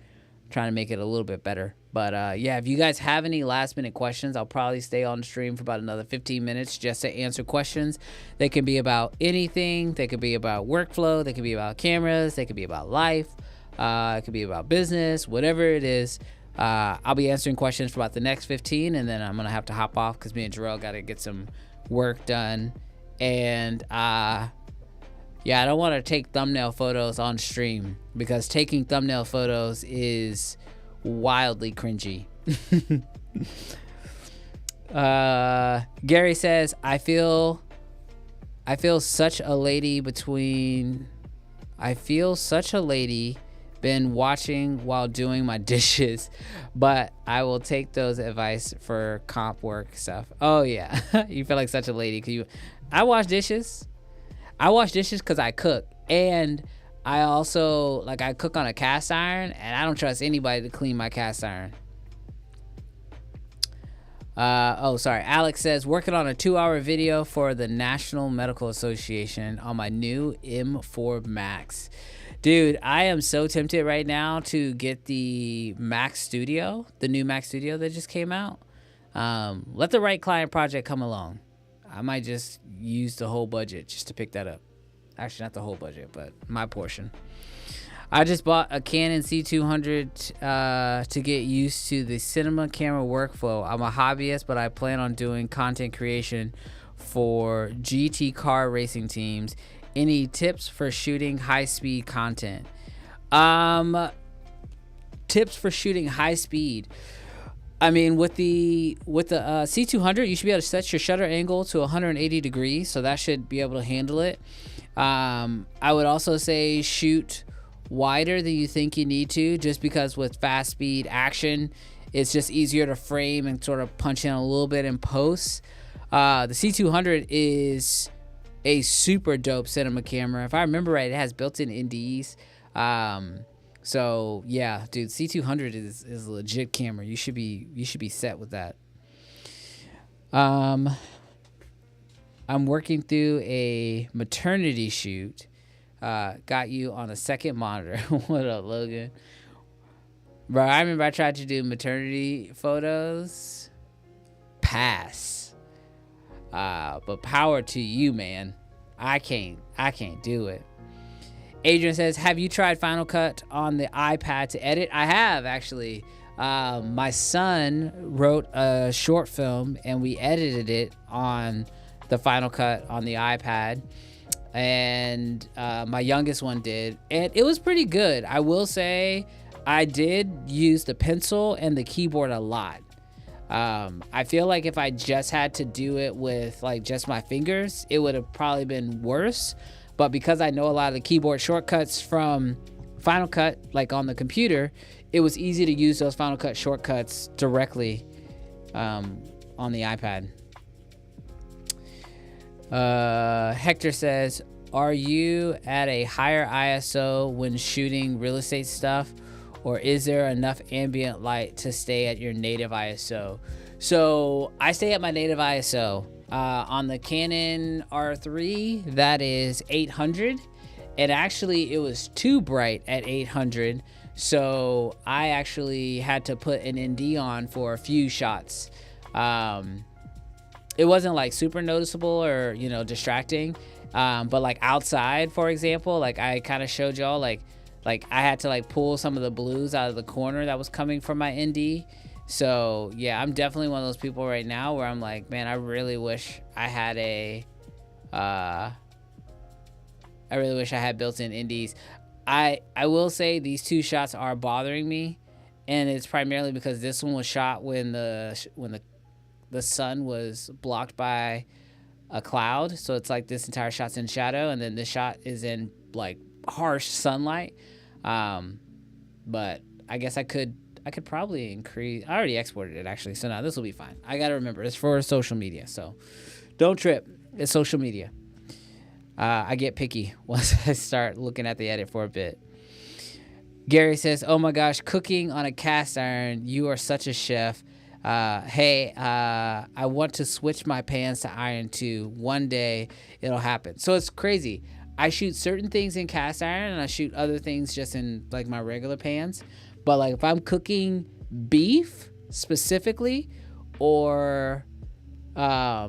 trying to make it a little bit better. But yeah, if you guys have any last minute questions, I'll probably stay on stream for about another 15 minutes just to answer questions. They can be about anything. They could be about workflow. They could be about cameras. They could be about life. It could be about business, whatever it is. I'll be answering questions for about the next 15, and then I'm going to have to hop off because me and Jarrell got to get some work done. And yeah, I don't want to take thumbnail photos on stream, because taking thumbnail photos is wildly cringy. Gary says, I feel such a lady been watching while doing my dishes, but I will take those advice for comp work stuff. Oh yeah. You feel like such a lady. I wash dishes. I wash dishes because I cook, and I also I cook on a cast iron, and I don't trust anybody to clean my cast iron. Alex says, working on a 2-hour video for the National Medical Association on my new M4 Max. Dude, I am so tempted right now to get the Mac Studio, the new Mac Studio that just came out. Let the right client project come along. I might just use the whole budget just to pick that up. Actually, not the whole budget, but my portion. I just bought a Canon C200 to get used to the cinema camera workflow. I'm a hobbyist, but I plan on doing content creation for GT car racing teams. Any tips for shooting high-speed content? Tips for shooting high speed. I mean, with the C200, you should be able to set your shutter angle to 180 degrees, so that should be able to handle it. I would also say shoot wider than you think you need to, just because with fast speed action, it's just easier to frame and sort of punch in a little bit in post. The C200 is a super dope cinema camera. If I remember right, it has built-in NDs. So yeah, dude, C200 is a legit camera. You should be set with that. I'm working through a maternity shoot. Got you on a second monitor. What up, Logan? Bro, I remember I tried to do maternity photos. Pass. But power to you, man. I can't do it. Adrian says, have you tried Final Cut on the iPad to edit? I have, actually. My son wrote a short film and we edited it on the Final Cut on the iPad. And my youngest one did, and it was pretty good. I will say I did use the pencil and the keyboard a lot. I feel like if I just had to do it with just my fingers, it would have probably been worse. But because I know a lot of the keyboard shortcuts from Final Cut, on the computer, it was easy to use those Final Cut shortcuts directly on the iPad. Hector says, are you at a higher ISO when shooting real estate stuff, or is there enough ambient light to stay at your native ISO? So I stay at my native ISO. On the Canon R3, that is 800, and actually it was too bright at 800, so I actually had to put an ND on for a few shots. It wasn't super noticeable or distracting, but outside, for example, I kind of showed y'all, I had to pull some of the blues out of the corner that was coming from my ND. So yeah, I'm definitely one of those people right now where I'm man, I really wish I had built-in NDs. I will say these two shots are bothering me, and it's primarily because this one was shot when the sun was blocked by a cloud, so it's this entire shot's in shadow, and then this shot is in harsh sunlight. But I guess I could probably increase. I already exported it actually, so now this will be fine. I gotta remember, it's for social media, so don't trip. It's social media. I get picky once I start looking at the edit for a bit. Gary says, oh my gosh, cooking on a cast iron, you are such a chef. Hey, I want to switch my pans to iron too. One day it'll happen. So it's crazy. I shoot certain things in cast iron and I shoot other things just in my regular pans. But if I'm cooking beef specifically, or I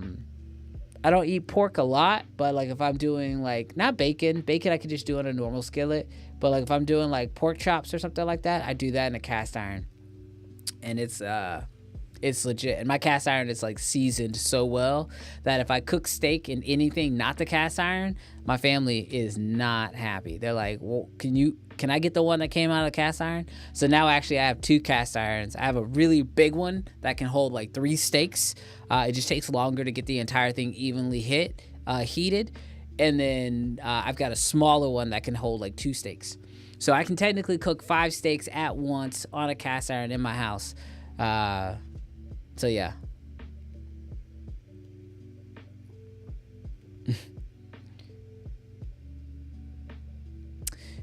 don't eat pork a lot, but if I'm doing not bacon I could just do on a normal skillet. But if I'm doing pork chops or something like that, I do that in a cast iron. And it's legit. And my cast iron is seasoned so well that if I cook steak in anything not the cast iron, my family is not happy. They're well, can I get the one that came out of the cast iron? So now actually I have two cast irons. I have a really big one that can hold 3 steaks. It just takes longer to get the entire thing evenly heated. And then I've got a smaller one that can hold 2 steaks. So I can technically cook 5 steaks at once on a cast iron in my house. So yeah.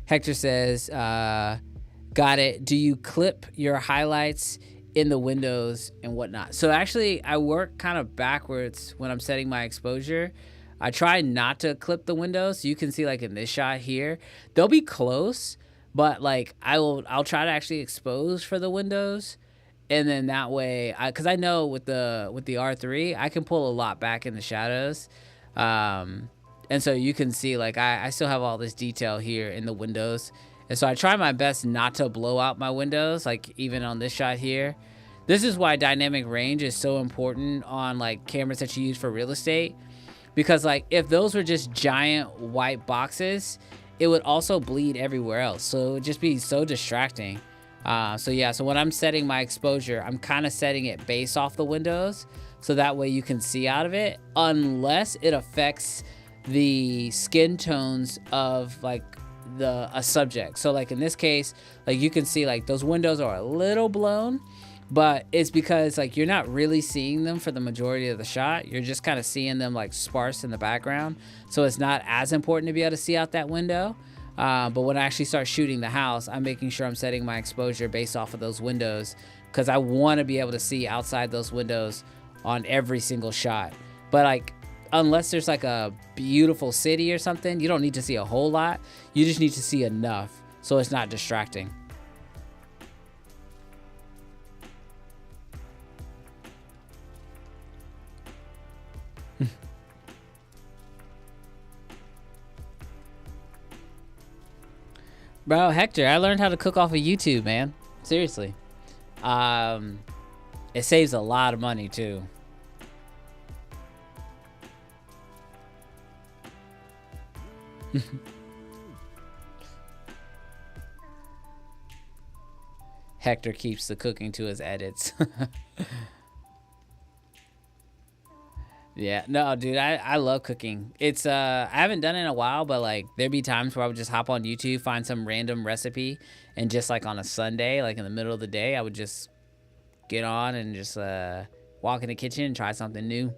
Hector says, got it. Do you clip your highlights in the windows and whatnot? So actually, I work kind of backwards when I'm setting my exposure. I try not to clip the windows. You can see like in this shot here, they'll be close, but like I'll try to actually expose for the windows. And then that way, because I know with the R3, I can pull a lot back in the shadows. And so you can see like I still have all this detail here in the windows. And so I try my best not to blow out my windows, like even on this shot here. This is why dynamic range is so important on like cameras that you use for real estate. Because like if those were just giant white boxes, it would also bleed everywhere else. So it would just be so distracting. So yeah, so when I'm setting my exposure, I'm kind of setting it based off the windows. So that way you can see out of it, unless it affects the skin tones of like a subject. So like in this case, like you can see like those windows are a little blown, but it's because like you're not really seeing them for the majority of the shot. You're just kind of seeing them like sparse in the background. So it's not as important to be able to see out that window. But when I actually start shooting the house, I'm making sure I'm setting my exposure based off of those windows, because I want to be able to see outside those windows on every single shot. But like, unless there's like a beautiful city or something, you don't need to see a whole lot. You just need to see enough so it's not distracting. Bro, Hector, I learned how to cook off of YouTube, man. Seriously. It saves a lot of money too. Hector keeps the cooking to his edits. Yeah, no, dude, I love cooking. It's I haven't done it in a while, but like there'd be times where I would just hop on YouTube, find some random recipe, and just like on a Sunday, like in the middle of the day, I would just get on and just walk in the kitchen and try something new.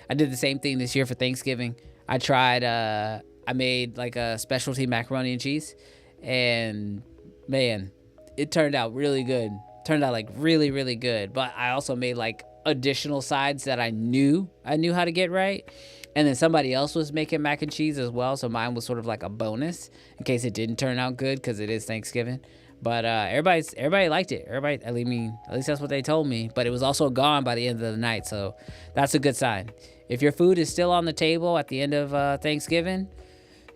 I did the same thing this year for Thanksgiving. I made like a specialty macaroni and cheese, and man, it turned out really good. Turned out like really, really good. But I also made like additional sides that I knew how to get right. And then somebody else was making mac and cheese as well, so mine was sort of like a bonus in case it didn't turn out good, because it is Thanksgiving. But everybody liked it. Everybody, I mean, at least that's what they told me. But it was also gone by the end of the night, so that's a good sign. If your food is still on the table at the end of Thanksgiving,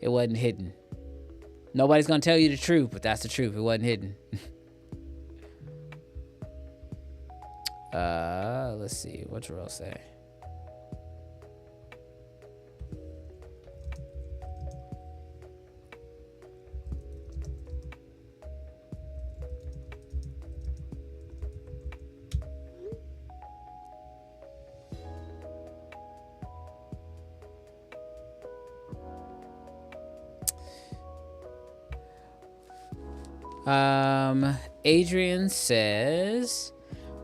it wasn't hidden. Nobody's gonna tell you the truth, but that's the truth. It wasn't hidden. Let's see. What's Rose say? Adrian says,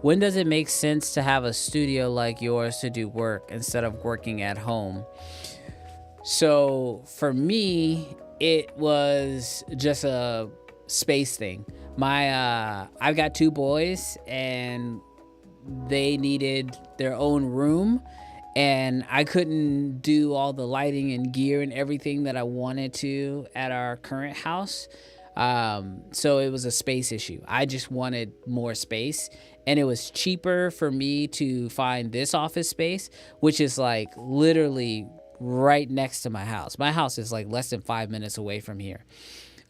when does it make sense to have a studio like yours to do work instead of working at home? So for me, it was just a space thing. I've got 2 boys and they needed their own room, and I couldn't do all the lighting and gear and everything that I wanted to at our current house. So it was a space issue. I just wanted more space, and it was cheaper for me to find this office space, which is like literally right next to my house. My house is like less than 5 minutes away from here.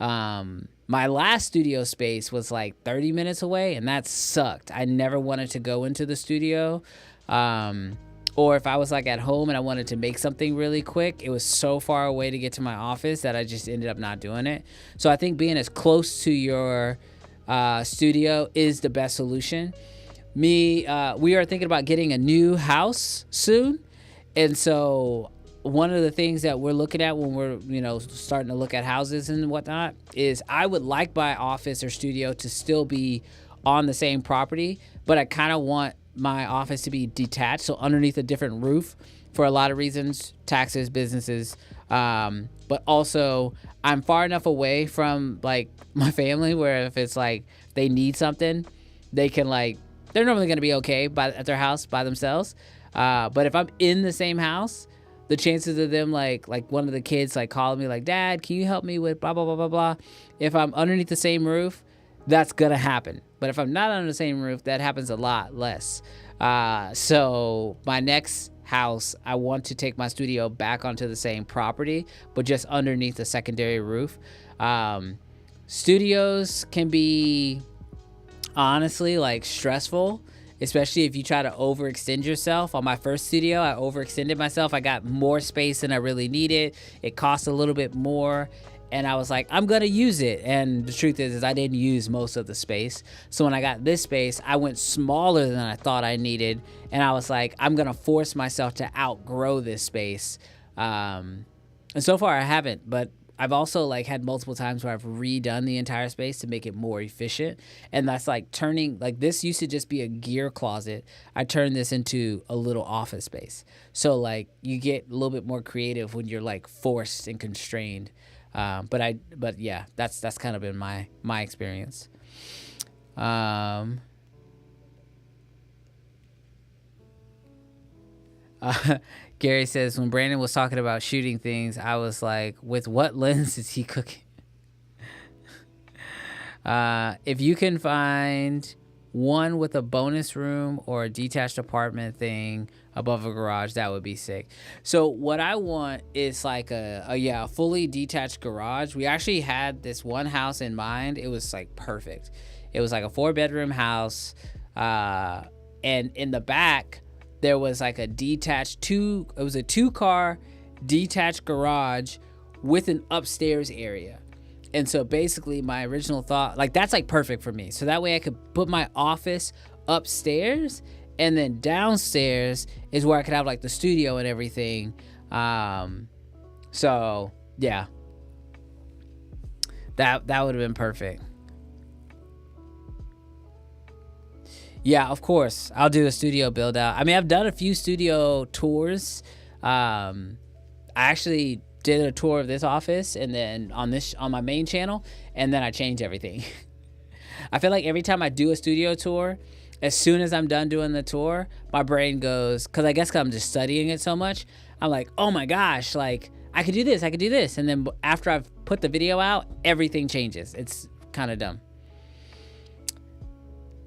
My last studio space was like 30 minutes away, and that sucked. I never wanted to go into the studio. Or if I was like at home and I wanted to make something really quick, it was so far away to get to my office that I just ended up not doing it. So I think being as close to your studio is the best solution. We are thinking about getting a new house soon. And so one of the things that we're looking at when we're, starting to look at houses and whatnot is I would like my office or studio to still be on the same property, but I kind of want my office to be detached, so underneath a different roof for a lot of reasons, taxes, businesses, but also I'm far enough away from like my family where if it's like they need something, they can like, they're normally going to be okay at their house by themselves. But if I'm in the same house, the chances of them like one of the kids like calling me like, Dad, can you help me with blah, blah, blah, blah, blah. If I'm underneath the same roof, that's going to happen. But if I'm not under the same roof, that happens a lot less. So my next house, I want to take my studio back onto the same property, but just underneath a secondary roof. Studios can be honestly like stressful, especially if you try to overextend yourself. On my first studio, I overextended myself. I got more space than I really needed. It cost a little bit more. And I was like, I'm going to use it. And the truth is I didn't use most of the space. So when I got this space, I went smaller than I thought I needed. And I was like, I'm going to force myself to outgrow this space. And so far I haven't, but I've also like had multiple times where I've redone the entire space to make it more efficient. And that's like turning, like this used to just be a gear closet. I turned this into a little office space. So like you get a little bit more creative when you're like forced and constrained. But yeah, that's kind of been my experience. Gary says, when Brandon was talking about shooting things, I was like, with what lens is he cooking? If you can find one with a bonus room or a detached apartment thing above a garage, that would be sick. So what I want is like a fully detached garage. We actually had this one house in mind. It was like perfect. It was like a 4-bedroom house. And in the back, there was like a detached it was a 2-car detached garage with an upstairs area. And so basically my original thought, like that's like perfect for me. So that way I could put my office upstairs and then downstairs is where I could have like the studio and everything. So yeah, that would have been perfect. Yeah, of course. I'll do a studio build out. I mean, I've done a few studio tours. I actually did a tour of this office and then on my main channel, and then I changed everything. I feel like every time I do a studio tour, as soon as I'm done doing the tour, my brain goes, because I guess 'cause I'm just studying it so much, I'm like, oh my gosh, like I could do this. And then after I've put the video out, everything changes. It's kind of dumb.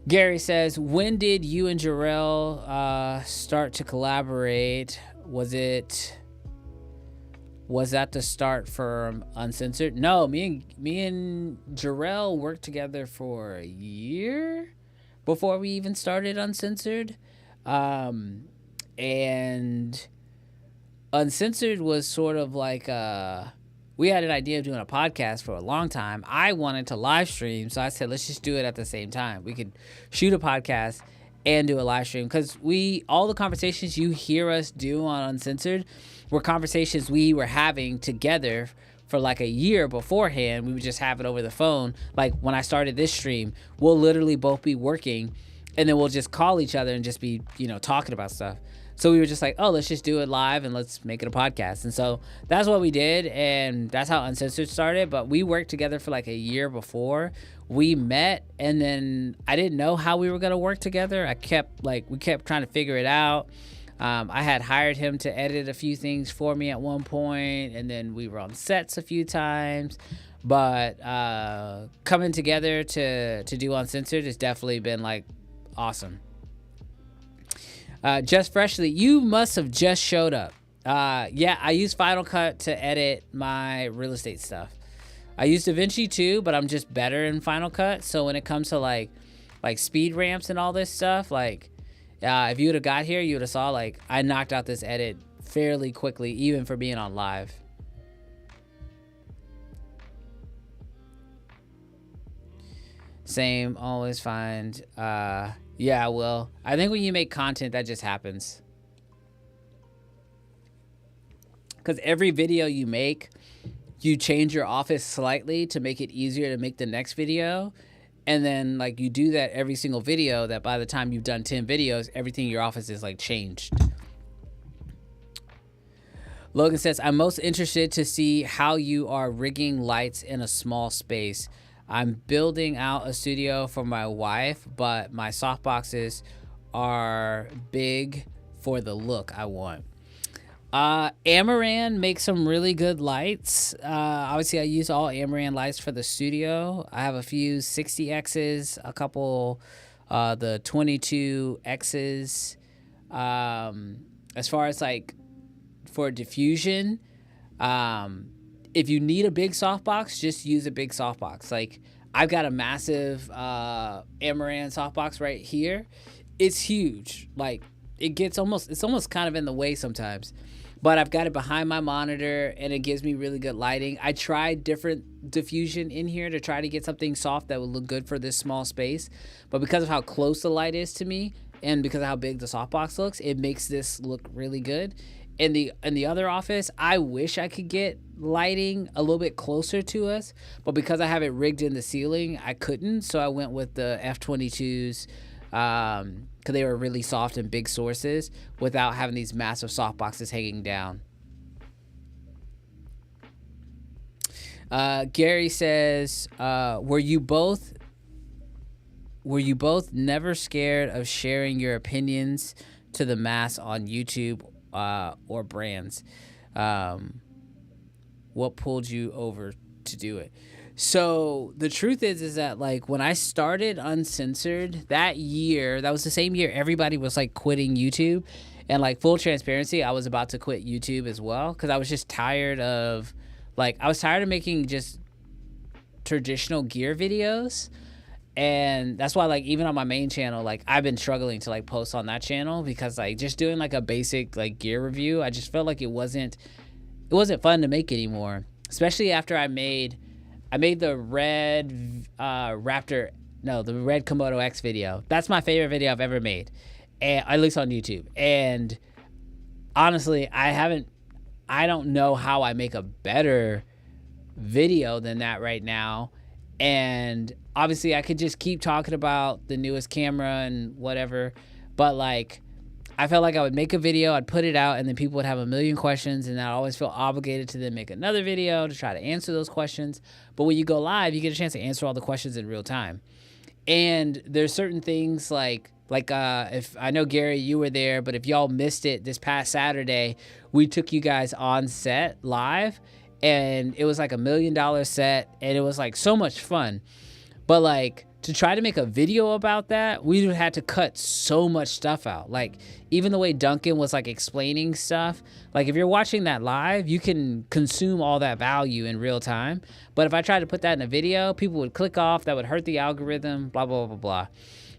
Gary says, when did you and Jarrell start to collaborate? Was that the start for Uncensored? No, me and Jarrell worked together for a year before we even started Uncensored. And Uncensored was sort of like we had an idea of doing a podcast for a long time. I wanted to live stream, so I said, let's just do it at the same time. We could shoot a podcast and do a live stream, because all the conversations you hear us do on Uncensored were conversations we were having together for like a year beforehand. We would just have it over the phone. Like when I started this stream, we'll literally both be working and then we'll just call each other and just be, talking about stuff. So we were just like, oh, let's just do it live and let's make it a podcast. And so that's what we did. And that's how Uncensored started. But we worked together for like a year before we met. And then I didn't know how we were going to work together. We kept trying to figure it out. I had hired him to edit a few things for me at one point. And then we were on sets a few times. But coming together to do Uncensored has definitely been like awesome. Just Freshly, you must have just showed up. Yeah, I use Final Cut to edit my real estate stuff. I use DaVinci too, but I'm just better in Final Cut. So when it comes to like speed ramps and all this stuff, if you would have got here, you would have saw I knocked out this edit fairly quickly, even for being on live. Same, always find. Yeah, well, I think when you make content, that just happens. because every video you make, you change your office slightly to make it easier to make the next video. And then like you do that every single video, that by the time you've done 10 videos, everything in your office is like changed. Logan says, I'm most interested to see how you are rigging lights in a small space. I'm building out a studio for my wife, but my softboxes are big for the look I want. Amaran makes some really good lights. Obviously, I use all Amaran lights for the studio. I have a few 60Xs, a couple the 22Xs. As far as like for diffusion, if you need a big softbox, just use a big softbox. Like I've got a massive Amaran softbox right here. It's huge. Like it's almost kind of in the way sometimes. But I've got it behind my monitor and it gives me really good lighting. I tried different diffusion in here to try to get something soft that would look good for this small space. But because of how close the light is to me and because of how big the softbox looks, it makes this look really good. In the other office, I wish I could get lighting a little bit closer to us, but because I have it rigged in the ceiling, I couldn't. So I went with the F22s because they were really soft and big sources without having these massive soft boxes hanging down. Gary says, were you both never scared of sharing your opinions to the mass on YouTube or brands? What pulled you over to do it? So the truth is that like when I started Uncensored that year, that was the same year everybody was like quitting YouTube, and like full transparency, I was about to quit YouTube as well because I was just tired of making just traditional gear videos. And that's why like even on my main channel, like I've been struggling to like post on that channel because like just doing like a basic like gear review, I just felt like it wasn't fun to make anymore, especially after I made the red the red Komodo X video. That's my favorite video I've ever made, and at least on YouTube. And honestly, I don't know how I make a better video than that right now. And obviously I could just keep talking about the newest camera and whatever, but like I felt like I would make a video, I'd put it out, and then people would have a million questions, and I'd always feel obligated to then make another video to try to answer those questions. But when you go live, you get a chance to answer all the questions in real time. And there's certain things like if I know, Gary, you were there, but if y'all missed it this past Saturday, we took you guys on set live, and it was like $1 million set, and it was like so much fun. But like to try to make a video about that, we would have to cut so much stuff out. Like even the way Duncan was like explaining stuff, like if you're watching that live, you can consume all that value in real time. But if I tried to put that in a video, people would click off, that would hurt the algorithm, blah, blah, blah, blah.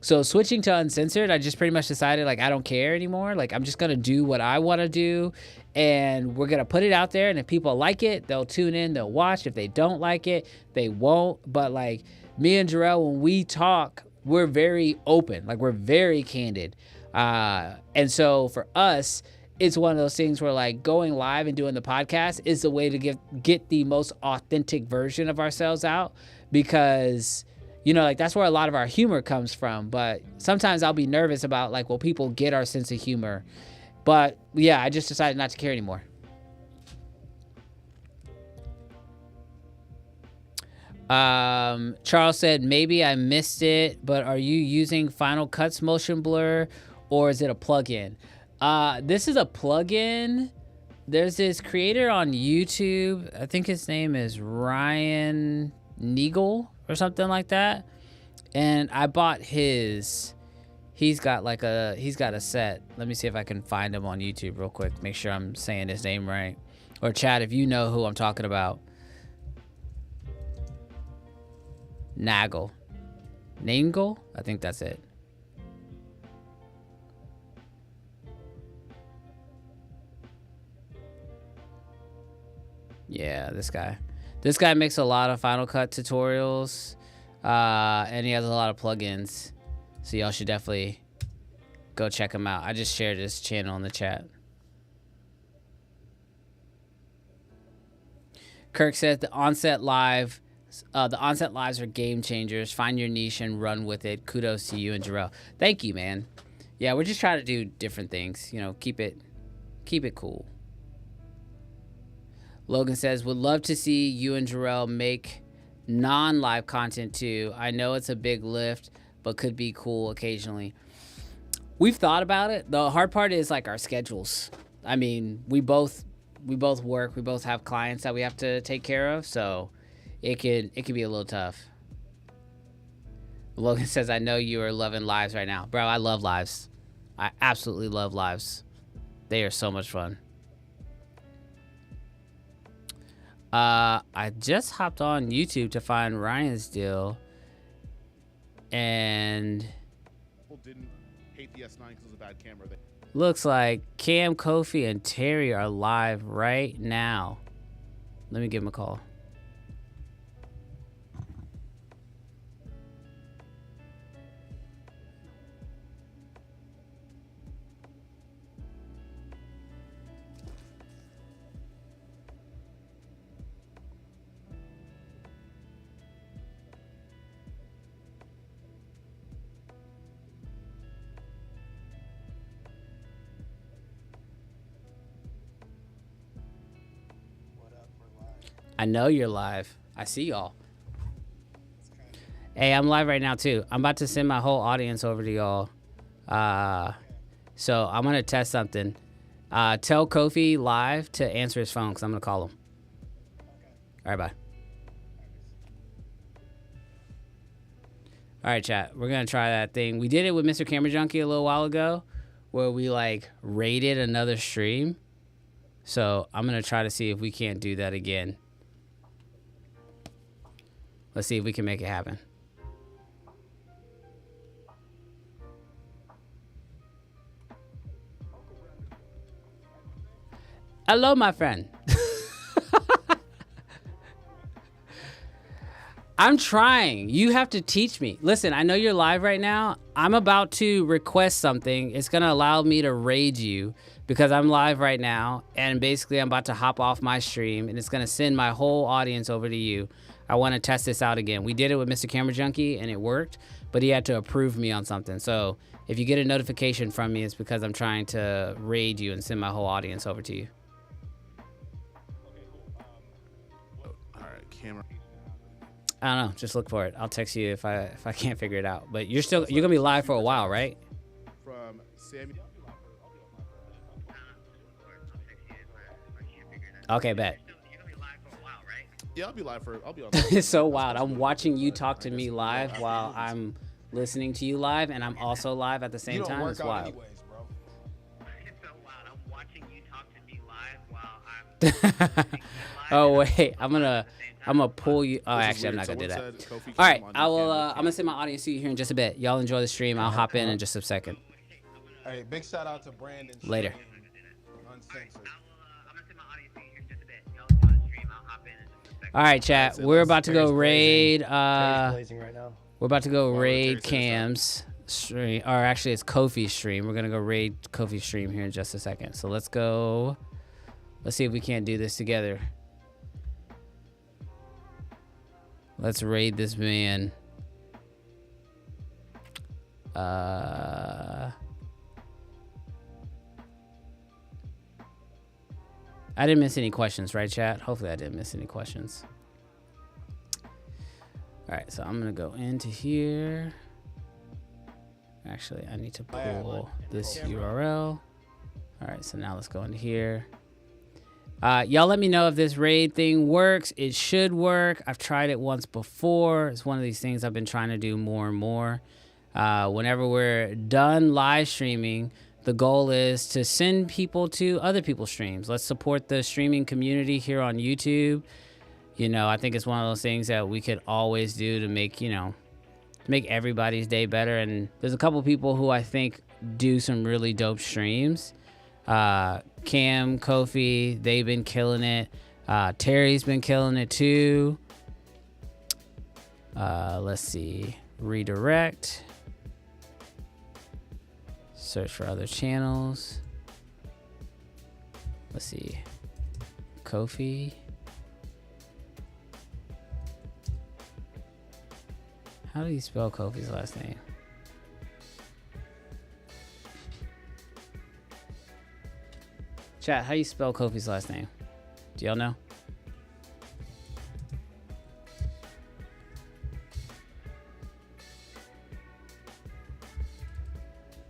So switching to Uncensored, I just pretty much decided like I don't care anymore. Like I'm just going to do what I want to do, and we're going to put it out there. And if people like it, they'll tune in, they'll watch. If they don't like it, they won't. But like me and Jarrell, when we talk, we're very open, like we're very candid. And so for us, it's one of those things where like going live and doing the podcast is the way to get the most authentic version of ourselves out, because you know, like that's where a lot of our humor comes from. But sometimes I'll be nervous about like, will people get our sense of humor? But yeah, I just decided not to care anymore. Charles said, maybe I missed it, but are you using Final Cut's motion blur, or is it a plugin? This is a plugin. There's this creator on YouTube. I think his name is Ryan Neagle or something like that. And I bought his. He's got a set. Let me see if I can find him on YouTube real quick. Make sure I'm saying his name right. Or chat if you know who I'm talking about. Nagel, I think that's it. Yeah, this guy makes a lot of Final Cut tutorials, and he has a lot of plugins, so y'all should definitely go check him out. I just shared his channel in the chat. Kirk says the onset lives are game changers. Find your niche and run with it. Kudos to you and Jarrell. Thank you, man. Yeah, we're just trying to do different things. You know, keep it cool. Logan says, would love to see you and Jarrell make non-live content too. I know it's a big lift, but could be cool occasionally. We've thought about it. The hard part is like our schedules. I mean, we both work. We both have clients that we have to take care of, so it could be a little tough. Logan says, I know you are loving lives right now. Bro, I love lives. I absolutely love lives. They are so much fun. I just hopped on YouTube to find Ryan's deal, and People didn't hate the S9 because it was a bad camera. looks like Cam, Kofi, and Terry are live right now. Let me give him a call. I know you're live. I see y'all. Hey, I'm live right now too. I'm about to send my whole audience over to y'all. So I'm gonna test something. Tell Kofi live to answer his phone because I'm gonna call him. All right, bye. All right, chat. We're gonna try that thing. We did it with Mr. Camera Junkie a little while ago, where we like rated another stream. So I'm gonna try to see if we can't do that again. Let's see if we can make it happen. Hello, my friend. I'm trying. You have to teach me. Listen, I know you're live right now. I'm about to request something. It's going to allow me to raid you because I'm live right now. And basically, I'm about to hop off my stream. And it's going to send my whole audience over to you. I want to test this out again. We did it with Mr. Camera Junkie, and it worked. But he had to approve me on something. So if you get a notification from me, it's because I'm trying to raid you and send my whole audience over to you. All right, camera. I don't know. Just look for it. I'll text you if I can't figure it out. But you're gonna be live for a while, right? From Sammy. Okay, bet. Yeah, I'll be on. It's so wild. I'm watching you talk to me live while I'm listening to you live, and I'm also live at the same time. It's wild. Anyways, bro. It's so wild. I'm watching you talk to me live while I'm Oh wait, I'm gonna pull you. Oh, actually, I'm not gonna do that. All right, I will. I'm gonna send my audience to you here in just a bit. Y'all enjoy the stream. I'll hop in just a second. Hey, big shout out to Brandon. Later. Uncensored. All right, chat. We're about to go raid. Blazing right now. We're about to go raid Cam's stream, or actually, it's Kofi's stream. We're gonna go raid Kofi's stream here in just a second. So let's go. Let's see if we can't do this together. Let's raid this man. I didn't miss any questions, right, chat? Hopefully I didn't miss any questions. All right, so I'm gonna go into here. Actually, I need to pull this URL. All right, so now let's go into here. Y'all let me know if this raid thing works. It should work. I've tried it once before. It's one of these things I've been trying to do more and more. Whenever we're done live streaming, the goal is to send people to other people's streams. Let's support the streaming community here on YouTube. You know, I think it's one of those things that we could always do to make, you know, make everybody's day better. And there's a couple people who I think do some really dope streams. Cam, Kofi, they've been killing it. Terry's been killing it too. Let's see. Redirect. Search for other channels. Let's see. Kofi. How do you spell Kofi's last name? Chat, how do you spell Kofi's last name? Do y'all know?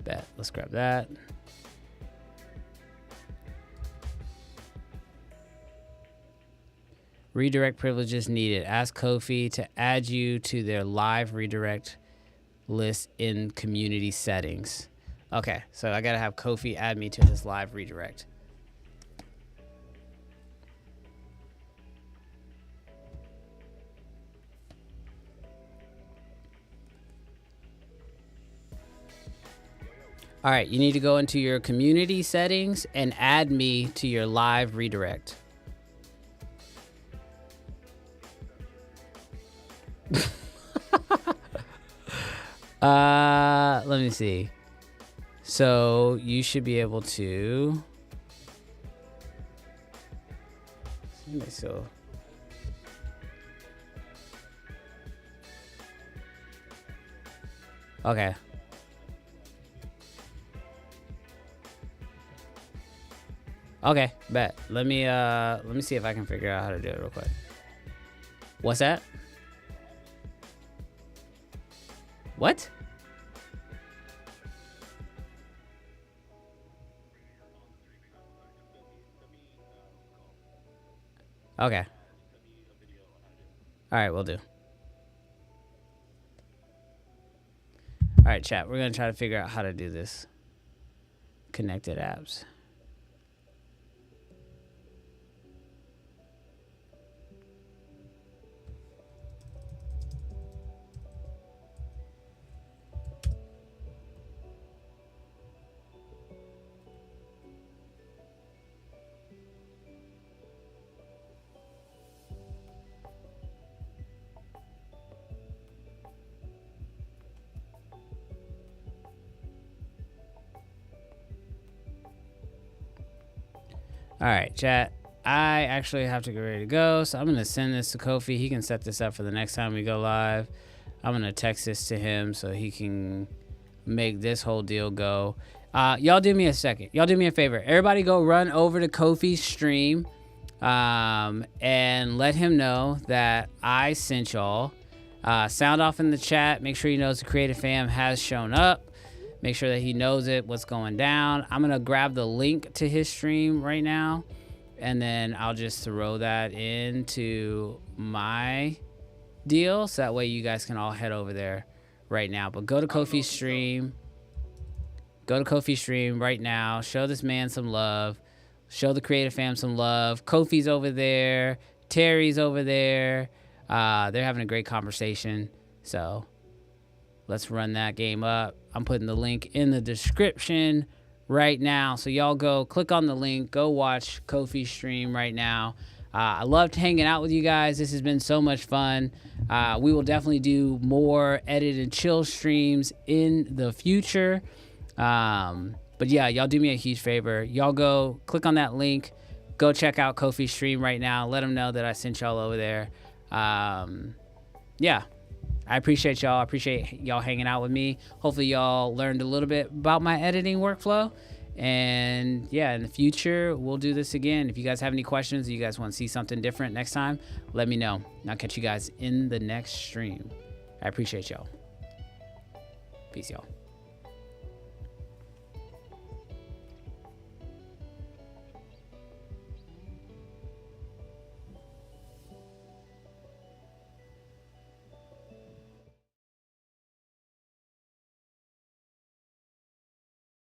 Bet. Let's grab that. Redirect privileges needed. Ask Kofi to add you to their live redirect list in community settings. Okay, so I gotta have Kofi add me to his live redirect. All right, you need to go into your community settings and add me to your live redirect. Let me see. So you should be able to. So. Okay. Okay, bet. Let me see if I can figure out how to do it real quick. What's that? What? Okay. All right, we'll do. All right, chat. We're going to try to figure out how to do this. Connected apps. All right, chat. I actually have to get ready to go, so I'm going to send this to Kofi. He can set this up for the next time we go live. I'm going to text this to him so he can make this whole deal go. Y'all do me a second. Y'all do me a favor. Everybody go run over to Kofi's stream and let him know that I sent y'all. Sound off in the chat. Make sure he knows the Creative Fam has shown up. Make sure that he knows it, what's going down. I'm going to grab the link to his stream right now, and then I'll just throw that into my deal, so that way you guys can all head over there right now. But go to Kofi's stream. Go to Kofi's stream right now. Show this man some love. Show the Creative Fam some love. Kofi's over there. Terry's over there. They're having a great conversation. So let's run that game up. I'm putting the link in the description right now. So y'all go click on the link. Go watch Kofi's stream right now. I loved hanging out with you guys. This has been so much fun. We will definitely do more edit and chill streams in the future. But yeah, y'all do me a huge favor. Y'all go click on that link. Go check out Kofi's stream right now. Let him know that I sent y'all over there. Yeah. I appreciate y'all. I appreciate y'all hanging out with me. Hopefully y'all learned a little bit about my editing workflow. And yeah, in the future, we'll do this again. If you guys have any questions, or you guys want to see something different next time, let me know. And I'll catch you guys in the next stream. I appreciate y'all. Peace, y'all.